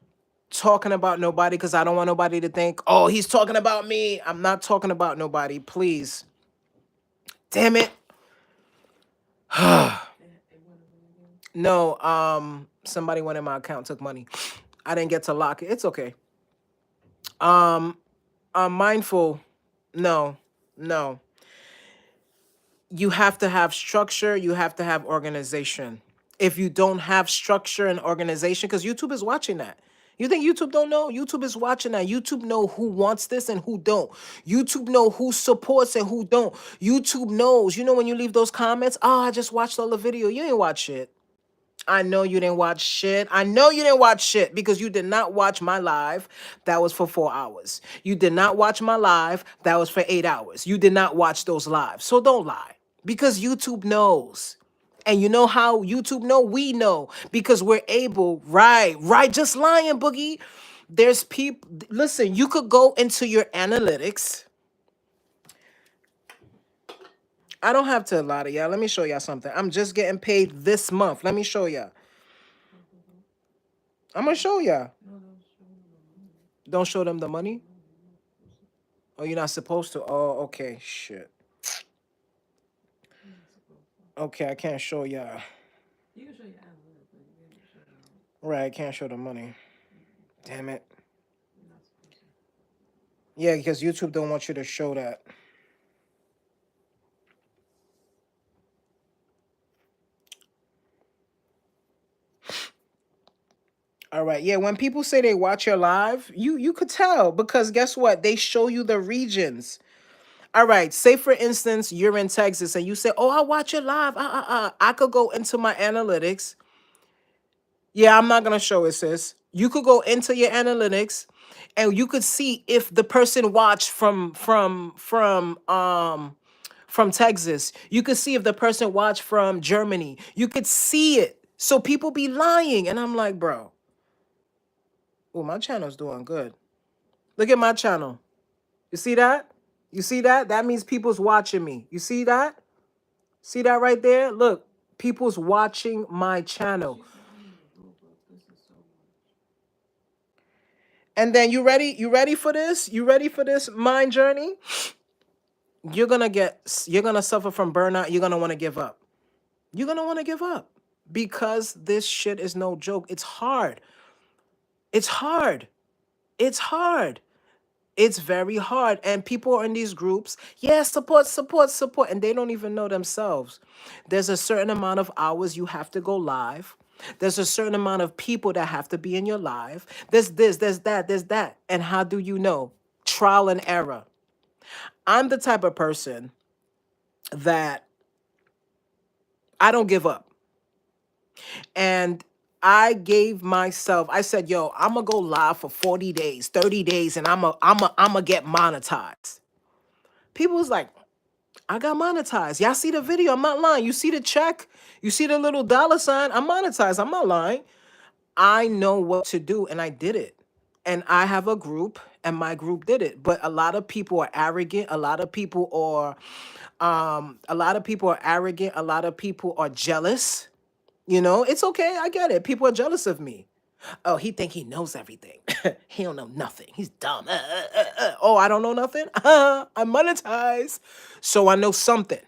talking about nobody because I don't want nobody to think, oh, he's talking about me. I'm not talking about nobody. Please. Damn it. No, somebody went in my account, took money. I didn't get to lock it. It's okay. Um, I'm mindful. No, no. You have to have structure. You have to have organization. If you don't have structure and organization, because YouTube is watching that. You think YouTube don't know? YouTube is watching that. YouTube know who wants this and who don't. YouTube know who supports and who don't. YouTube knows. You know when you leave those comments, oh, I just watched all the video. You ain't watch shit. I know you didn't watch shit. I know you didn't watch shit because you did not watch my live that was for 4 hours. You did not watch my live that was for 8 hours. You did not watch those lives. So don't lie because YouTube knows. And you know how YouTube know? We know because we're able, right, just lying, Boogie. There's people, listen, you could go into your analytics. I don't have to lie to y'all. Let me show y'all something. I'm just getting paid this month. Let me show y'all. I'm gonna show y'all. Don't show them the money? Oh, you're not supposed to? Oh, okay. Shit. Okay, I can't show y'all. You can show your analytics, but you can't show them. Right, I can't show the money. Damn it. You're not supposed to. Yeah, because YouTube don't want you to show that. All right. Yeah, when people say they watch your live, you could tell because guess what? They show you the regions. All right. Say for instance, you're in Texas and you say, "Oh, I watch your live." I could go into my analytics. Yeah, I'm not gonna show it, sis. You could go into your analytics and you could see if the person watched from Texas. You could see if the person watched from Germany. You could see it. So people be lying. And I'm like, bro, oh, my channel's doing good. Look at my channel. You see that? You see that? That means people's watching me. You see that? See that right there? Look, people's watching my channel. She said, I need a group up. This is so much. And then you ready? You ready for this? You ready for this mind journey? You're gonna suffer from burnout. You're gonna want to give up. You're gonna want to give up because this shit is no joke. It's hard. It's hard. It's hard. It's very hard. And people are in these groups, yeah, support, support, support, and they don't even know themselves. There's a certain amount of hours you have to go live. There's a certain amount of people that have to be in your live. There's this, there's that, there's that. And how do you know? Trial and error. I'm the type of person that I don't give up. And I gave myself, I said, yo, I'm gonna go live for 40 days, 30 days, and I'm gonna get monetized. People was like, I got monetized. Y'all see the video? I'm not lying. You see the check? You see the little dollar sign? I'm monetized. I'm not lying. I know what to do, and I did it. And I have a group, and my group did it. But a lot of people are arrogant. A lot of people are arrogant. A lot of people are jealous. You know, it's okay. I get it. People are jealous of me. Oh, he think he knows everything. He don't know nothing. He's dumb. Oh, I don't know nothing. I'm monetized, so I know something.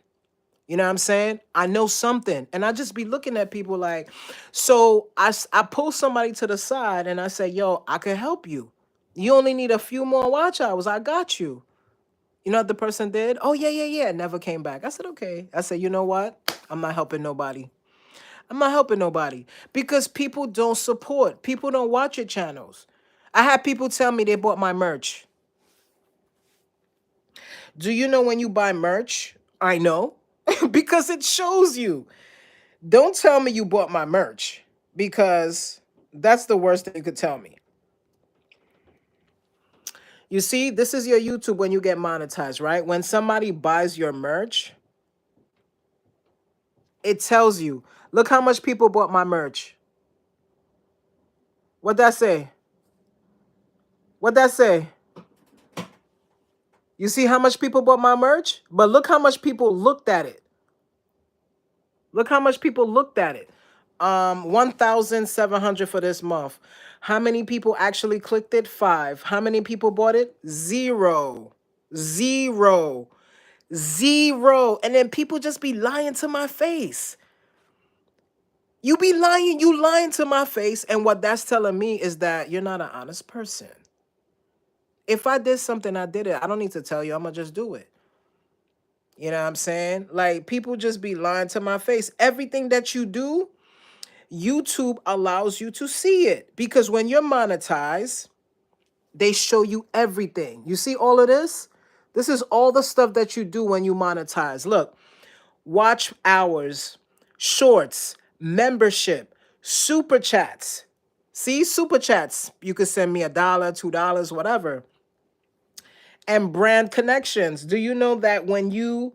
You know what I'm saying? I know something, and I just be looking at people like, so I pull somebody to the side and I say, yo, I can help you. You only need a few more watch hours. I got you. You know what the person did? Oh yeah, yeah, yeah. Never came back. I said, okay. I said, you know what? I'm not helping nobody. I'm not helping nobody because people don't support. People don't watch your channels. I had people tell me they bought my merch. Do you know when you buy merch? I know because it shows you. Don't tell me you bought my merch because that's the worst thing you could tell me. You see, this is your YouTube when you get monetized, right? When somebody buys your merch, it tells you, look how much people bought my merch. What that say? What that say? You see how much people bought my merch? But look how much people looked at it. Look how much people looked at it. 1,700 for this month. How many people actually clicked it? 5. How many people bought it? 0. 0. 0. And then people just be lying to my face. You be lying, you lying to my face, and what that's telling me is that you're not an honest person. If I did something, I did it. I don't need to tell you. I'm gonna just do it. You know what I'm saying? Like people just be lying to my face. Everything that you do, YouTube allows you to see it because when you're monetized, they show you everything. You see all of this? This is all the stuff that you do when you monetize. Look, watch hours, shorts, membership, super chats. See, super chats. You could send me $1, $2, whatever. And brand connections. Do you know that when you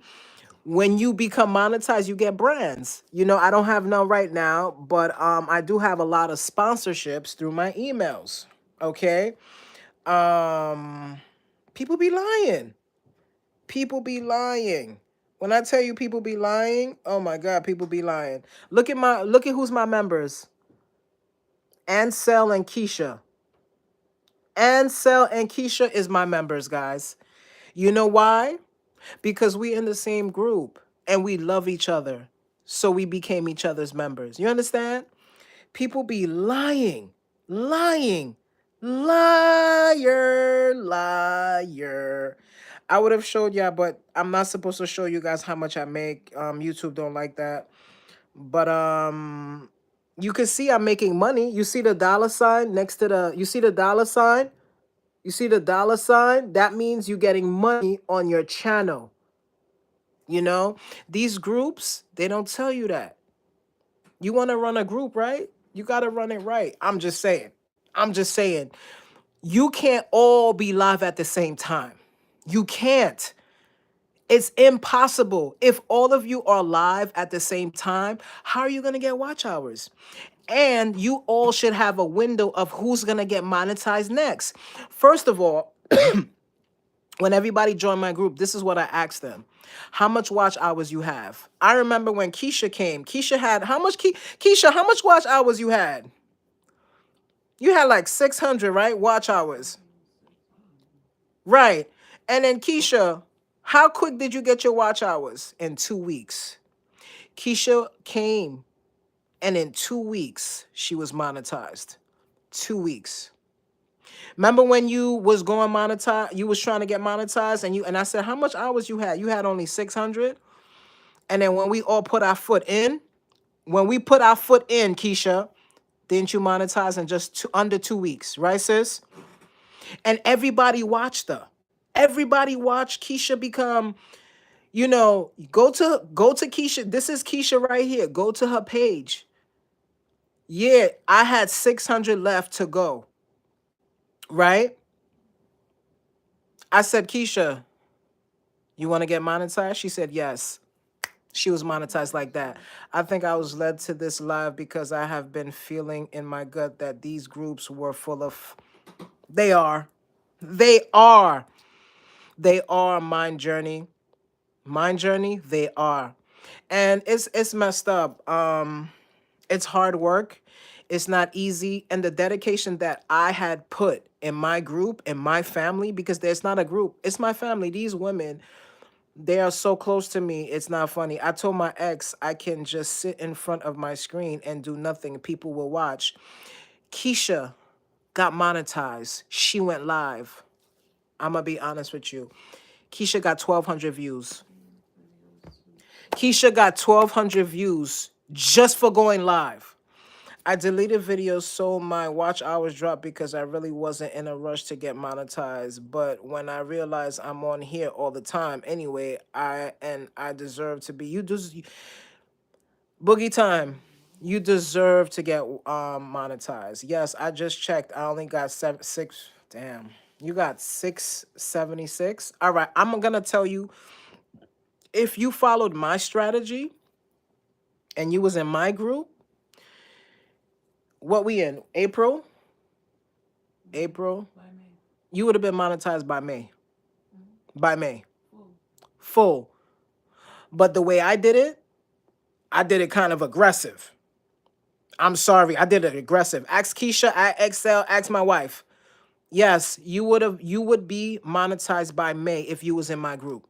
become monetized, you get brands? You know, I don't have none right now, but I do have a lot of sponsorships through my emails. Okay. Um, People be lying. People be lying. When I tell you people be lying, oh my God, people be lying. Look at who's my members. Ansel and Keisha. Ansel and Keisha is my members, guys. You know why? Because we in the same group and we love each other. So we became each other's members. You understand? People be lying, lying, liar, liar. I would have showed y'all, but I'm not supposed to show you guys how much I make. YouTube don't like that. But you can see I'm making money. You see the dollar sign next to the, you see the dollar sign? You see the dollar sign? That means you're getting money on your channel. You know, these groups, they don't tell you that. You want to run a group, right? You got to run it right. I'm just saying. I'm just saying. You can't all be live at the same time. You can't. It's impossible. If all of you are live at the same time, how are you going to get watch hours? And you all should have a window of who's going to get monetized next. First of all, when everybody joined my group, this is what I asked them. How much watch hours you have? I remember when Keisha came. Keisha had how much? Keisha, how much watch hours you had? You had like 600, right? Watch hours. Right. And then Keisha, how quick did you get your watch hours? In 2 weeks. Keisha came and in 2 weeks she was monetized. 2 weeks. Remember when you was going monetize, you was trying to get monetized and I said, how much hours you had? You had only 600. And then when we all put our foot in, when we put our foot in, Keisha, didn't you monetize in just under 2 weeks, right, sis? And everybody watched her. Everybody watched Keisha become, you know, go to Keisha. This is Keisha right here. Go to her page. Yeah, I had 600 left to go, right? I said, Keisha, you want to get monetized? She said, yes. She was monetized like that. I think I was led to this live because I have been feeling in my gut that these groups were full of, they are. They are. They are Mind Journey. Mind Journey, they are. And it's messed up. It's hard work. It's not easy. And the dedication that I had put in my group, in my family, because there's not a group, it's my family. These women, they are so close to me. It's not funny. I told my ex I can just sit in front of my screen and do nothing. People will watch. Keisha got monetized. She went live. I'm going to be honest with you. Keisha got 1,200 views. Keisha got 1,200 views just for going live. I deleted videos so my watch hours dropped because I really wasn't in a rush to get monetized. But when I realized I'm on here all the time anyway, I deserve to be. Boogie time. You deserve to get monetized. Yes, I just checked. I only got six. Damn, you got 676. All right, I'm gonna tell you. If you followed my strategy and you was in my group, what we in? April? April? You would have been monetized by May. By May. Full. But the way I did it kind of aggressive. I'm sorry, I did it aggressive. Ask Keisha, Excel, ask my wife. Yes, you would be monetized by May if you was in my group.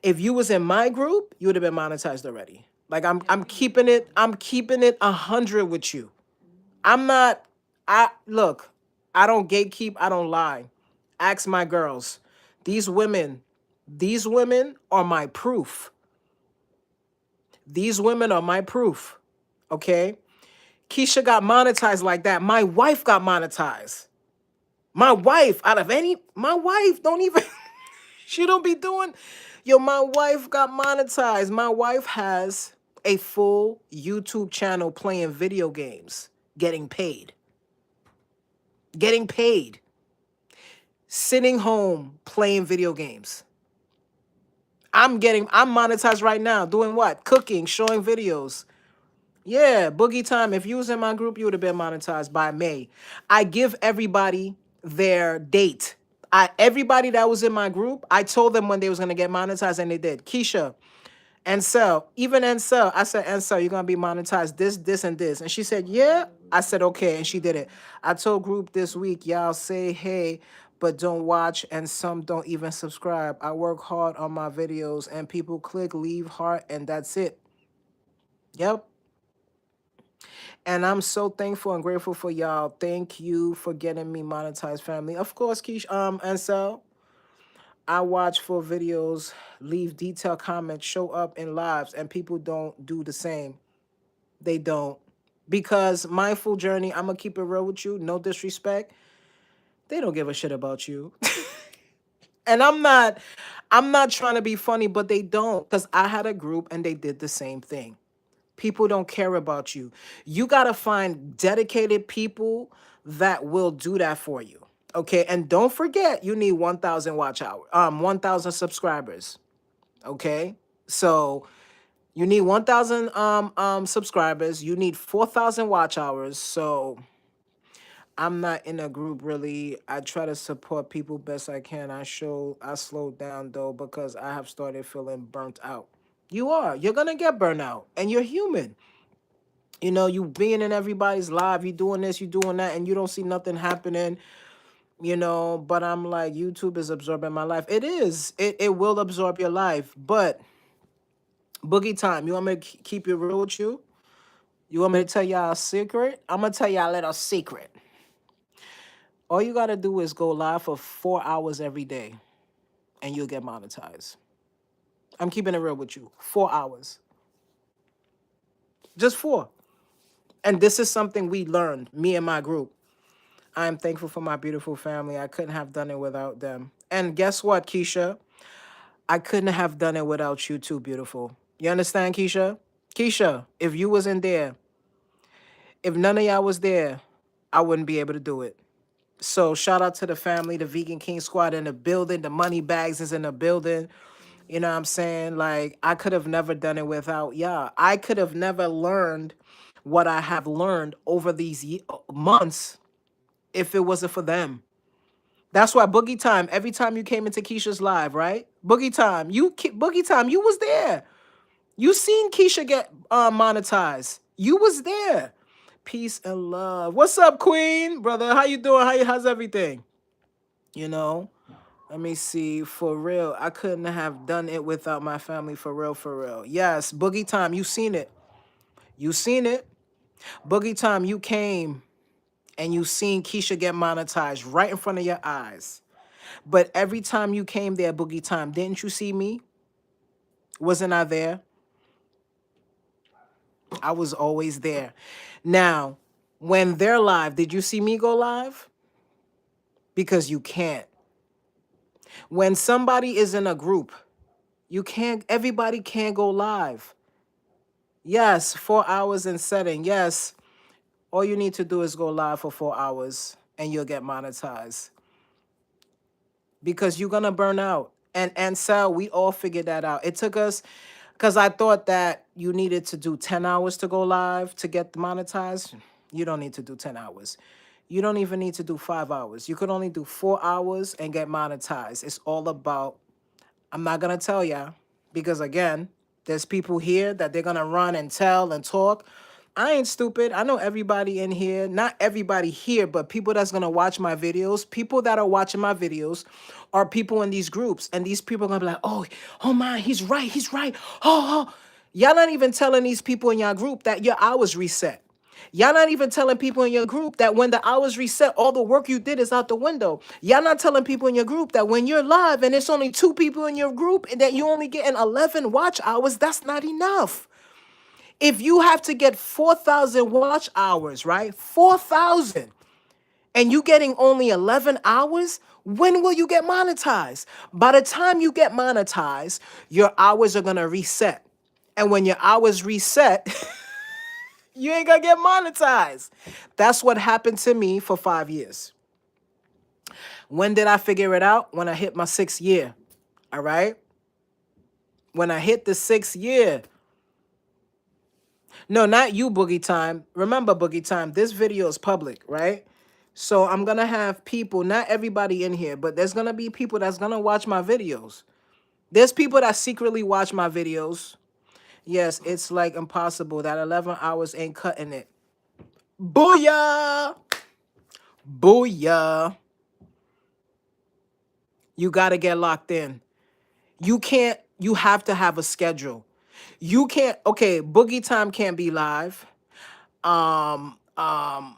If you was in my group, you would have been monetized already. Like Yeah, I'm we do keeping it, too. I'm keeping it 100 with you. Mm-hmm. I'm not, I look, I don't gatekeep, I don't lie. Ask my girls. These women, these women are my proof. These women are my proof. Okay? Keisha got monetized like that. My wife got monetized. My wife, out of any, my wife don't even, she don't be doing, yo, my wife got monetized. My wife has a full YouTube channel playing video games, getting paid. Getting paid. Sitting home playing video games. I'm monetized right now. Doing what? Cooking, showing videos. Yeah, Boogie Time. If you was in my group, you would have been monetized by May. I give everybody their date. Everybody that was in my group, I told them when they was gonna get monetized, and they did. Keisha, Ansel, even Ansel, I said, Ansel, you're gonna be monetized this, this, and this. And she said, yeah. Yeah, we I did said, the okay, and same she did it. thing. I told group this week, y'all say hey, but don't watch, and some don't even subscribe. I work hard on my videos, and people click leave heart, and that's it. Yep. And I'm so thankful and grateful for y'all. Thank you for getting me monetized, family. Of course, Keish, Ansel, I watch for videos, leave detailed comments, show up in lives, and people don't do the same. They don't. Because Mindful Journey, I'm gonna keep it real with you, no disrespect. They don't give a shit about you. And I'm not trying to be funny, but they don't. Because I had a group and they did the same thing. People don't care about you. You gotta find dedicated people that will do that for you. Okay. And don't forget, you need 1,000 watch hour, 1,000 subscribers. Okay. So you need 1,000 subscribers. You need 4,000 watch hours. So I'm not in a group really. I try to support people best I can. I slowed down though because I have started feeling burnt out. You are. You're gonna get burnt out, and you're human. You know, you being in everybody's live, you doing this, you doing that, and you don't see nothing happening. But I'm like, YouTube is absorbing my life. It is. It will absorb your life. But Boogie Time, you want me to keep it real with you? You want me to tell y'all a secret? I'm gonna tell y'all a little secret. All you gotta do is go live for 4 hours every day, and you'll get monetized. I'm keeping it real with you. 4 hours, just four. And this is something we learned, me and my group. I am thankful for my beautiful family. I couldn't have done it without them. And guess what, Keisha? I couldn't have done it without you too, beautiful. You understand, Keisha? Keisha, if you wasn't there, if none of y'all was there, I wouldn't be able to do it. So shout out to the family, the Vegan King Squad in the building. The money bags is in the building. You know what I'm saying? Like, I could have never done it without y'all. I could have never learned what I have learned over these months if it wasn't for them. That's why Boogie Time, every time you came into Keisha's live, right? Boogie Time, you was there. You seen Keisha get monetized. You was there. Peace and love. What's up, Queen? Brother, how you doing? How's everything? You know? Let me see. For real, I couldn't have done it without my family. For real, for real. Yes, Boogie Time, you seen it. You seen it. Boogie Time, you came and you seen Keisha get monetized right in front of your eyes. But every time you came there, Boogie Time, didn't you see me? Wasn't I there? I was always there. Now, when they're live, did you see me go live? Because you can't. When somebody is in a group, everybody can't go live. Yes, 4 hours in setting. Yes, all you need to do is go live for 4 hours and you'll get monetized because you're going to burn out. And Sal, we all figured that out. It took us, because I thought that you needed to do 10 hours to go live to get monetized. You don't need to do 10 hours. You don't even need to do 5 hours. You could only do 4 hours and get monetized. It's all about, I'm not going to tell ya because, again, there's people here that they're going to run and tell and talk. I ain't stupid. I know everybody in here, not everybody here, but people that's going to watch my videos, people that are watching my videos are people in these groups. And these people are going to be like, oh my, he's right. Oh, oh. Y'all not even telling these people in your group that your hours reset. Y'all not even telling people in your group that when the hours reset, all the work you did is out the window. Y'all not telling people in your group that when you're live and it's only 2 people in your group and that you only getting 11 watch hours, that's not enough. If you have to get 4,000 watch hours, right? 4,000, and you getting only 11 hours, when will you get monetized? By the time you get monetized, your hours are going to reset. And when your hours reset, you ain't gonna get monetized. That's what happened to me for 5 years. When did I figure it out? When I hit my 6th year. All right. When I hit the 6th year. No, not you, Boogie Time. Remember, Boogie Time, this video is public, right? So I'm gonna have people, not everybody in here, but there's gonna be people that's gonna watch my videos. There's people that secretly watch my videos. Yes, it's like impossible. That 11 hours ain't cutting it. Booyah! Booyah. You got to get locked in. You have to have a schedule. You can't, okay, Boogie Time can't be live. Um, um,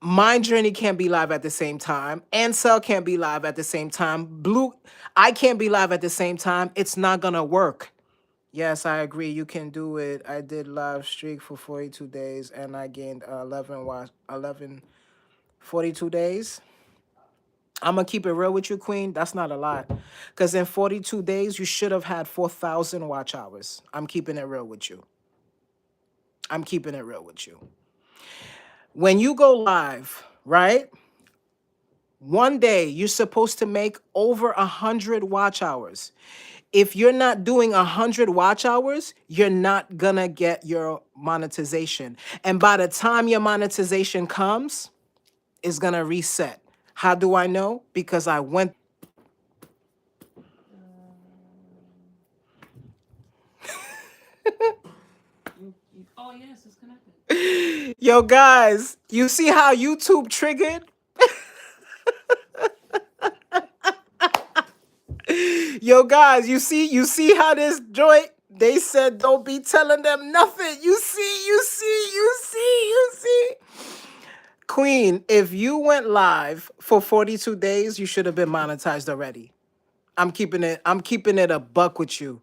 Mind Journey can't be live at the same time. Ansel can't be live at the same time. I can't be live at the same time. It's not going to work. Yes, I agree. You can do it. I did live streak for 42 days and I gained 42 days. I'm going to keep it real with you, Queen. That's not a lot. Because in 42 days, you should have had 4,000 watch hours. I'm keeping it real with you. I'm keeping it real with you. When you go live, right? One day, you're supposed to make over 100 watch hours. If you're not doing 100 watch hours, you're not going to get your monetization. And by the time your monetization comes, it's going to reset. How do I know? Because I went. Oh, yes, it's connected. Yo, guys, you see how YouTube triggered? Yo, guys, you see how this joint, they said don't be telling them nothing. You see. Queen, if you went live for 42 days, you should have been monetized already. I'm keeping it a buck with you.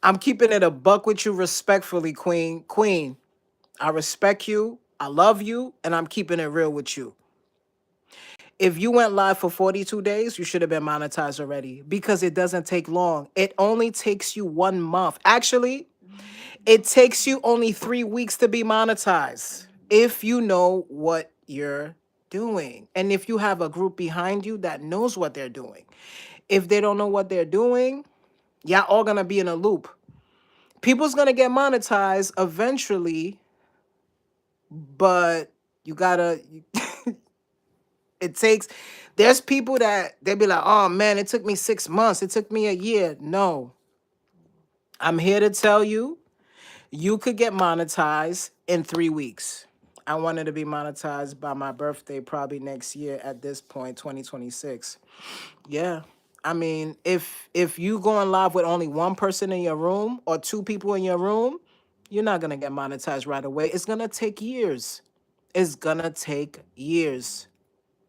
I'm keeping it a buck with you respectfully, Queen. Queen, I respect you, I love you, and I'm keeping it real with you. If you went live for 42 days, you should have been monetized already because it doesn't take long. It only takes you 1 month. Actually, it takes you only 3 weeks to be monetized if you know what you're doing. And if you have a group behind you that knows what they're doing. If they don't know what they're doing, y'all all gonna be in a loop. People's gonna get monetized eventually, but you gotta it takes there's people that they be like, oh man, it took me 6 months, it took me a year. No, I'm here to tell you, you could get monetized in 3 weeks. I wanted to be monetized by my birthday, probably next year at this point, 2026. Yeah. I mean, if you going live with only one person in your room or 2 people in your room, you're not gonna get monetized right away. It's gonna take years. It's gonna take years.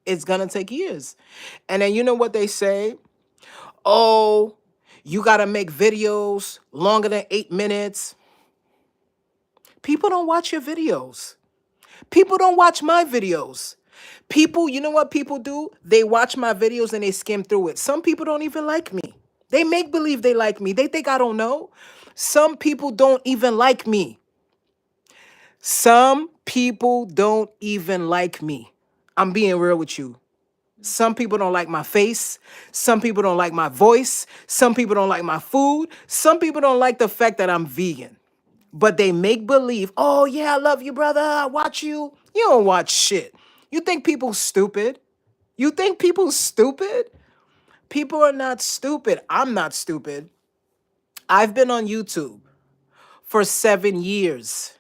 It's gonna take years. And then you know what they say? Oh, you gotta make videos longer than 8 minutes. People don't watch your videos. People don't watch my videos. People, you know what people do? They watch my videos and they skim through it. Some people don't even like me. They make believe they like me. They think I don't know. Some people don't even like me. Some people don't even like me. I'm being real with you. Some people don't like my face. Some people don't like my voice. Some people don't like my food. Some people don't like the fact that I'm vegan. But they make believe, oh yeah, I love you, brother. I watch you. You don't watch shit. You think people stupid? You think people stupid? People are not stupid. I'm not stupid. I've been on YouTube for 7 years.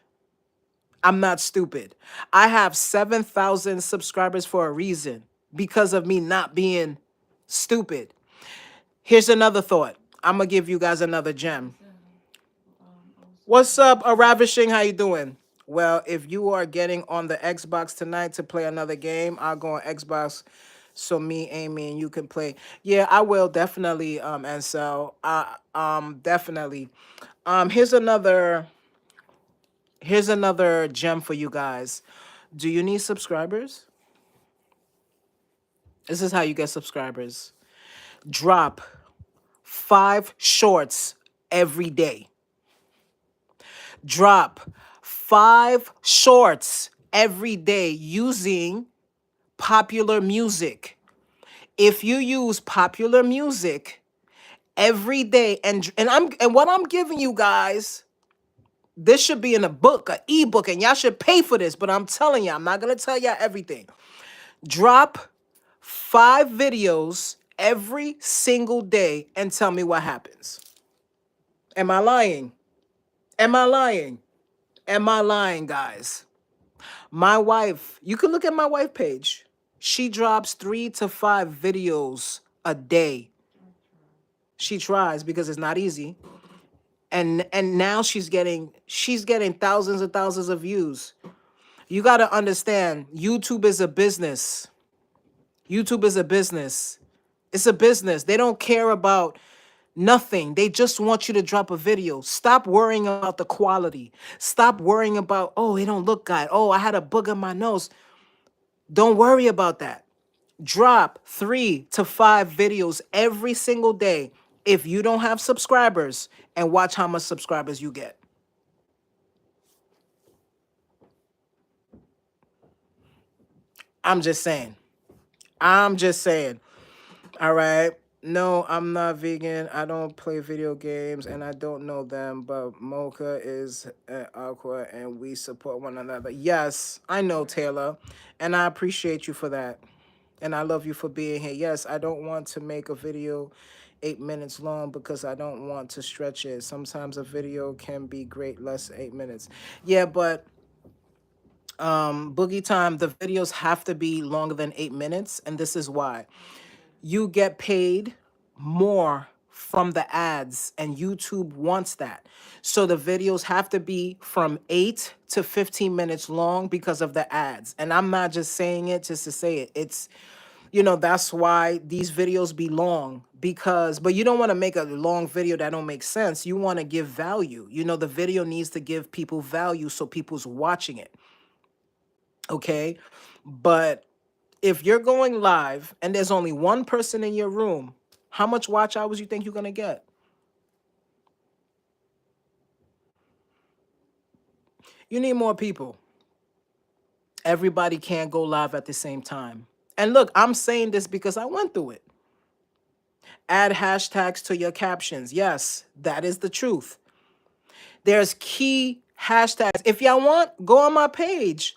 I'm not stupid. I have 7,000 subscribers for a reason because of me not being stupid. Here's another thought. I'm going to give you guys another gem. What's up, a ravishing? How you doing? Well, if you are getting on the Xbox tonight to play another game, I'll go on Xbox so me, Amy, and you can play. Yeah, I will definitely, Ansel. Definitely. Here's another gem for you guys. Do you need subscribers? This is how you get subscribers. Drop 5 shorts every day. Drop 5 shorts every day using popular music. If you use popular music every day, and what I'm giving you guys, this should be in a book, an ebook, and y'all should pay for this, but I'm telling you, I'm not gonna tell y'all everything. Drop 5 videos every single day and tell me what happens. Am I lying? Am I lying? Am I lying, guys? My wife, you can look at my wife page. She drops 3 to 5 videos a day. She tries because it's not easy. And now she's getting thousands and thousands of views. You got to understand, YouTube is a business. YouTube is a business. It's a business. They don't care about nothing. They just want you to drop a video. Stop worrying about the quality. Stop worrying about, oh, it don't look good. Oh, I had a bug on my nose. Don't worry about that. Drop 3 to 5 videos every single day if you don't have subscribers, and watch how much subscribers you get. I'm just saying. I'm just saying. All right. No, I'm not vegan. I don't play video games and I don't know them, but Mocha is Aqua and we support one another. Yes, I know, Taylor, and I appreciate you for that. And I love you for being here. Yes, I don't want to make a video 8 minutes long because I don't want to stretch it. Sometimes a video can be great less 8 minutes. Yeah, but Boogie Time, the videos have to be longer than 8 minutes, and this is why. You get paid more from the ads, and YouTube wants that. So the videos have to be from 8 to 15 minutes long because of the ads. And I'm not just saying it just to say it. It's, that's why these videos be long, because but you don't want to make a long video that don't make sense. You want to give value. The video needs to give people value so people's watching it. Okay? But if you're going live and there's only one person in your room, how much watch hours you think you're going to get? You need more people. Everybody can't go live at the same time. And look, I'm saying this because I went through it. Add hashtags to your captions. Yes, that is the truth. There's key hashtags. If y'all want, go on my page.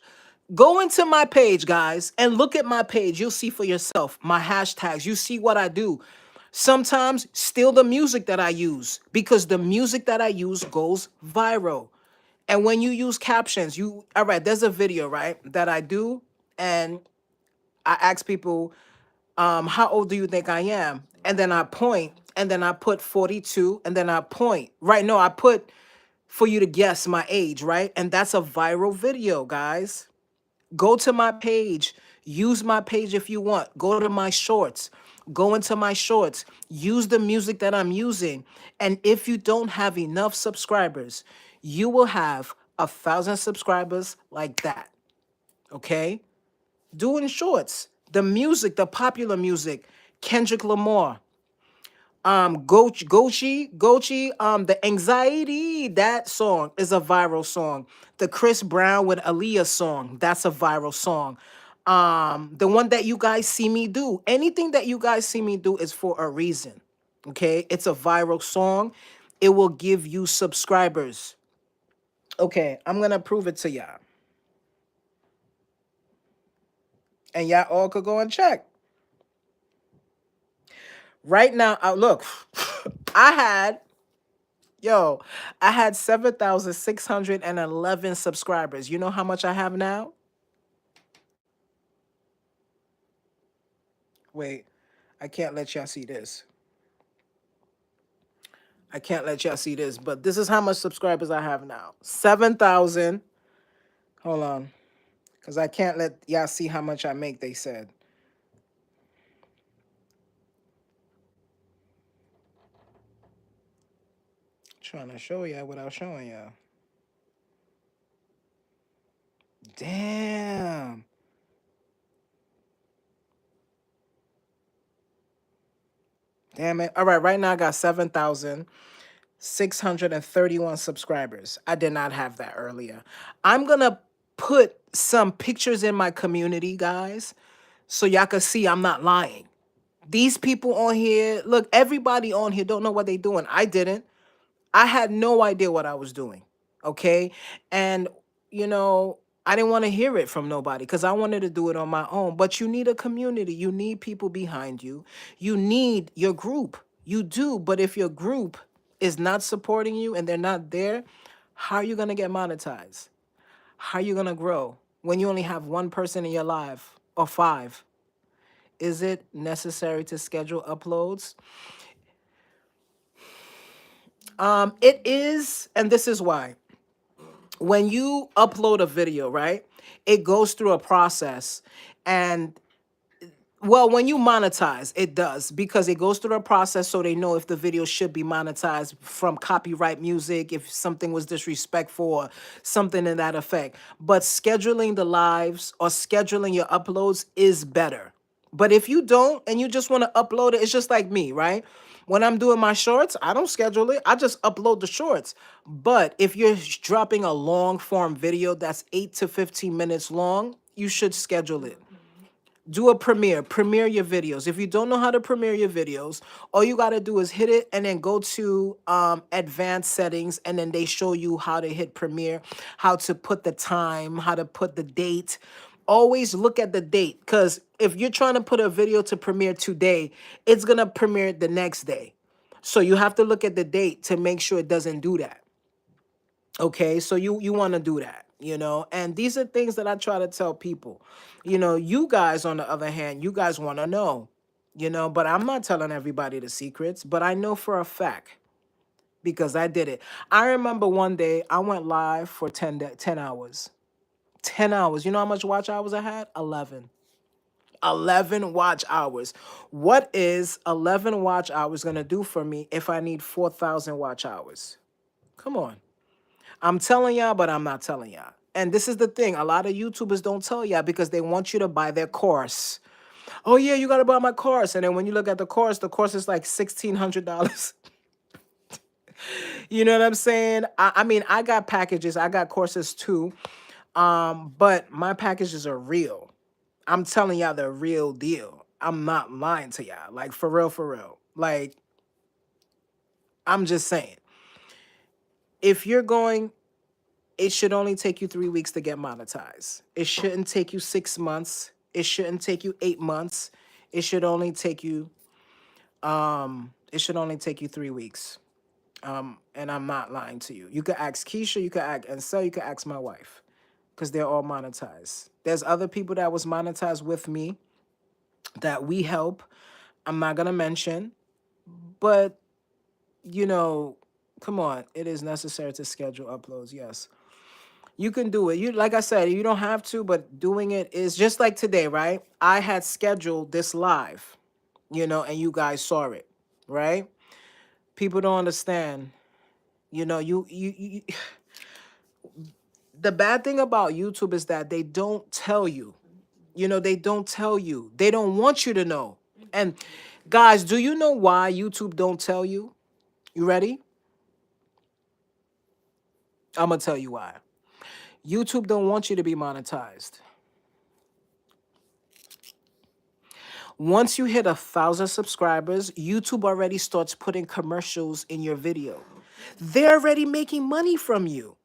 Go into my page, guys, and look at my page. You'll see for yourself my hashtags. You see what I do. Sometimes steal the music that I use because the music that I use goes viral. And when you use captions, all right, there's a video, right, that I do, and I ask people, how old do you think I am? And then I point, and then I put 42, and then I point. Right, no, I put for you to guess my age, right? And that's a viral video, guys. Go to my page. Use my page if you want. Go to my shorts. Go into my shorts. Use the music that I'm using. And if you don't have enough subscribers, you will have 1,000 subscribers like that. Okay? Doing shorts. The music, the popular music. Kendrick Lamar. Gochi, the Anxiety, that song is a viral song. The Chris Brown with Aaliyah song, that's a viral song. The one that you guys see me do, anything that you guys see me do is for a reason. Okay, it's a viral song. It will give you subscribers. Okay, I'm gonna prove it to y'all, and y'all all could go and check. Right now, look, I had I had 7,611 subscribers. You know how much I have now? Wait, I can't let y'all see this. I can't let y'all see this, but this is how much subscribers I have now. 7,000. Hold on. Because I can't let y'all see how much I make, they said. Trying to show y'all without showing y'all. Damn. Damn it. All right, right now I got 7,631 subscribers. I did not have that earlier. I'm going to put some pictures in my community, guys, so y'all can see I'm not lying. These people on here, look, everybody on here don't know what they're doing. I didn't. I had no idea what I was doing. Okay. And, you know, I didn't want to hear it from nobody because I wanted to do it on my own. But you need a community. You need people behind you. You need your group. You do. But if your group is not supporting you and they're not there, how are you going to get monetized? How are you going to grow when you only have one person in your life or five? Is it necessary to schedule uploads? It is, and this is why. When you upload a video, right? It goes through a process, and well, when you monetize, it does because it goes through a process so they know if the video should be monetized from copyright music, if something was disrespectful or something in that effect. But scheduling the lives or scheduling your uploads is better. But if you don't and you just want to upload it, it's just like me, right? When I'm doing my shorts, I don't schedule it. I just upload the shorts. But if you're dropping a long form video that's 8 to 15 minutes long, you should schedule it. Do a premiere your videos. If you don't know how to premiere your videos, all you got to do is hit it and then go to advanced settings, and then they show you how to hit premiere, how to put the time, how to put the date. Always look at the date, because if you're trying to put a video to premiere today, it's going to premiere the next day. So you have to look at the date to make sure it doesn't do that. Okay, so you want to do that, you know, and these are things that I try to tell people. You know, you guys, on the other hand, you guys want to know, you know, but I'm not telling everybody the secrets, but I know for a fact because I did it. I remember one day I went live for 10 hours. 10 hours. You know how much watch hours I had? 11. 11 watch hours. What is 11 watch hours going to do for me if I need 4,000 watch hours? Come on. I'm telling y'all, but I'm not telling y'all. And this is the thing. A lot of YouTubers don't tell y'all because they want you to buy their course. Oh, yeah, you got to buy my course. And then when you look at the course is like $1,600. You know what I'm saying? I mean, I got packages. I got courses too. But my packages are real. I'm telling y'all the real deal. I'm not lying to y'all. Like, for real, for real. Like, I'm just saying. If you're going, it should only take you 3 weeks to get monetized. It shouldn't take you 6 months. It shouldn't take you 8 months. It should only take you 3 weeks. And I'm not lying to you. You could ask Keisha, you could ask Ansel, you could ask my wife, because they're all monetized. There's other people that was monetized with me that we help. I'm not gonna mention, but you know, come on, it is necessary to schedule uploads. Yes. You can do it. You, like I said, you don't have to, but doing it is just like today, right? I had scheduled this live, you know, and you guys saw it, right? People don't understand. You know, you the bad thing about YouTube is that they don't tell you. You know, they don't tell you. They don't want you to know. And guys, do you know why YouTube don't tell you? You ready? I'm gonna tell you why. YouTube don't want you to be monetized. Once you hit 1,000 subscribers, YouTube already starts putting commercials in your video. They're already making money from you.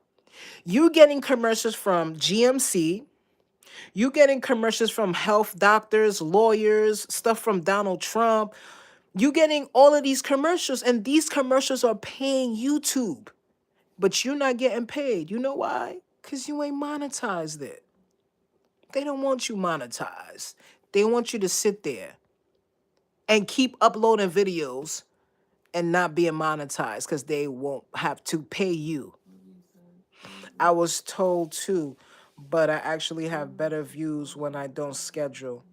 You're getting commercials from GMC. You're getting commercials from health doctors, lawyers, stuff from Donald Trump. You're getting all of these commercials, and these commercials are paying YouTube. But you're not getting paid. You know why? Because you ain't monetized it. They don't want you monetized. They want you to sit there and keep uploading videos and not being monetized because they won't have to pay you. I Lisa, was told too, but I actually have better views when I don't schedule.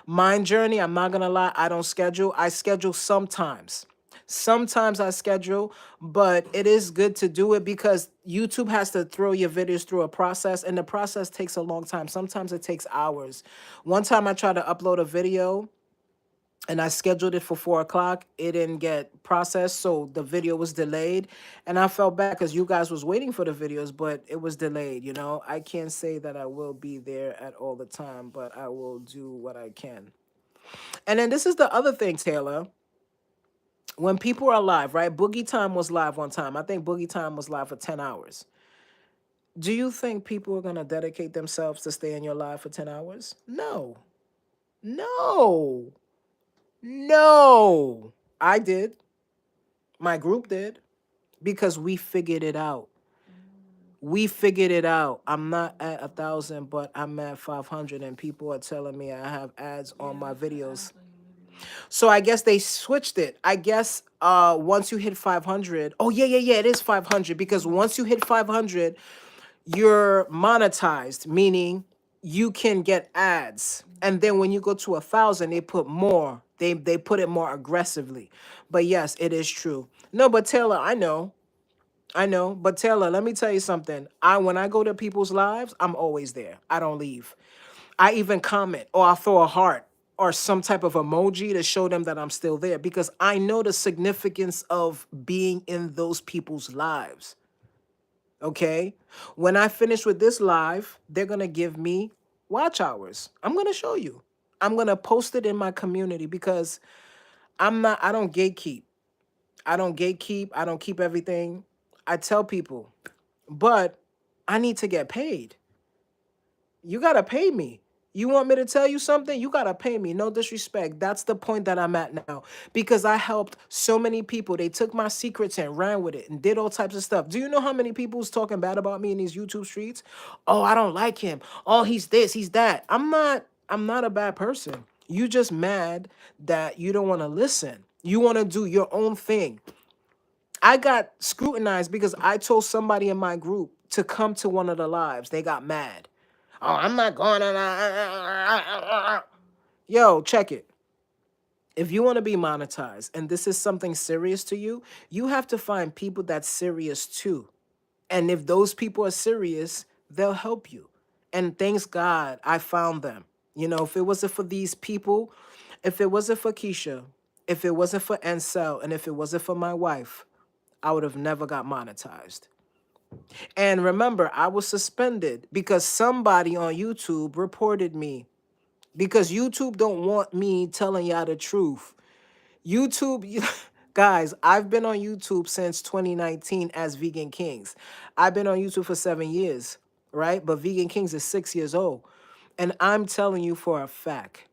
Mind Journey, I'm not gonna lie, I don't schedule. I schedule sometimes. Sometimes I schedule, but it is good to do it because YouTube has to throw your videos through a process, and the process takes a long time. Sometimes it takes hours. One time I tried to upload a video and I scheduled it for 4 o'clock. It didn't get processed, so the video was delayed, and I felt bad because you guys was waiting for the videos, but it was delayed. I can't say that I will be there at all the time, but I will do what I can. And then this is the other thing, Taylor. When people are live, right? Boogie Time was live one time. I think Boogie Time was live for 10 hours. Do you think people are going to dedicate themselves to stay in your live for 10 hours? No. No. No. I did. My group did because we figured it out. We figured it out. I'm not at 1,000, but I'm at 500, and people are telling me I have ads on my videos. So I guess they switched it. I guess once you hit 500, oh yeah, it is 500 because once you hit 500, you're monetized, meaning you can get ads. And then when you go to 1,000, they put more. They put it more aggressively. But yes, it is true. No, but Taylor, I know, but Taylor, let me tell you something. When I go to people's lives, I'm always there. I don't leave. I even comment or I throw a heart or some type of emoji to show them that I'm still there because I know the significance of being in those people's lives. Okay? When I finish with this live, they're going to give me watch hours. I'm going to show you. I'm going to post it in my community because I don't gatekeep. I don't gatekeep. I don't keep everything. I tell people, but I need to get paid. You gotta pay me. You want me to tell you something? You gotta pay me. No disrespect. That's the point that I'm at now. Because I helped so many people. They took my secrets and ran with it and did all types of stuff. Do you know how many people's talking bad about me in these YouTube streets? Oh, I don't like him. Oh, he's this, he's that. I'm not a bad person. You just mad that you don't want to listen. You want to do your own thing. I got scrutinized because I told somebody in my group to come to one of the lives. They got mad. Oh, I'm not going to. Yo, check it. If you want to be monetized and this is something serious to you, you have to find people that's serious too. And if those people are serious, they'll help you. And thanks God I found them. If it wasn't for these people, if it wasn't for Keisha, if it wasn't for Ansel, and if it wasn't for my wife, I would have never got monetized. And remember, I was suspended because somebody on YouTube reported me. Because YouTube don't want me telling y'all the truth. YouTube, guys, I've been on YouTube since 2019 as VeganKingzz. I've been on YouTube for 7 years, right? But VeganKingzz is 6 years old. And I'm telling you for a fact,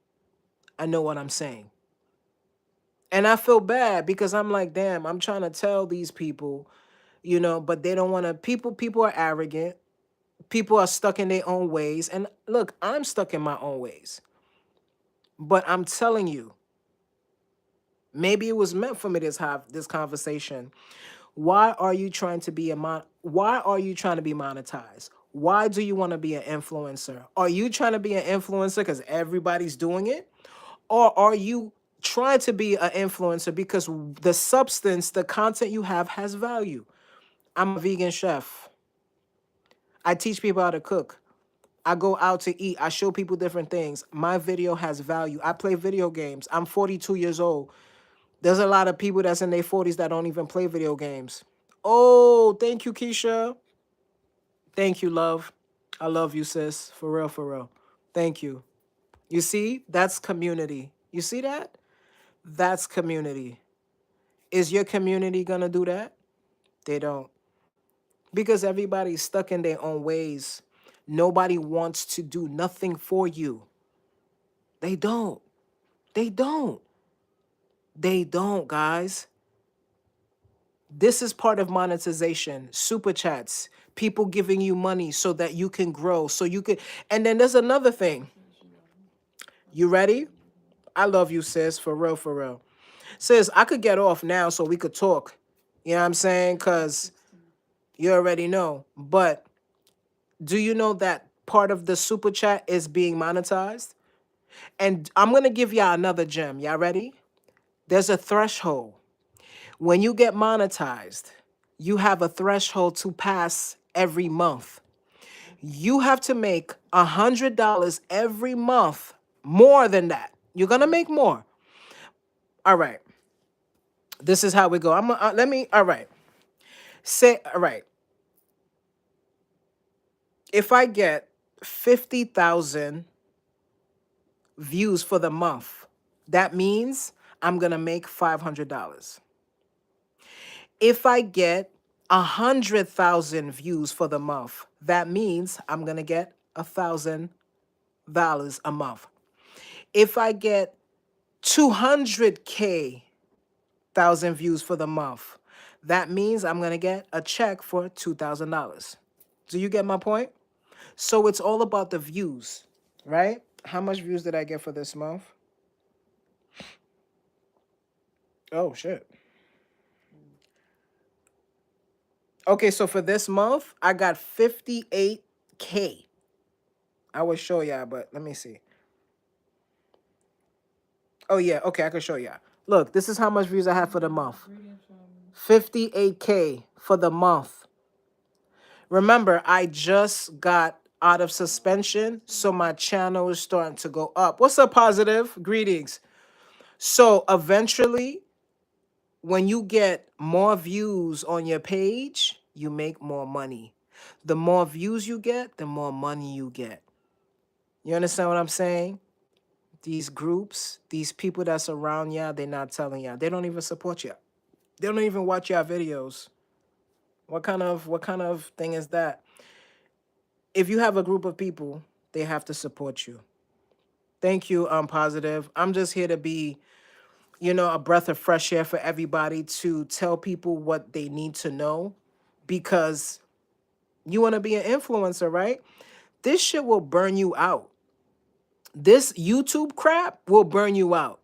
I know what I'm saying. And I feel bad because I'm like, damn, I'm trying to tell these people, but they don't want to. People are arrogant. People are stuck in their own ways. And look, I'm stuck in my own ways. But I'm telling you, maybe it was meant for me to have this conversation. Why are you trying to be why are you trying to be monetized? Why do you want to be an influencer? Are you trying to be an influencer because everybody's doing it? Or are you trying to be an influencer because the substance, the content you have has value? I'm a vegan chef. I teach people how to cook. I go out to eat. I show people different things. My video has value. I play video games. I'm 42 years old. There's a lot of people that's in their 40s that don't even play video games. Oh, thank you, Keisha. Thank you, love. I love you, sis. For real, for real. Thank you. You see, that's community. You see that? That's community. Is your community going to do that? They don't. Because everybody's stuck in their own ways. Nobody wants to do nothing for you. They don't. They don't. They don't, guys. This is part of monetization. Super chats. People giving you money so that you can grow. So you can. And then there's another thing. You ready? I love you, sis. For real, for real. Sis, I could get off now so we could talk. You know what I'm saying? Because you already know. But do you know that part of the super chat is being monetized? And I'm going to give y'all another gem. Y'all ready? There's a threshold. When you get monetized, you have a threshold to pass every month. You have to make $100 every month, more than that. You're gonna make more. All right. This is how we go. Let me. All right. Say. All right. If I get 50,000 views for the month, that means I'm gonna make $500. If I get 100,000 views for the month, that means I'm gonna get $1,000 a month. If I get 200K thousand views for the month, that means I'm gonna get a check for $2,000. Do you get my point? So it's all about the views, right? How much views did I get for this month? Oh shit. Okay, so for this month, I got 58K. I will show y'all, but let me see. Oh yeah, okay, I can show y'all. Look, this is how much views I have for the month. 58K for the month. Remember, I just got out of suspension, so my channel is starting to go up. What's up, Positive? Greetings. So eventually, when you get more views on your page, you make more money. The more views you get, the more money you get. You understand what I'm saying? These groups, these people that's around y'all, they're not telling y'all. They don't even support you. They don't even watch your videos. What kind of thing is that? If you have a group of people, they have to support you. Thank you, Positive. I'm just here to be, a breath of fresh air for everybody, to tell people what they need to know, because you want to be an influencer, right? This shit will burn you out. This YouTube crap will burn you out.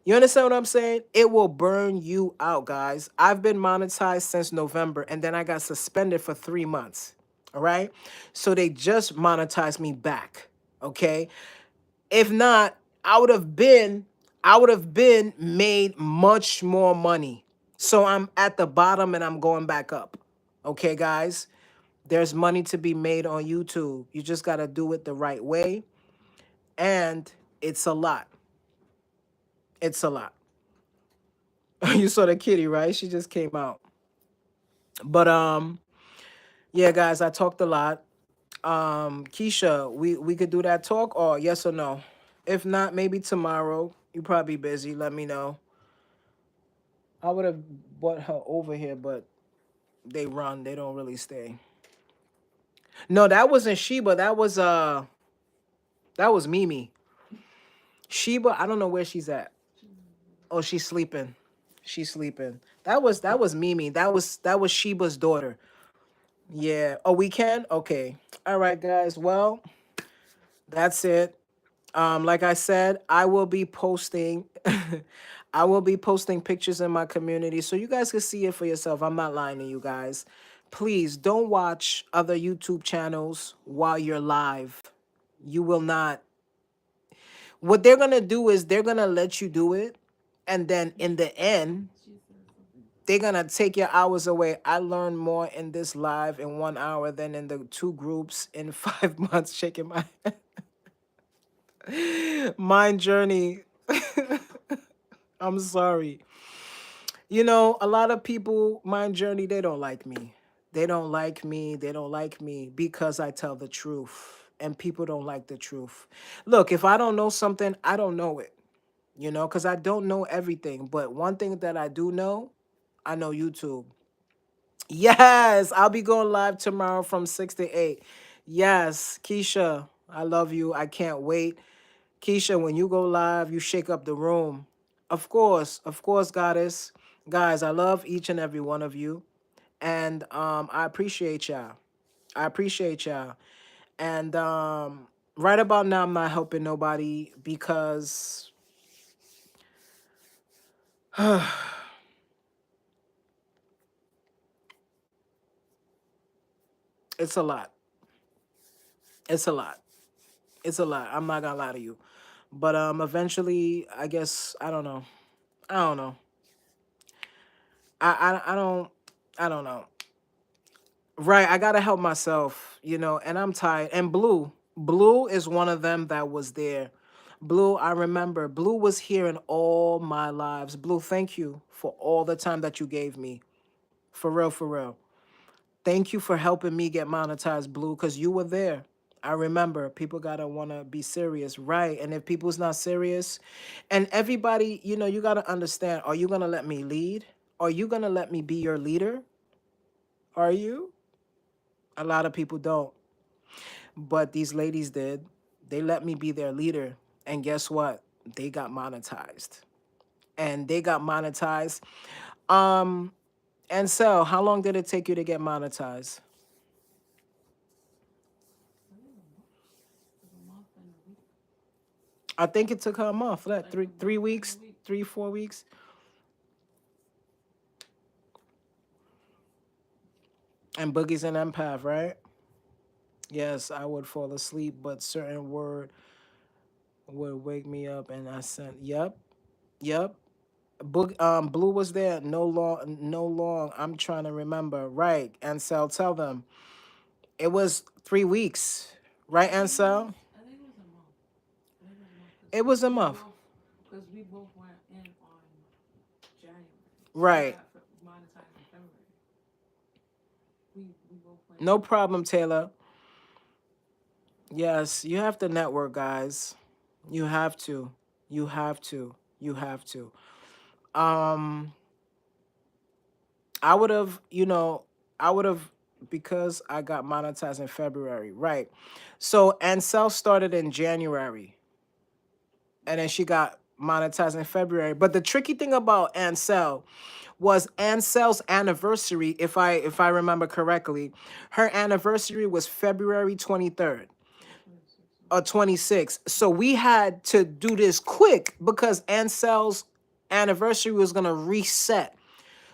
You understand what I'm saying? It will burn you out, guys. I've been monetized since November, and then I got suspended for 3 months. All right. So they just monetized me back. Okay. If not, I would have been made much more money. So I'm at the bottom and I'm going back up. Okay, guys. There's money to be made on YouTube. You just gotta do it the right way. And it's a lot. It's a lot. You saw the kitty, right? She just came out. But yeah, guys, I talked a lot. Keisha, we could do that talk, or yes or no? If not, maybe tomorrow. You probably busy. Let me know. I would have brought her over here, but they run. They don't really stay. No, that wasn't Sheba. That was Mimi. Sheba, I don't know where she's at. Oh, she's sleeping. She's sleeping. That was Mimi. That was Sheba's daughter. Yeah. Oh, we can? Okay. All right, guys. Well, that's it. Like I said, I will be posting I will be posting pictures in my community so you guys can see it for yourself. I'm not lying to you guys. Please don't watch other YouTube channels while you're live. You will not. What they're gonna do is they're gonna let you do it, and then in the end, they're gonna take your hours away. I learned more in this live in 1 hour than in the two groups in 5 months. Shaking my mind journey. I'm sorry. A lot of people, mind journey, they don't like me. They don't like me. They don't like me because I tell the truth. And people don't like the truth. Look, if I don't know something, I don't know it. Because I don't know everything. But one thing that I know YouTube. Yes, I'll be going live tomorrow from 6 to 8. Yes, Keisha, I love you. I can't wait. Keisha, when you go live, you shake up the room. Of course, goddess. Guys, I love each and every one of you. And I appreciate y'all. I appreciate y'all. And right about now, I'm not helping nobody because It's a lot. It's a lot. It's a lot. I'm not gonna lie to you. But eventually I guess I don't know. I don't know. I don't know. Right, I gotta help myself, and I'm tired. And Blue is one of them that was there. Blue, I remember. Blue was here in all my lives. Blue, thank you for all the time that you gave me. For real, for real. Thank you for helping me get monetized, Blue, because you were there. I remember people gotta wanna be serious, right? And if people's not serious, and everybody, you gotta understand, are you gonna let me lead? Are you gonna let me be your leader? Are you? A lot of people don't. But these ladies did. They let me be their leader. And guess what? They got monetized. And they got monetized. Um, and so how long did it take you to get monetized? I think a month and a week. I think it took her a month. That Like three a three month and a weeks, week. 3 4 weeks. And Boogie's an empath, right? Yes, I would fall asleep, but certain word would wake me up and I sent yep, yep. Blue was there. No long, no long. I'm trying to remember. Right, Ansel, tell them. It was 3 weeks. Right, Ansel? I think it was a month. I think it was a month It was a we month. both because we both went in on January, so I Right. got monetized in February. We both went No in. problem, Taylor. Yes, you have to network, guys. You have to. You have to. You have to. Um, I would have, I would have because I got monetized in February. Right. So Ansel started in January and then she got monetized in February. But the tricky thing about Ansel was Ansel's anniversary, if I remember correctly, her anniversary was February 23rd Yeah, 26. or 26th. So we had to do this quick because Ansel's anniversary was gonna reset.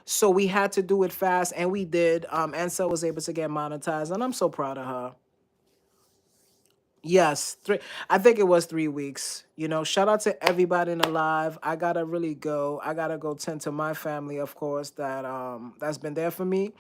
So we had to do it fast, and we did. Ansel was able to get monetized, and I'm so proud of her. Yes, three. I think it was 3 weeks. Shout out to everybody in the live. I gotta really go. I gotta go tend to my family, of course, that's been there for me.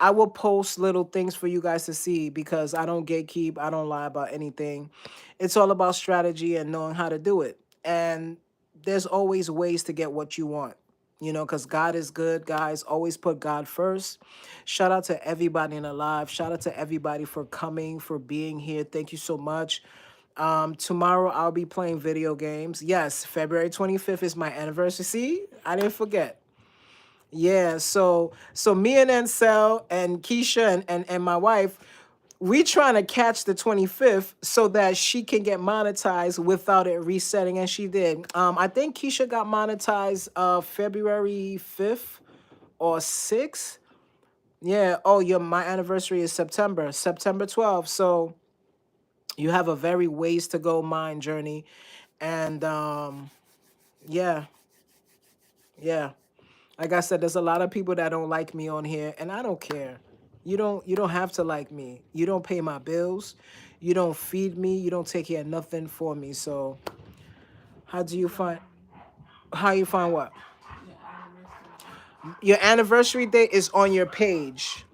I will post little things for you guys to see because I don't gatekeep. I don't lie about anything. It's all about strategy and knowing how to do it. And there's always ways to get what you want. Because God is good, guys. Always put God first. Shout out to everybody in the live. Shout out to everybody for coming, for being here. Thank you so much. Tomorrow I'll be playing video games. Yes, February 25th is my anniversary. See, I didn't forget. Yeah, so me and Ansel and Keisha and my wife, we trying to catch the 25th so that she can get monetized without it resetting, and she did. I think Keisha got monetized February 5th or 6th. Yeah, oh yeah, my anniversary is September 12th. So you have a very ways to go mind journey. And yeah, yeah. Like I said, there's a lot of people that don't like me on here, and I don't care. You don't have to like me. You don't pay my bills. You don't feed me. You don't take care of nothing for me. So how do you find how you find what? Your anniversary date. Your anniversary date is on your page.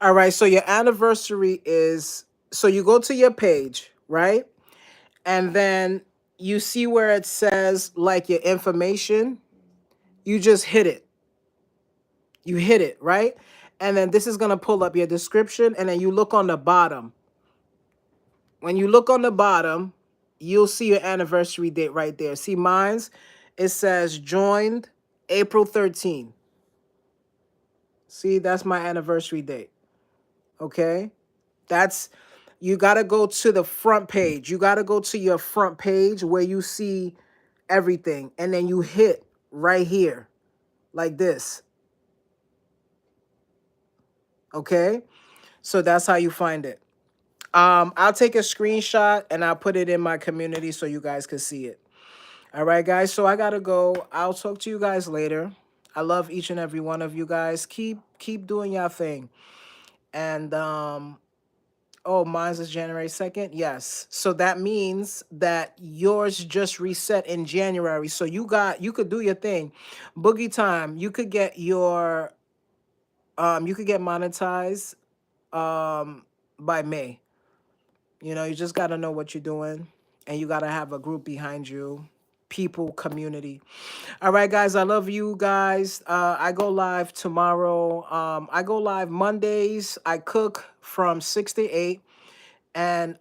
All right, so your anniversary is so you go to your page, right? And then you see where it says like your information, you just hit it. You hit it, right? And then this is going to pull up your description and then you look on the bottom. When you look on the bottom, you'll see your anniversary date right there. See mine's? It says joined April 13. See, that's my anniversary date. Okay? That's you got to go to the front page. You got to go to your front page where you see everything and then you hit right here like this. Okay? So that's how you find it. I'll take a screenshot and I'll put it in my community so you guys can see it. All right, guys. So I gotta go. I'll talk to you guys later. I love each and every one of you guys. Keep doing your thing. And oh, mine's is January 2nd. Yes. So that means that yours just reset in January. So you could do your thing. Boogie time. You could get monetized by May. You know, you just got to know what you're doing and you got to have a group behind you, people, community. All right, guys, I love you guys. I go live tomorrow. I go live Mondays. I cook from 6 to 8. And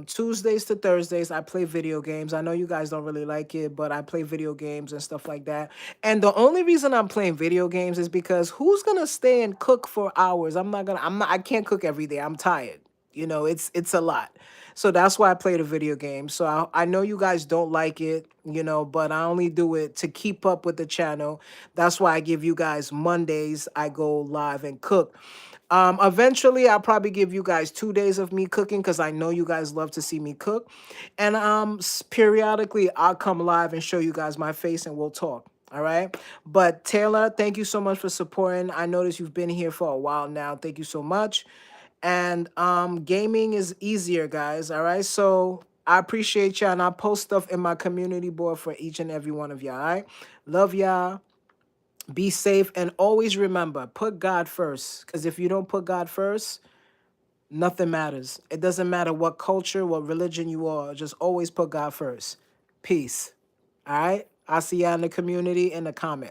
Tuesdays to Thursdays, I play video games. I know you guys don't really like it, but I play video games and stuff like that. And the only reason I'm playing video games is because who's gonna stay and cook for hours? I can't cook every day. I'm tired. You know, it's a lot. So that's why I play the video game. So I know you guys don't like it, you know, but I only do it to keep up with the channel. That's why I give you guys Mondays. I go live and cook. Eventually, I'll probably give you guys 2 days of me cooking because I know you guys love to see me cook. And periodically, I'll come live and show you guys my face and we'll talk. All right. But Taylor, thank you so much for supporting. I noticed you've been here for a while now. Thank you so much. And gaming is easier, guys. All right. So I appreciate y'all. And I'll post stuff in my community board for each and every one of y'all. All right. Love y'all. Be safe and always remember, put God first. Because if you don't put God first, nothing matters. It doesn't matter what culture, what religion you are. Just always put God first. Peace. All right? I'll see y'all in the community in the comments.